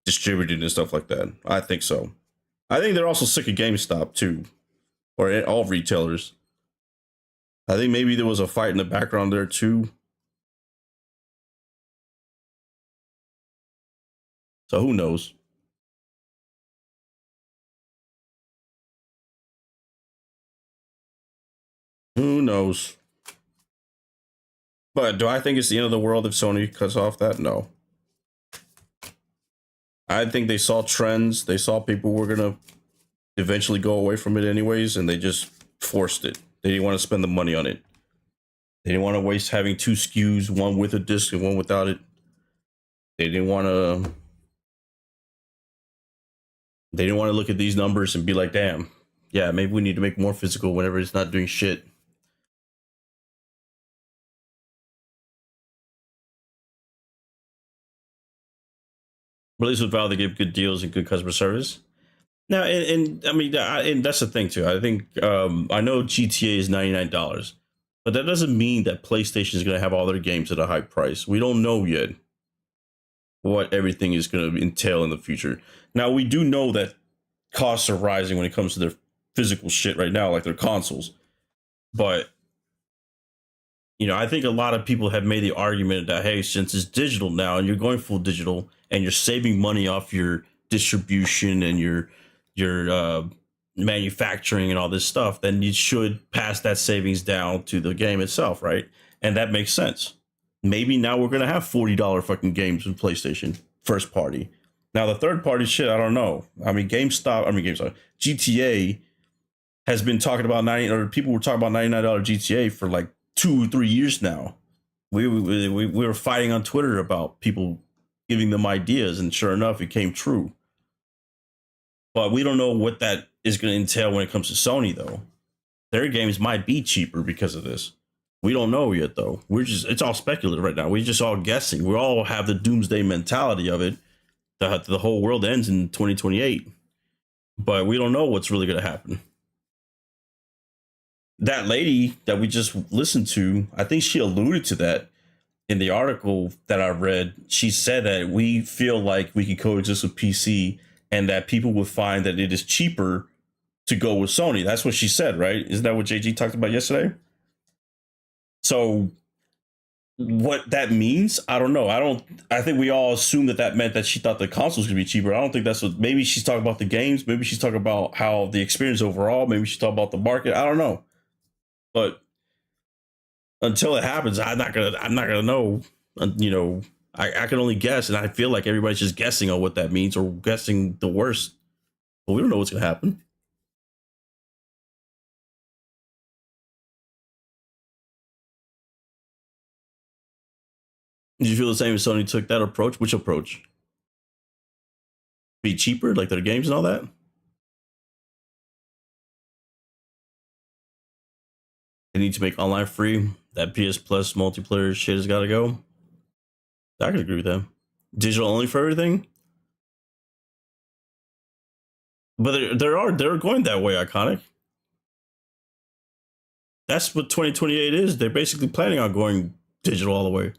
distributed and stuff like that. I think so. I think they're also sick of GameStop too, or all retailers. I think maybe there was a fight in the background there too. So who knows? Who knows? But do I think it's the end of the world if Sony cuts off that? No. I think they saw trends. They saw people were going to eventually go away from it anyways, and they just forced it. They didn't want to spend the money on it. They didn't want to waste having two SKUs, one with a disc and one without it. They didn't want to look at these numbers and be like, damn, yeah, maybe we need to make more physical whenever it's not doing shit. But at least with Valve, they give good deals and good customer service. Now, and I mean, and that's the thing too. I think I know GTA is $99, but that doesn't mean that PlayStation is going to have all their games at a high price. We don't know yet what everything is going to entail in the future. Now, we do know that costs are rising when it comes to their physical shit right now, like their consoles. But I think a lot of people have made the argument that, hey, since it's digital now and you're going full digital and you're saving money off your distribution and your manufacturing and all this stuff, then you should pass that savings down to the game itself, right? And that makes sense. Maybe now we're gonna have $40 fucking games with PlayStation first party. Now the third party shit, I don't know. I mean, GTA has been talking about people were talking about $99 GTA for like 2-3 years now. We were fighting on Twitter about people giving them ideas, and sure enough, it came true. But we don't know what that is going to entail when it comes to Sony, though. Their games might be cheaper because of this. We don't know yet, though. It's all speculative right now. We're just all guessing. We all have the doomsday mentality of it. The whole world ends in 2028. But we don't know what's really going to happen. That lady that we just listened to, I think she alluded to that in the article that I read. She said that we feel like we can coexist with PC and that people would find that it is cheaper to go with Sony. That's what she said, right? Isn't that what JG talked about yesterday? So what that means, I don't know. I think we all assumed that meant that she thought the consoles could be cheaper. I don't think that's what, maybe she's talking about the games. Maybe she's talking about how the experience overall. Maybe she's talking about the market. I don't know. But until it happens, I'm not gonna know. I can only guess, and I feel like everybody's just guessing on what that means or guessing the worst. But we don't know what's gonna happen. Did you feel the same as Sony took that approach? Which approach? Be cheaper, like their games and all that? They need to make online free. That PS Plus multiplayer shit has got to go. I can agree with that. Digital only for everything? But they're going that way, Iconic. That's what 2028 is. They're basically planning on going digital all the way.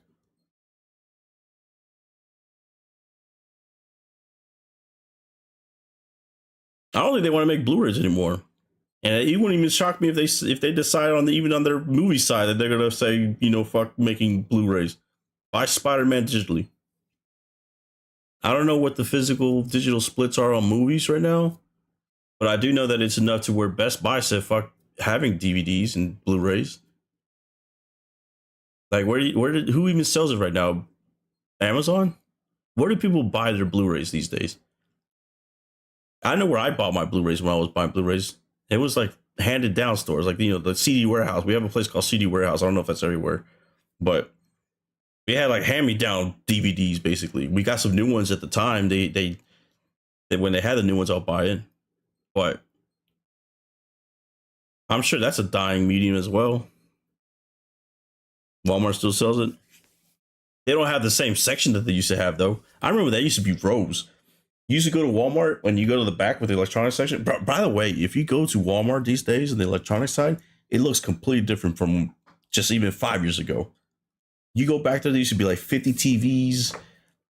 I don't think they want to make Blu-rays anymore. And it wouldn't even shock me if they decide even on their movie side that they're gonna say, fuck making Blu-rays. Buy Spider-Man digitally. I don't know what the physical digital splits are on movies right now, but I do know that it's enough to where Best Buy said fuck having DVDs and Blu-rays. Like who even sells it right now? Amazon? Where do people buy their Blu-rays these days? I know where I bought my Blu-rays when I was buying Blu-rays. It was like handed down stores, like the CD Warehouse. We have a place called CD Warehouse. I don't know if that's everywhere, but we had like hand-me-down DVDs. Basically, we got some new ones at the time. They when they had the new ones, I'll buy it. But I'm sure that's a dying medium as well. Walmart still sells it. They don't have the same section that they used to have, though. I remember that used to be rows. You used to go to Walmart when you go to the back with the electronics section. By the way, if you go to Walmart these days in the electronics side, it looks completely different from just even 5 years ago. You go back there, there used to be like 50 TVs,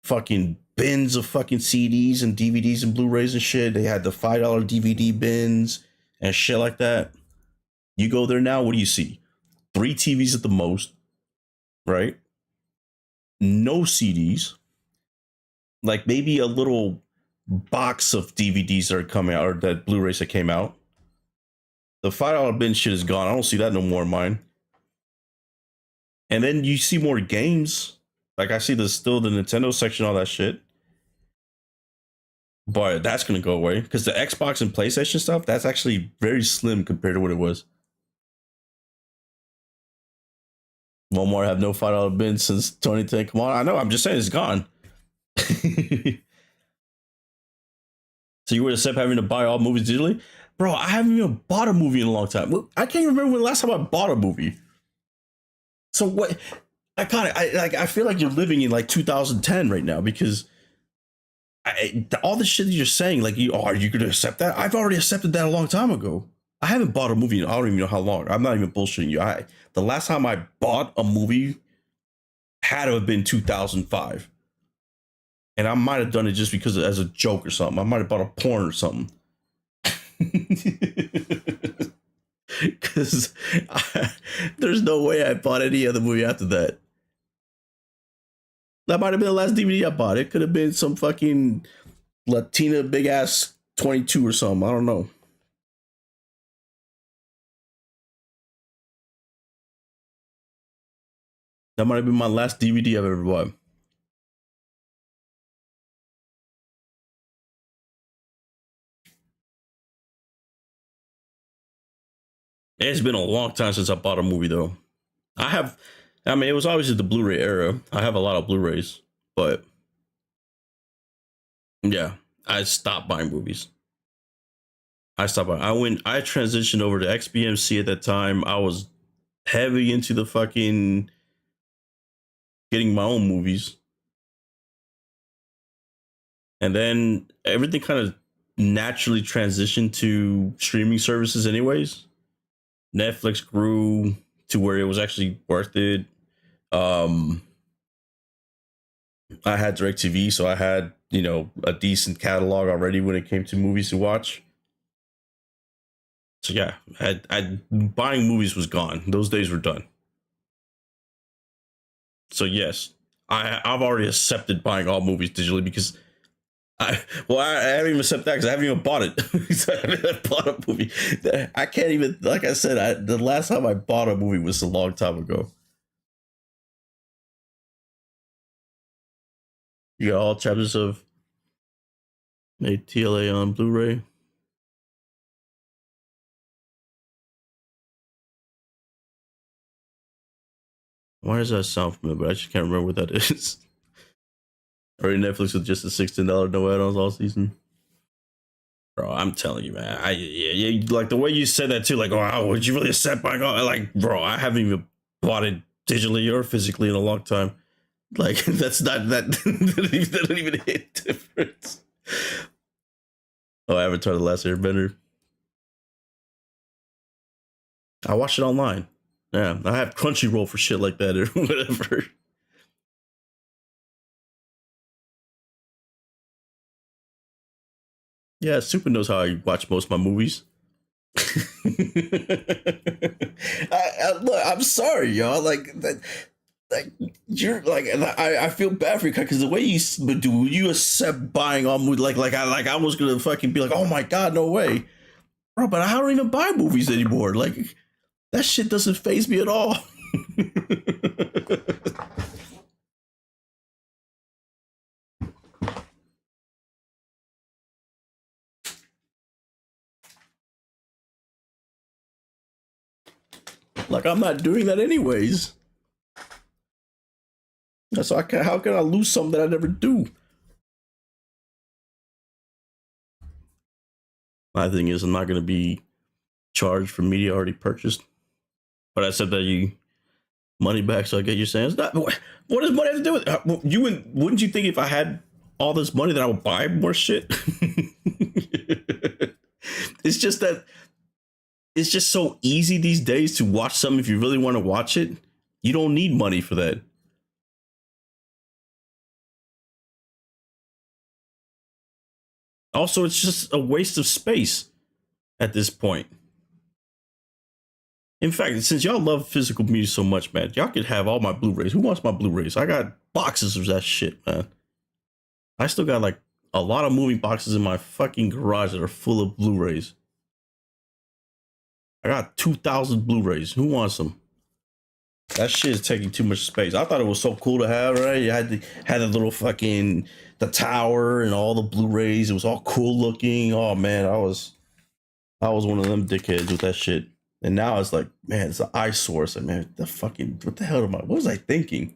fucking bins of fucking CDs and DVDs and Blu-rays and shit. They had the $5 DVD bins and shit like that. You go there now, what do you see? 3 TVs at the most, right? No CDs. Like maybe a little box of DVDs that are coming out, or that Blu-rays that came out. The $5 bin shit is gone. I don't see that no more in mine. And then you see more games. Like I see still the Nintendo section, all that shit. But that's gonna go away because the Xbox and PlayStation stuff, that's actually very slim compared to what it was. Walmart have no $5 bin since 2010. Come on, I know. I'm just saying it's gone. So you would accept having to buy all movies digitally? Bro, I haven't even bought a movie in a long time. I can't remember when the last time I bought a movie. So what? I feel like you're living in like 2010 right now because all the shit that you're saying, like, are you going to accept that? I've already accepted that a long time ago. I haven't bought a movie in I don't even know how long. I'm not even bullshitting you. The last time I bought a movie had to have been 2005. And I might have done it just because as a joke or something. I might have bought a porn or something. Because there's no way I bought any other movie after that. That might have been the last DVD I bought. It could have been some fucking Latina big ass 22 or something. I don't know. That might have been my last DVD I've ever bought. It's been a long time since I bought a movie though. It was obviously the Blu-ray era. I have a lot of Blu-rays, but yeah, I stopped buying movies. I transitioned over to XBMC at that time. I was heavy into the fucking getting my own movies. And then everything kind of naturally transitioned to streaming services anyways. Netflix grew to where it was actually worth it. I had DirecTV, so I had, a decent catalog already when it came to movies to watch. So yeah, buying movies was gone. Those days were done. So yes, I've already accepted buying all movies digitally because I haven't even accepted that because I haven't even bought it. I haven't bought a movie. I can't even, like I said, the last time I bought a movie was a long time ago. You got all chapters of ATLA on Blu-ray. Why does that sound familiar? I just can't remember what that is. Or Netflix with just a $16 no add-ons all season. Bro, I'm telling you, man. Like the way you said that too, like, oh, would you really accept my God? Like, bro, I haven't even bought it digitally or physically in a long time. Like, that's not that that doesn't even hit difference. Oh, Avatar: The Last Airbender. I watch it online. Yeah, I have Crunchyroll for shit like that or whatever. Yeah, Super knows how I watch most of my movies. Look, I'm sorry, y'all. Like that, like you're like, I feel bad for you because the way you do, you accept buying all movies. I was gonna fucking be like, oh my god, no way, bro. But I don't even buy movies anymore. Like that shit doesn't faze me at all. Like I'm not doing that anyways. So how can I lose something that I never do? My thing is, I'm not going to be charged for media already purchased. But I said that you money back, so I get your saying. What does money have to do with it? Wouldn't you think if I had all this money that I would buy more shit? It's just that it's just so easy these days to watch something if you really want to watch it. You don't need money for that. Also, it's just a waste of space at this point. In fact, since y'all love physical media so much, man, y'all could have all my Blu-rays. Who wants my Blu-rays? I got boxes of that shit, man. I still got like a lot of moving boxes in my fucking garage that are full of Blu-rays. I got 2,000 Blu-rays. Who wants them? That shit is taking too much space. I thought it was so cool to have, right? You had the little fucking the tower and all the Blu-rays. It was all cool looking. Oh man, I was one of them dickheads with that shit. And now it's like, man, it's an eyesore. It's like, man, what the hell what was I thinking?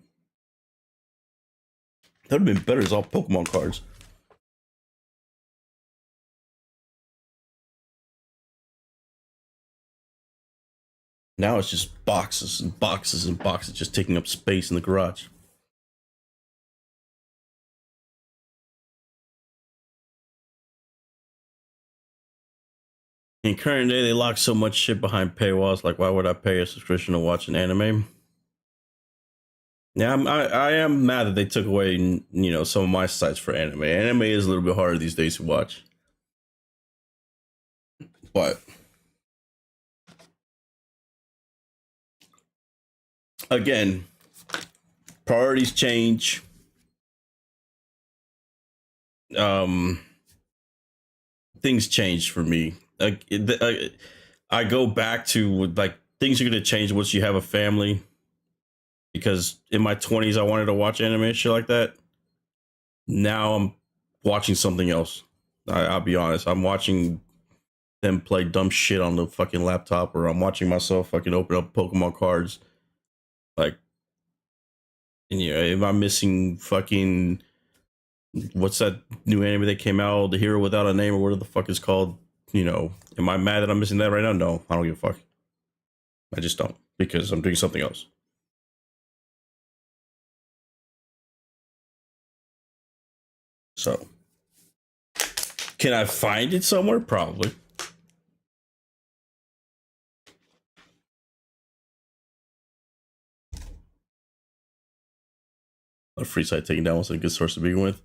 That would have been better as all Pokemon cards. Now it's just boxes and boxes and boxes just taking up space in the garage. In current day, they lock so much shit behind paywalls. Like, why would I pay a subscription to watch an anime? Yeah, I am mad that they took away, some of my sites for anime. Anime is a little bit harder these days to watch. But again, priorities change. Things change for me. I go back to like things are gonna change once you have a family. Because in my 20s, I wanted to watch anime and shit like that. Now I'm watching something else. I'll be honest. I'm watching them play dumb shit on the fucking laptop, or I'm watching myself fucking open up Pokemon cards. Like, and if I'm missing fucking, what's that new anime that came out, The Hero Without a Name, or whatever the fuck it's called? Am I mad that I'm missing that right now? No, I don't give a fuck. I just don't, because I'm doing something else. So, can I find it somewhere? Probably. A free site taken down was a good source to begin with.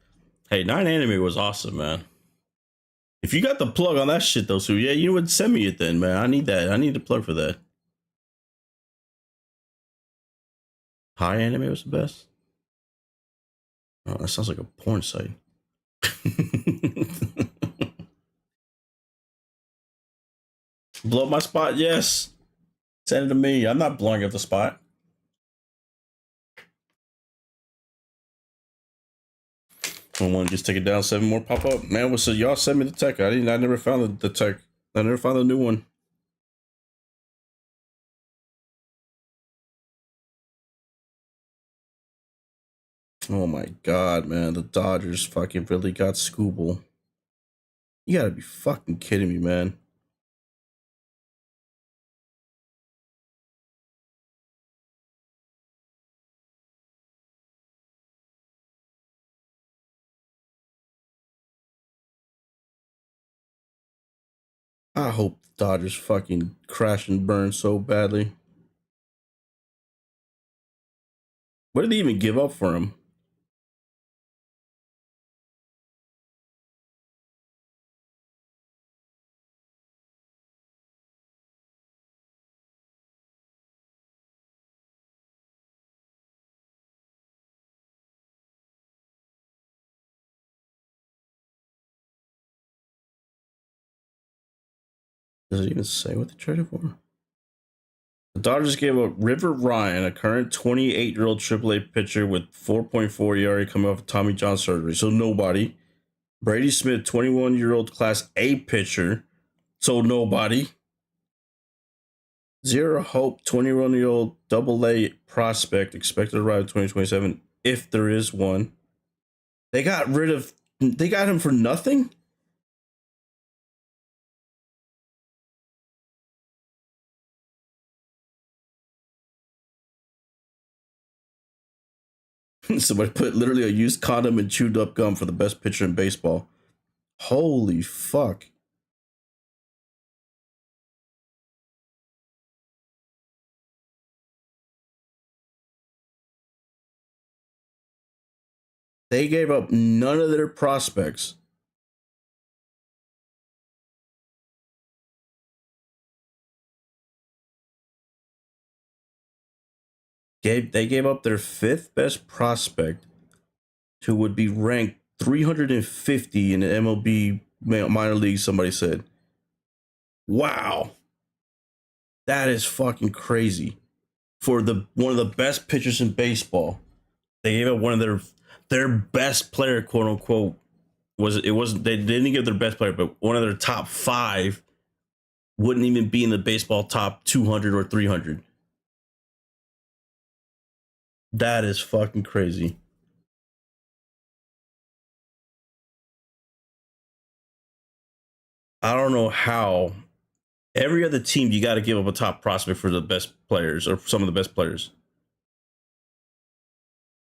Hey, 9 Anime was awesome, man. If you got the plug on that shit though, so yeah, you would send me it then, man. I need that. I need the plug for that. High Anime was the best. Oh, that sounds like a porn site. Blow up my spot? Yes. Send it to me. I'm not blowing up the spot. I want to just take it down. 7 more pop up. Man, so y'all send me the tech. I never found the tech. I never found a new one. Oh my god, man. The Dodgers fucking really got Scooble. You gotta be fucking kidding me, man. I hope the Dodgers fucking crash and burn so badly. What did they even give up for him? Does it even say what they traded for? The Dodgers gave up River Ryan, a current 28-year-old AAA pitcher with 4.4 ERA coming off of Tommy John surgery. So nobody. Brady Smith, 21-year-old Class A pitcher. So nobody. Zero Hope, 21-year-old AA prospect expected to arrive in 2027 if there is one. They got him for nothing? Somebody put literally a used condom and chewed up gum for the best pitcher in baseball. Holy fuck. They gave up none of their prospects. They gave up their fifth best prospect, who would be ranked 350 in the MLB minor league, somebody said. Wow. That is fucking crazy. For one of the best pitchers in baseball. They gave up one of their best player, quote unquote. They didn't give their best player, but one of their top 5 wouldn't even be in the baseball top 200 or 300. That is fucking crazy. I don't know how. Every other team, you got to give up a top prospect for the best players or some of the best players.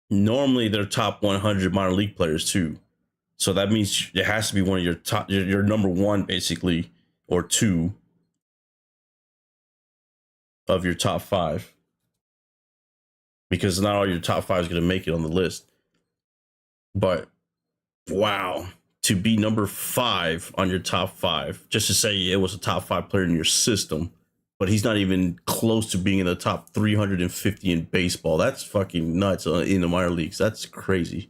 Normally, they're top 100 minor league players too. So that means it has to be one of your top, your number 1 basically, or 2 of your top 5. Because not all your top 5 is going to make it on the list. But wow, to be number 5 on your top 5, just to say it was a top 5 player in your system, but he's not even close to being in the top 350 in baseball. That's fucking nuts in the minor leagues. That's crazy.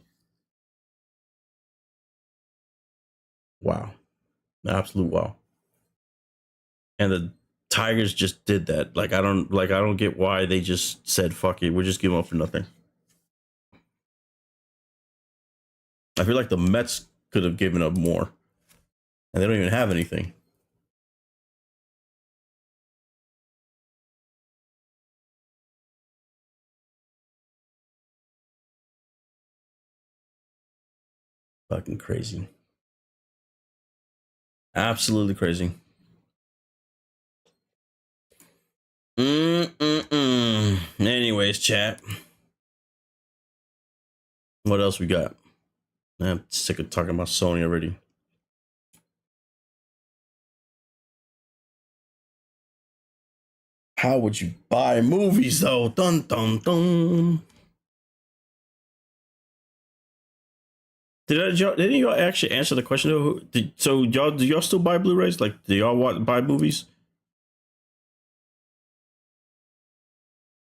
Wow. Absolute wow. And the Tigers just did that. I don't get why they just said fuck it. We're just giving up for nothing. I feel like the Mets could have given up more. And they don't even have anything. Fucking crazy. Absolutely crazy. Anyways, chat. What else we got? I'm sick of talking about Sony already. How would you buy movies though? Dun dun dun. Didn't y'all actually answer the question though? Do y'all still buy Blu-rays? Do y'all buy movies?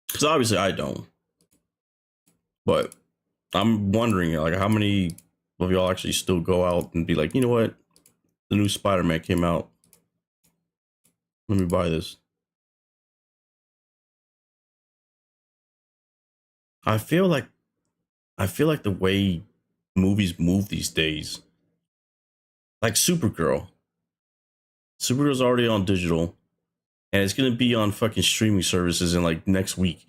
Because obviously I don't. But I'm wondering, how many of y'all actually still go out and be like, you know what? The new Spider-Man came out. Let me buy this. I feel like the way movies move these days, like Supergirl's already on digital, and it's gonna be on fucking streaming services in next week.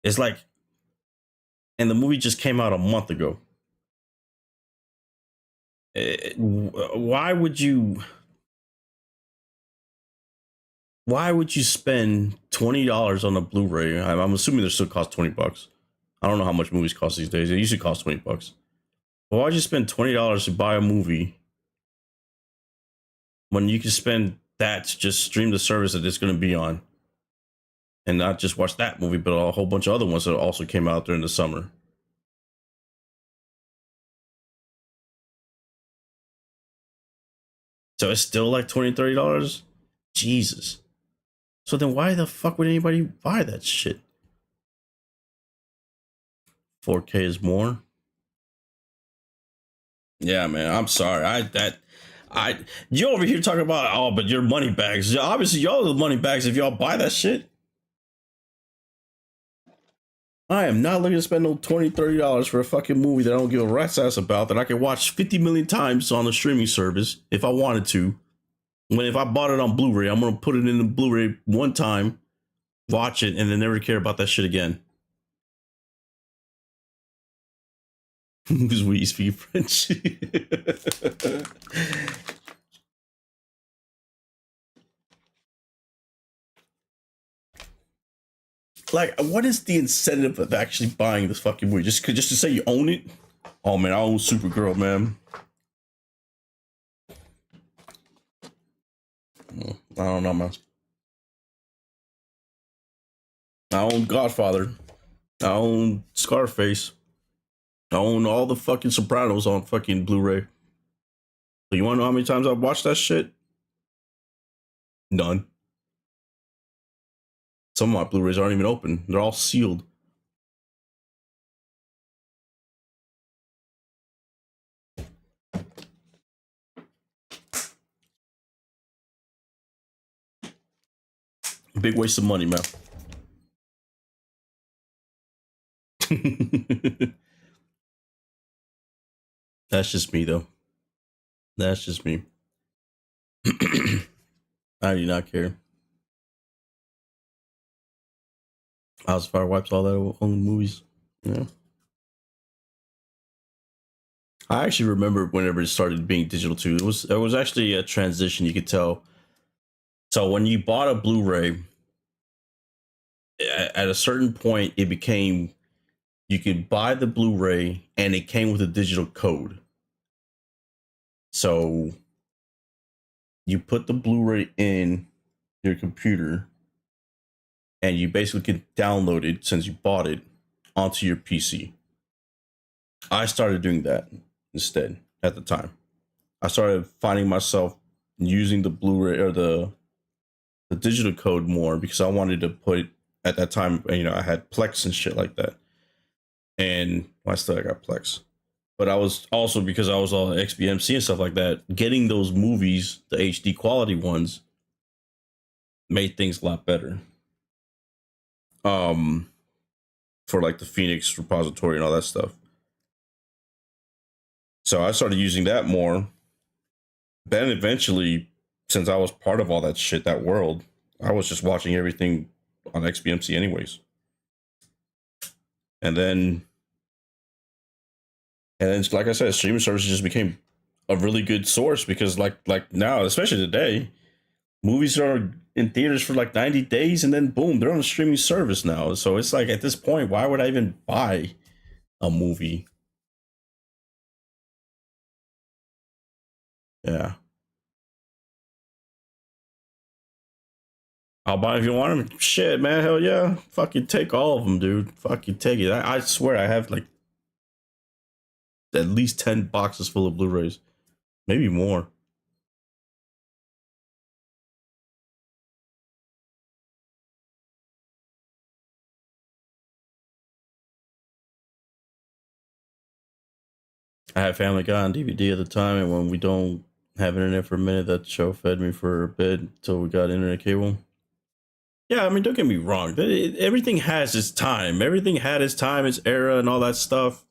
It's like and the movie just came out a month ago. Why would you spend $20 on a Blu-ray? I'm assuming they still cost $20. I don't know how much movies cost these days. They usually cost $20. But why'd you spend $20 to buy a movie when you can spend that to just stream the service that it's going to be on, and not just watch that movie, but a whole bunch of other ones that also came out during the summer? So it's still like $20, $30? Jesus. So then why the fuck would anybody buy that shit? 4K is more. Yeah, man. I'm sorry. You over here talking about, oh, but you're money bags. Obviously, y'all are the money bags if y'all buy that shit. I am not looking to spend no $20, $30 for a fucking movie that I don't give a rat's ass about, that I can watch 50 million times on the streaming service if I wanted to. When if I bought it on Blu-ray, I'm gonna put it in the Blu-ray one time, watch it, and then never care about that shit again. Because we speak French. Like, what is the incentive of actually buying this fucking movie? Just to say you own it? Oh man, I own Supergirl, man. I don't know, man. I own Godfather. I own Scarface. I own all the fucking Sopranos on fucking Blu-ray. So you want to know how many times I've watched that shit? None. Some of my Blu-rays aren't even open. They're all sealed. Big waste of money, man. That's just me, though. That's just me. I do not care. House of Fire wipes all that on the movies. Yeah. I actually remember whenever it started being digital too. It was actually a transition, you could tell. So when you bought a Blu-ray, at a certain point, it became, you could buy the Blu-ray and it came with a digital code. So you put the Blu-ray in your computer and you basically can download it, since you bought it, onto your PC. I started doing that instead at the time. I started finding myself using the Blu-ray or the digital code more because I wanted to put, at that time, you know, I had Plex and shit like that. And well, I still got Plex. But I was also, because I was on XBMC and stuff like that, getting those movies, the HD quality ones, made things a lot better. For like the Phoenix repository and all that stuff. So I started using that more. Then eventually, since I was part of all that shit, that world, I was just watching everything on XBMC anyways. And then like I said, streaming services just became a really good source because like now, especially today, movies are in theaters for like 90 days and then boom, they're on a streaming service now. So it's like, at this point, why would I even buy a movie? Yeah. I'll buy if you want them. Shit, man. Hell yeah. Fucking take all of them, dude. Fucking take it. I swear I have like at least 10 boxes full of Blu-rays. Maybe more. I had Family Guy on DVD at the time, and when we don't have internet for a minute, that show fed me for a bit until we got internet cable. Yeah, I mean, don't get me wrong. Everything has its time. Everything had its time, its era, and all that stuff.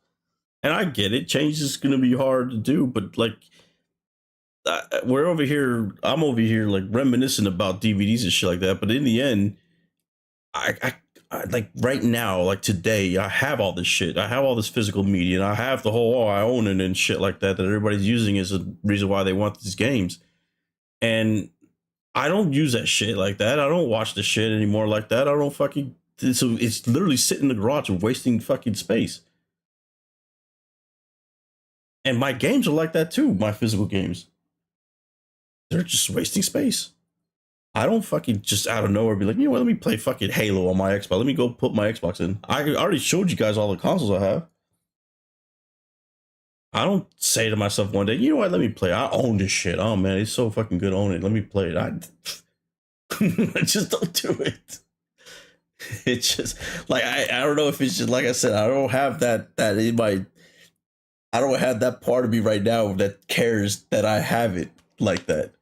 And I get it. Change is going to be hard to do, but like, we're over here. I'm over here like reminiscing about DVDs and shit like that. But in the end, like right now, like today, I have all this shit. I have all this physical media, and I have the whole I own it and shit like that everybody's using is a reason why they want these games. And I don't use that shit like that. I don't watch the shit anymore like that. I don't fucking. So it's literally sitting in the garage and wasting fucking space. And my games are like that too. My physical games, they're just wasting space. I don't fucking just out of nowhere be like, you know what, let me play fucking Halo on my Xbox. Let me go put my Xbox in. I already showed you guys all the consoles I have. I don't say to myself one day, you know what, let me play. I own this shit. Oh man, it's so fucking good. Own it. Let me play it. I just don't do it. It's just like I don't know if it's just like I said, I don't have that in my I don't have that part of me right now that cares that I have it like that.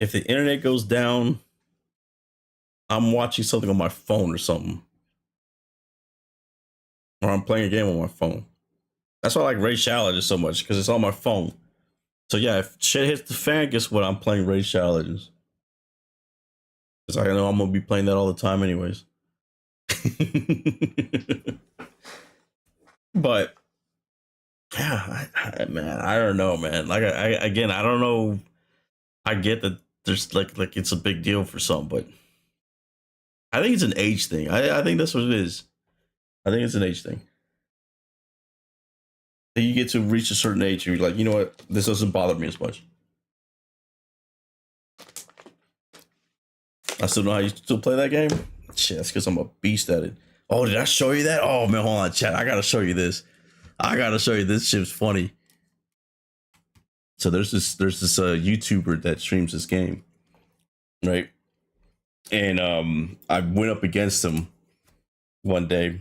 If the internet goes down, I'm watching something on my phone or something. Or I'm playing a game on my phone. That's why I like Raid Challenges so much, because it's on my phone. So yeah, if shit hits the fan, guess what? I'm playing Raid Challenges. Because I know I'm going to be playing that all the time anyways. But yeah, man, I don't know, man. Like again, I don't know. I get that there's like it's a big deal for some, but I think it's an age thing. I think that's what it is. I think it's an age thing. You get to reach a certain age, and you're like, you know what, this doesn't bother me as much. I still know how you still play that game. Shit, that's because I'm a beast at it. Oh, did I show you that? Oh man, hold on, chat. I gotta show you this. This shit's funny. So there's this YouTuber that streams this game, right? And I went up against him one day,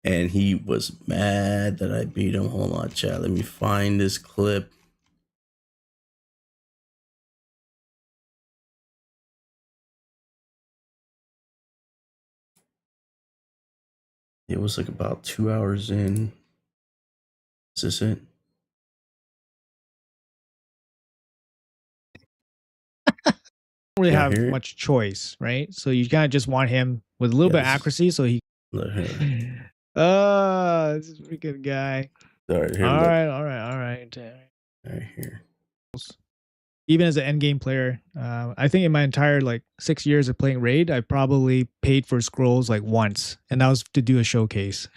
and he was mad that I beat him. Hold on, chat. Let me find this clip. It was like about 2 hours in. Is this it? Really Yeah, have here. much choice, right? So you kind of just want him with a little bit of accuracy, so he. This is a pretty good guy. All right, here. All Look. right. All right, here. Even as an end game player, I think in my entire like 6 years of playing Raid, I probably paid for scrolls like once, and that was to do a showcase.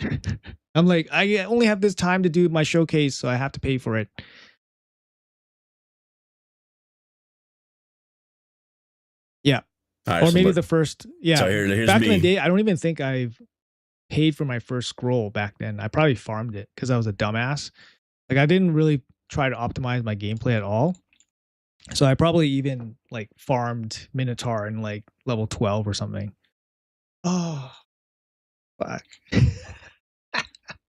I'm like, I only have this time to do my showcase, so I have to pay for it. Yeah. Right, or so maybe look. the first, yeah. So here's back me. in the day, I don't even think I've paid for my first scroll back then. I probably farmed it because I was a dumbass. Like I didn't really try to optimize my gameplay at all. So I probably even like farmed Minotaur in like level 12 or something. Oh, fuck.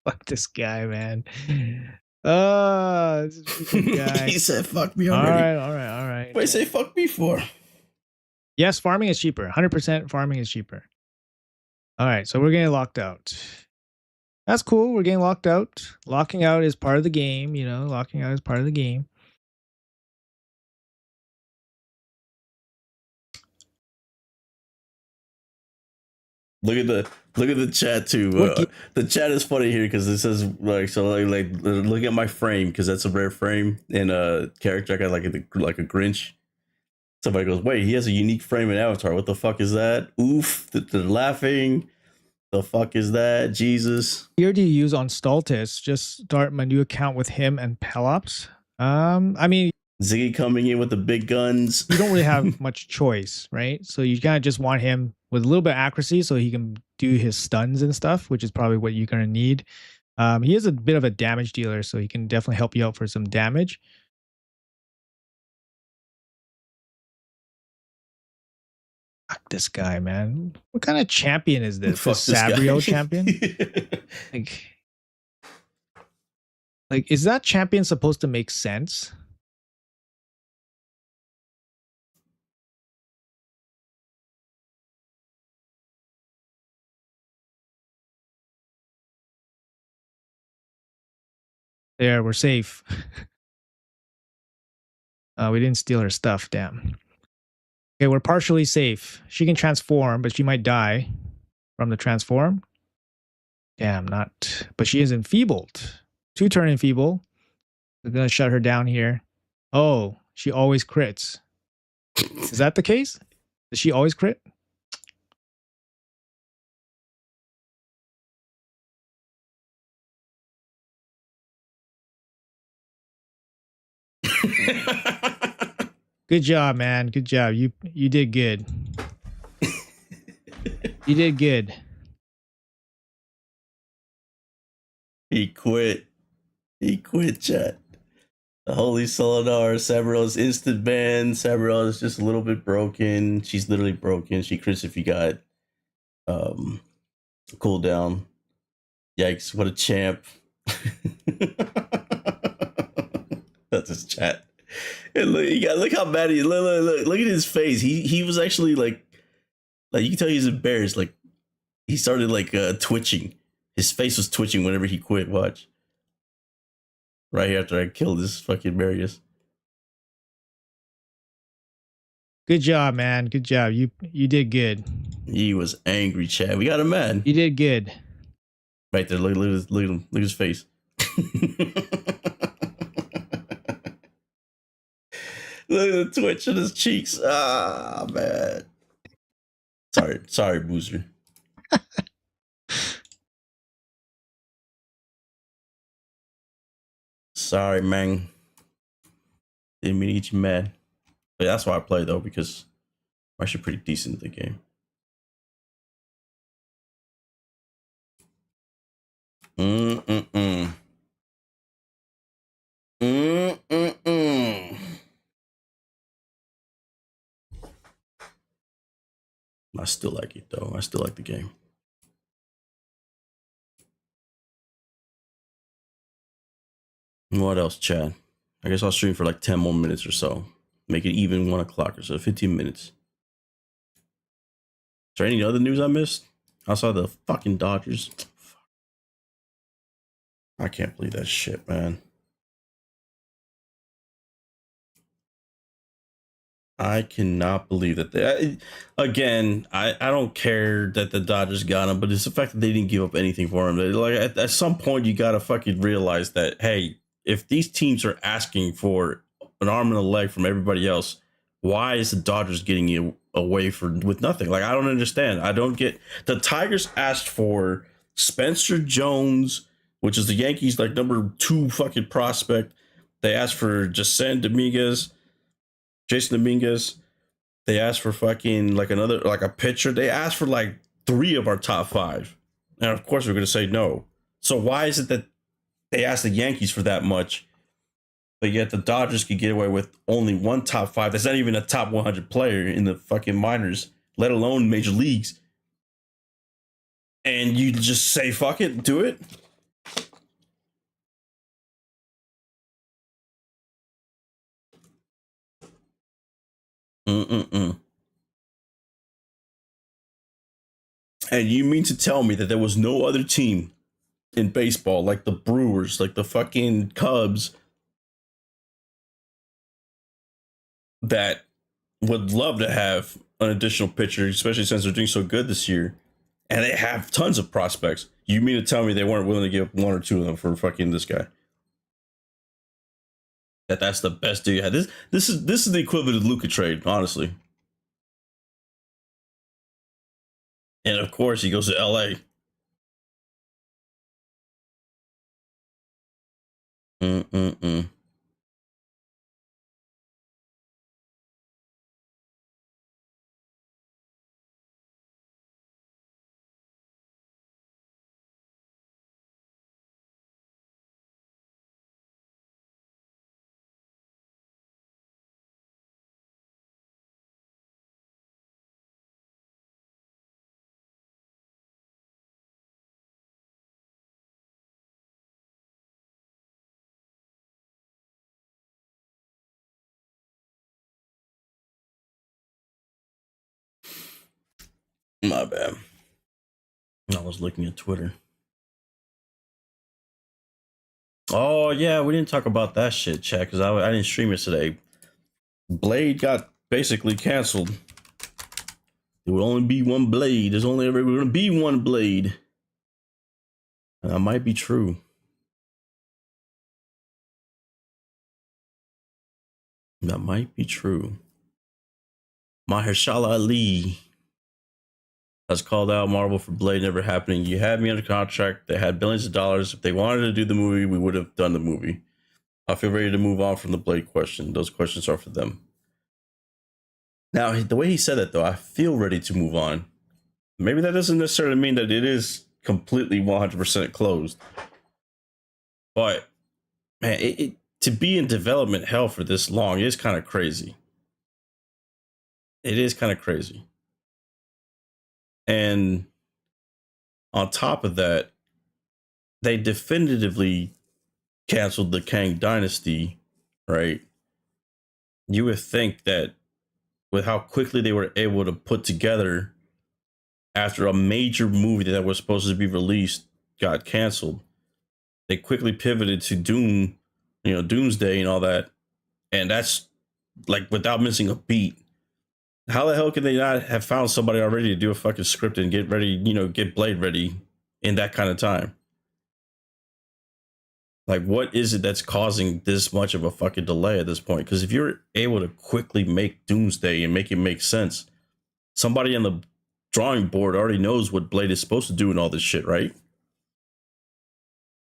Fuck this guy, man. This is a good guy. He said, fuck me already. All right. What did he say fuck me for? Yes, farming is cheaper. 100% farming is cheaper. All right, so we're getting locked out. That's cool. We're getting locked out. Locking out is part of the game, you know. Locking out is part of the game. Look at the chat too. The chat is funny here because it says like look at my frame because that's a rare frame and character I got like a Grinch. Somebody goes, wait, he has a unique frame in Avatar. What the fuck is that? Oof, they're laughing. The fuck is that? Jesus. Here do you use on Stultus? Just start my new account with him and Pelops. I mean, Ziggy coming in with the big guns. You don't really have much choice, right? So you kind of just want him with a little bit of accuracy so he can do his stuns and stuff, which is probably what you're going to need. He is a bit of a damage dealer, so he can definitely help you out for some damage. Fuck this guy, man. What kind of champion is this? Fuck this this Sabrio guy. champion? Like, is that champion supposed to make sense? There, we're safe. We didn't steal her stuff. Damn. Okay, we're partially safe. She can transform, but she might die from the transform. Damn, not. But she is enfeebled. 2-turn enfeeble. We're gonna shut her down here. Oh, she always crits. Is that the case? Does she always crit? Good job, man. Good job. You did good. You did good. He quit. He quit, chat. The Holy Solinar, Sabrel's instant ban. Sabrel is just a little bit broken. She's literally broken. She crits if you got cooldown. Yikes, what a champ. That's his chat. And look how bad he look at his face. He was actually like you can tell he's embarrassed. Like he started like twitching. His face was twitching whenever he quit. Watch. Right after I killed this fucking Marius. Good job, man. Good job. You did good. He was angry, Chad. We got him mad. You did good. Right there. Look at him. Look at his face. Look at the twitch in his cheeks. Ah, man. Sorry, Boozer. Sorry, man. Didn't mean to get you mad. But that's why I play though, because I'm actually pretty decent at the game. I still like it though. I still like the game. What else, Chad? I guess I'll stream for like 10 more minutes or so. Make it even 1 o'clock or so, 15 minutes. Is there any other news I missed? Outside the fucking Dodgers. I can't believe that shit, man. I cannot believe that. Again, I don't care that the Dodgers got him, but it's the fact that they didn't give up anything for him. Like at some point, you gotta fucking realize that, hey, if these teams are asking for an arm and a leg from everybody else, why is the Dodgers getting it away with nothing? Like, I don't understand. I don't get. The Tigers asked for Spencer Jones, which is the Yankees' like number 2 fucking prospect. They asked for Jason Dominguez. They asked for fucking like a pitcher. They asked for like 3 of our top 5. And of course we're going to say no. So why is it that they asked the Yankees for that much, but yet the Dodgers could get away with only 1 top 5? That's not even a top 100 player in the fucking minors, let alone major leagues. And you just say, fuck it, do it. And you mean to tell me that there was no other team in baseball, like the Brewers, like the fucking Cubs, that would love to have an additional pitcher, especially since they're doing so good this year, and they have tons of prospects? You mean to tell me they weren't willing to give 1 or 2 of them for fucking this guy? That's the best deal you had. This is the equivalent of Luka trade, honestly. And of course, he goes to LA. My bad. I was looking at Twitter. Oh yeah, we didn't talk about that shit, chat, because I didn't stream it today. Blade got basically canceled. There will only be one Blade. There's only ever going to be one Blade. And that might be true. That might be true. Mahershala Ali has called out Marvel for Blade never happening. You had me under contract. They had billions of dollars. If they wanted to do the movie, we would have done the movie. I feel ready to move on from the Blade question. Those questions are for them. Now, the way he said it, though, I feel ready to move on. Maybe that doesn't necessarily mean that it is completely 100% closed. But, man, to be in development hell for this long is kind of crazy. It is kind of crazy. And on top of that, they definitively canceled the Kang Dynasty, right? You would think that with how quickly they were able to put together after a major movie that was supposed to be released got canceled, they quickly pivoted to Doom, Doomsday and all that. And that's like without missing a beat. How the hell could they not have found somebody already to do a fucking script and get ready, get Blade ready in that kind of time? Like, what is it that's causing this much of a fucking delay at this point? Because if you're able to quickly make Doomsday and make it make sense, somebody on the drawing board already knows what Blade is supposed to do and all this shit, right?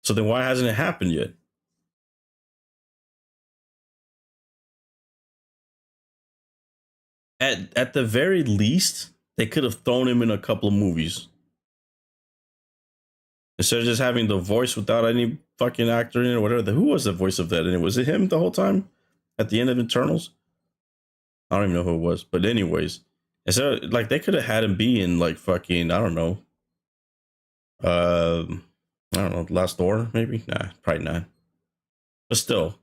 So then why hasn't it happened yet? At the very least, they could have thrown him in a couple of movies. Instead of just having the voice without any fucking actor in it or whatever. Who was the voice of that? And was it him the whole time at the end of Eternals? I don't even know who it was. But anyways, instead of, like, they could have had him be in like fucking, I don't know, Last Door maybe? Nah, probably not. But still,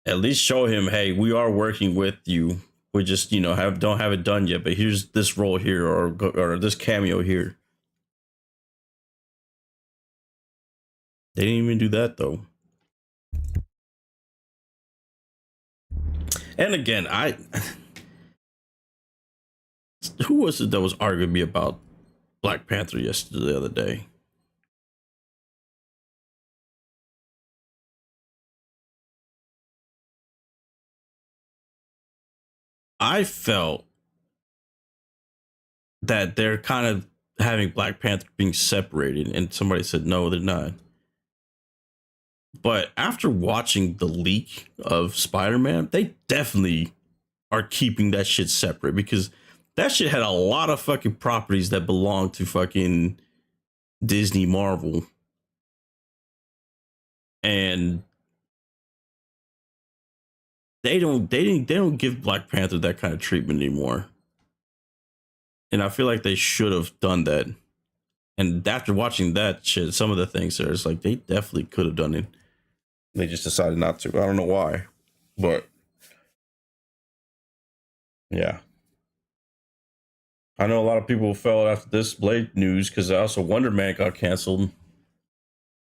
at least show him, hey, we are working with you. We just, don't have it done yet, but here's this role here or this cameo here. They didn't even do that, though. And again, who was it that was arguing me about Black Panther the other day? I felt that they're kind of having Black Panther being separated, and somebody said, no, they're not. But after watching the leak of Spider-Man, they definitely are keeping that shit separate because that shit had a lot of fucking properties that belong to fucking Disney Marvel. And they don't give Black Panther that kind of treatment anymore. And I feel like they should have done that. And after watching that shit, some of the things there, it's like they definitely could have done it. They just decided not to. I don't know why, but yeah. I know a lot of people fell after this Blade news because also Wonder Man got canceled.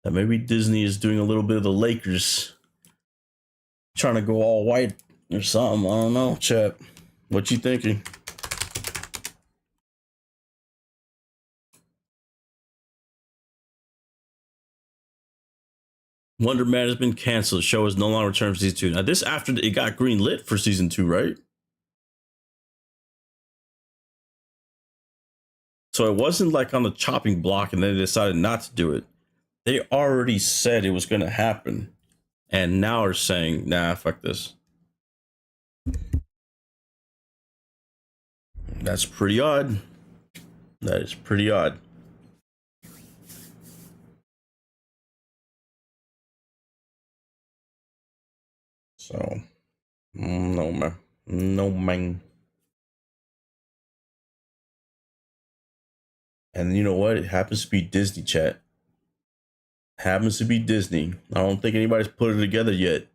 That maybe Disney is doing a little bit of the Lakers, trying to go all white or something. I don't know, chat. What you thinking? Wonder Man has been canceled. The show is no longer returned for season 2. Now, this after it got green lit for season 2, right? So it wasn't like on the chopping block and then they decided not to do it. They already said it was going to happen. And now are saying, nah, fuck this. That's pretty odd. That is pretty odd. So, no, man. No, man. And you know what? It happens to be Disney, chat. Happens to be Disney. I don't think anybody's put it together yet.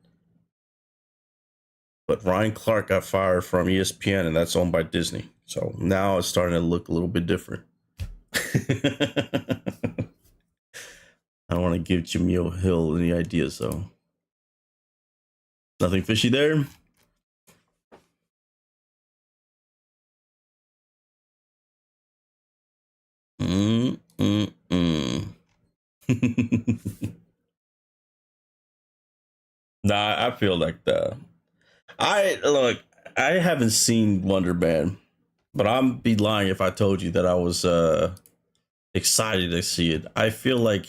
But Ryan Clark got fired from ESPN, and that's owned by Disney. So now it's starting to look a little bit different. I don't want to give Jameel Hill any ideas, though. Nothing fishy there. Nah, I feel like that. I haven't seen Wonder Man, but I'm be lying if I told you that I was excited to see it. I feel like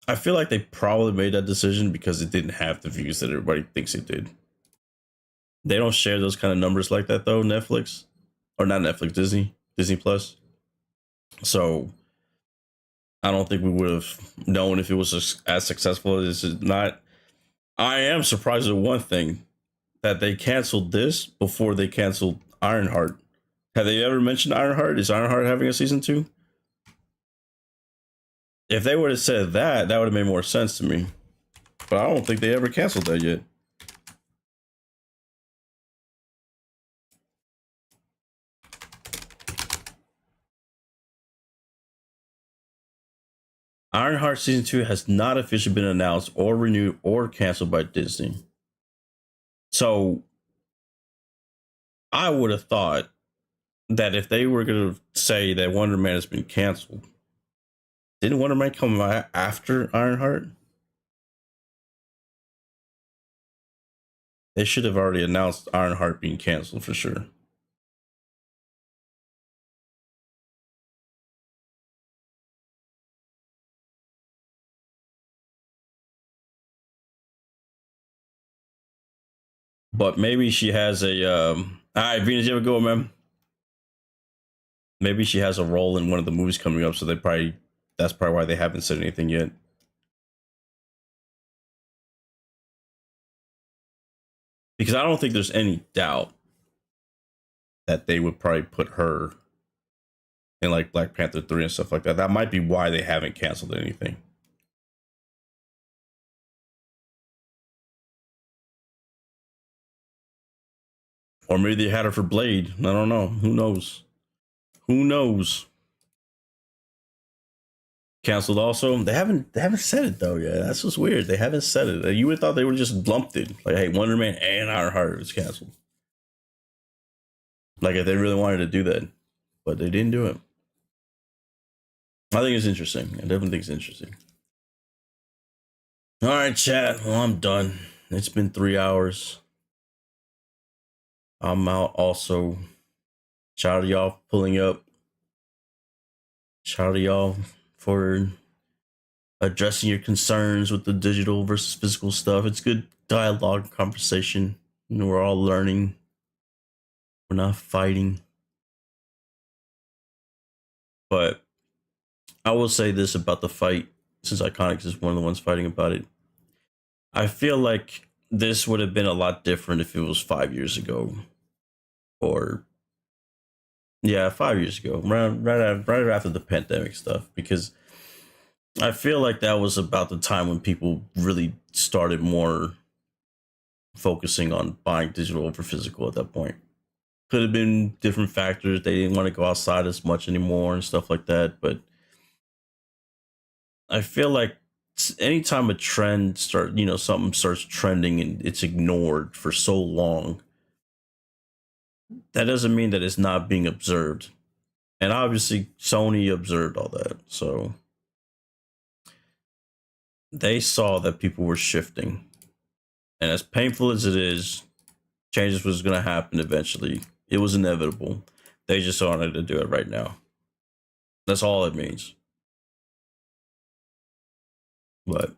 they probably made that decision because it didn't have the views that everybody thinks it did. They don't share those kind of numbers like that though, Netflix. Or not Netflix, Disney Plus. So I don't think we would have known if it was as successful as it's not. I am surprised at one thing, that they canceled this before they canceled Ironheart. Have they ever mentioned Ironheart? Is Ironheart having a season 2? If they would have said that, that would have made more sense to me. But I don't think they ever canceled that yet. Ironheart season 2 has not officially been announced or renewed or canceled by Disney. So I would have thought that if they were going to say that Wonder Man has been canceled, didn't Wonder Man come after Ironheart? They should have already announced Ironheart being canceled for sure. But maybe she has a all right, Venus, you ever go, man? Maybe she has a role in one of the movies coming up, so that's probably why they haven't said anything yet. Because I don't think there's any doubt that they would probably put her in like Black Panther 3 and stuff like that. That might be why they haven't canceled anything. Or maybe they had her for Blade. I don't know. Who knows? Who knows? Canceled also. They haven't said it though yet. That's just weird. They haven't said it. You would have thought they would just lumped it. Like, hey, Wonder Man and Ironheart is canceled. Like if they really wanted to do that. But they didn't do it. I think it's interesting. I definitely think it's interesting. All right, chat. Well, I'm done. It's been 3 hours. I'm out also. Shout out to y'all pulling up. Shout out to y'all for addressing your concerns with the digital versus physical stuff. It's good dialogue, conversation. You know, we're all learning. We're not fighting. But I will say this about the fight, since Iconics is one of the ones fighting about it. I feel like this would have been a lot different if it was 5 years ago. Or, yeah, 5 years ago, right after the pandemic stuff. Because I feel like that was about the time when people really started more focusing on buying digital over physical at that point. Could have been different factors. They didn't want to go outside as much anymore and stuff like that. But I feel like anytime a trend something starts trending and it's ignored for so long, that doesn't mean that it's not being observed. And obviously Sony observed all that. So they saw that people were shifting. And as painful as it is, changes was going to happen eventually. It was inevitable. They just wanted to do it right now. That's all it means. But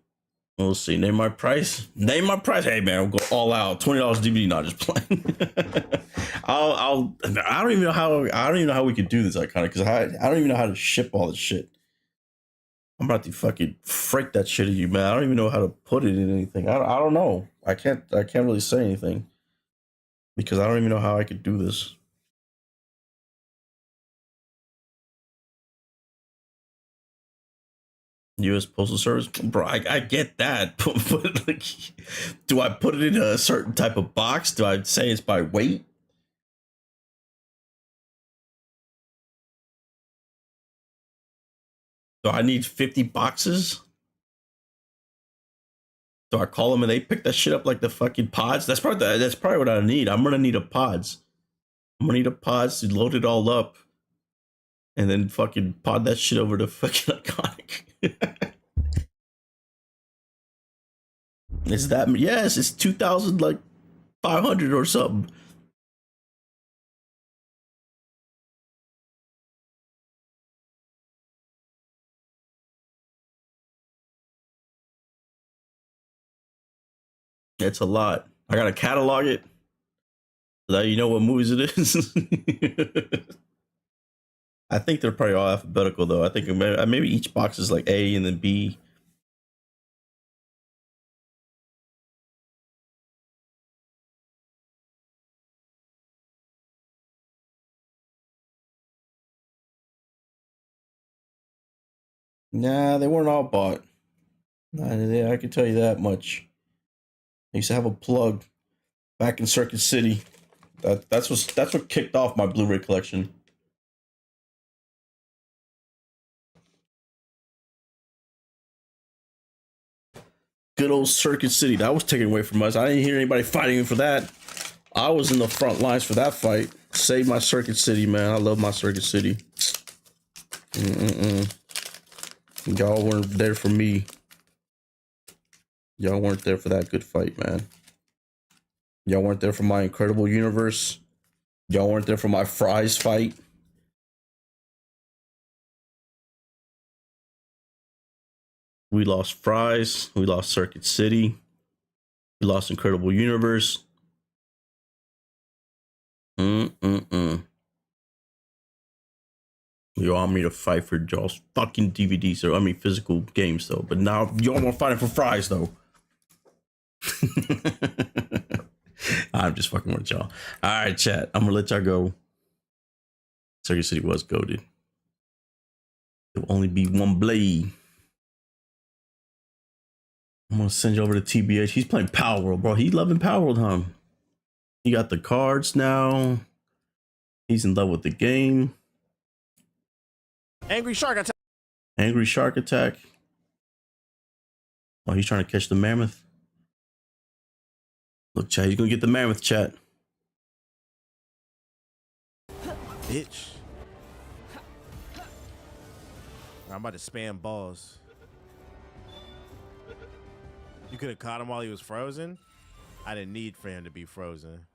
we'll see. Name my price. Hey man, we'll go all out. $20 DVD, not just playing. I don't even know how we could do this Iconic, because I don't even know how to ship all this shit. I'm about to fucking freak that shit at you, man. I don't even know how to put it in anything. I don't know. I can't really say anything because I don't even know how I could do this. U.S. Postal Service, bro. I get that, but like, do I put it in a certain type of box? Do I say it's by weight? Do I need 50 boxes? Do I call them and they pick that shit up like the fucking pods? That's probably what I need. I'm gonna need a pods. I'm gonna need a pods to load it all up and then fucking pod that shit over to fucking iconic. Is that, yes, it's 2,000 like 500 or something. It's a lot. I gotta catalog it so that you know what movies it is. I think they're probably all alphabetical though. I think maybe each box is like A and then B. Nah, they weren't all bought. I can tell you that much. I used to have a plug back in Circuit City. That's what kicked off my Blu-ray collection. Good old Circuit City. That was taken away from us. I didn't hear anybody fighting me for that. I was in the front lines for that fight. Save my Circuit City, man. I love my Circuit City. Y'all weren't there for me. Y'all weren't there for that good fight, man. Y'all weren't there for my incredible universe. Y'all weren't there for my fries fight. We lost fries. We lost Circuit City. We lost Incredible Universe. You want me to fight for y'all's fucking DVDs, or I mean physical games though. But now y'all want fighting for fries though. I'm just fucking with y'all. All right, chat. I'm gonna let y'all go. Circuit City was goated. There'll only be one blade. I'm gonna send you over to TBH. He's playing Palworld, bro. He's loving Palworld, huh? He got the cards now. He's in love with the game. Angry Shark Attack. Angry Shark Attack. Oh, he's trying to catch the mammoth. Look, chat, he's gonna get the mammoth, chat. Bitch. I'm about to spam balls. You could have caught him while he was frozen. I didn't need for him to be frozen.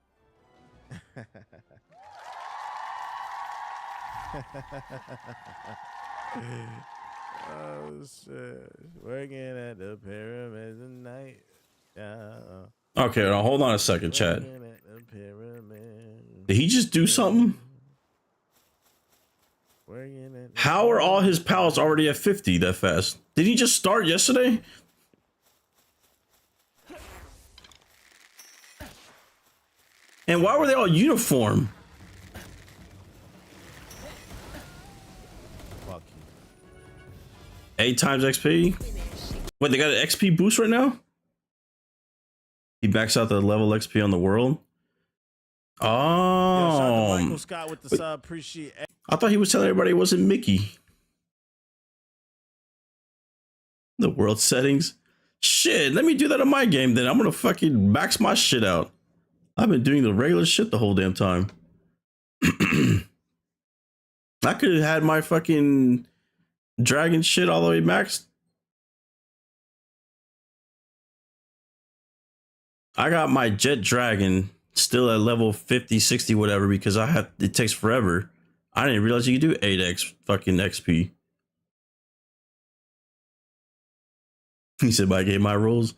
Oh shit. Working at the pyramids at night. Okay, now hold on a second, chat. Did he just do something? How are all his pals already at 50 that fast? Did he just start yesterday? And why were they all uniform? Fuck you. 8 times XP? Wait, they got an XP boost right now? He backs out the level XP on the world? Yo, shout out to Oh. Michael Scott with the sub. Appreciate it. I thought he was telling everybody it wasn't Mickey. The world settings. Shit, let me do that on my game then. I'm gonna fucking max my shit out. I've been doing the regular shit the whole damn time. I could have had my fucking dragon shit all the way maxed. I got my jet dragon still at level 50, 60, whatever, because it takes forever. I didn't realize you could do 8x fucking XP. He said, I gave my rules.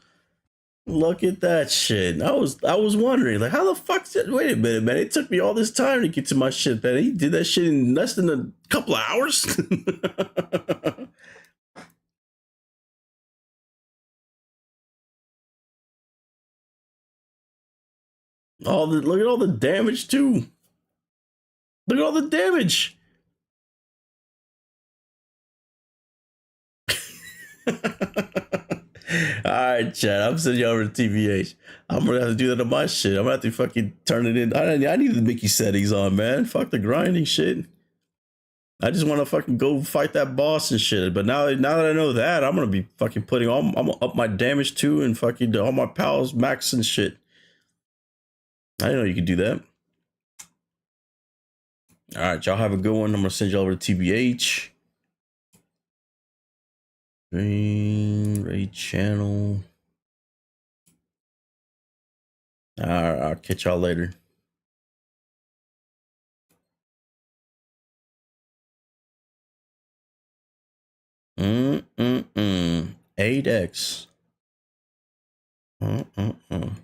Look at that shit. I was wondering, like, how the fuck wait a minute, man. It took me all this time to get to my shit, man. He did that shit in less than a couple of hours. Look at all the damage too. Look at all the damage. Alright, chat. I'm sending you over to TVH. I'm gonna have to do that on my shit. I'm gonna have to fucking turn it in. I need the Mickey settings on, man. Fuck the grinding shit. I just want to fucking go fight that boss and shit. But now that I know that, I'm gonna be fucking I'm gonna up my damage too and fucking all my pals max and shit. I didn't know you could do that. All right, y'all have a good one. I'm gonna send you over to TBH. Raid channel. All right, I'll catch y'all later. Mm-mm-mm. 8x. Mm-mm-mm.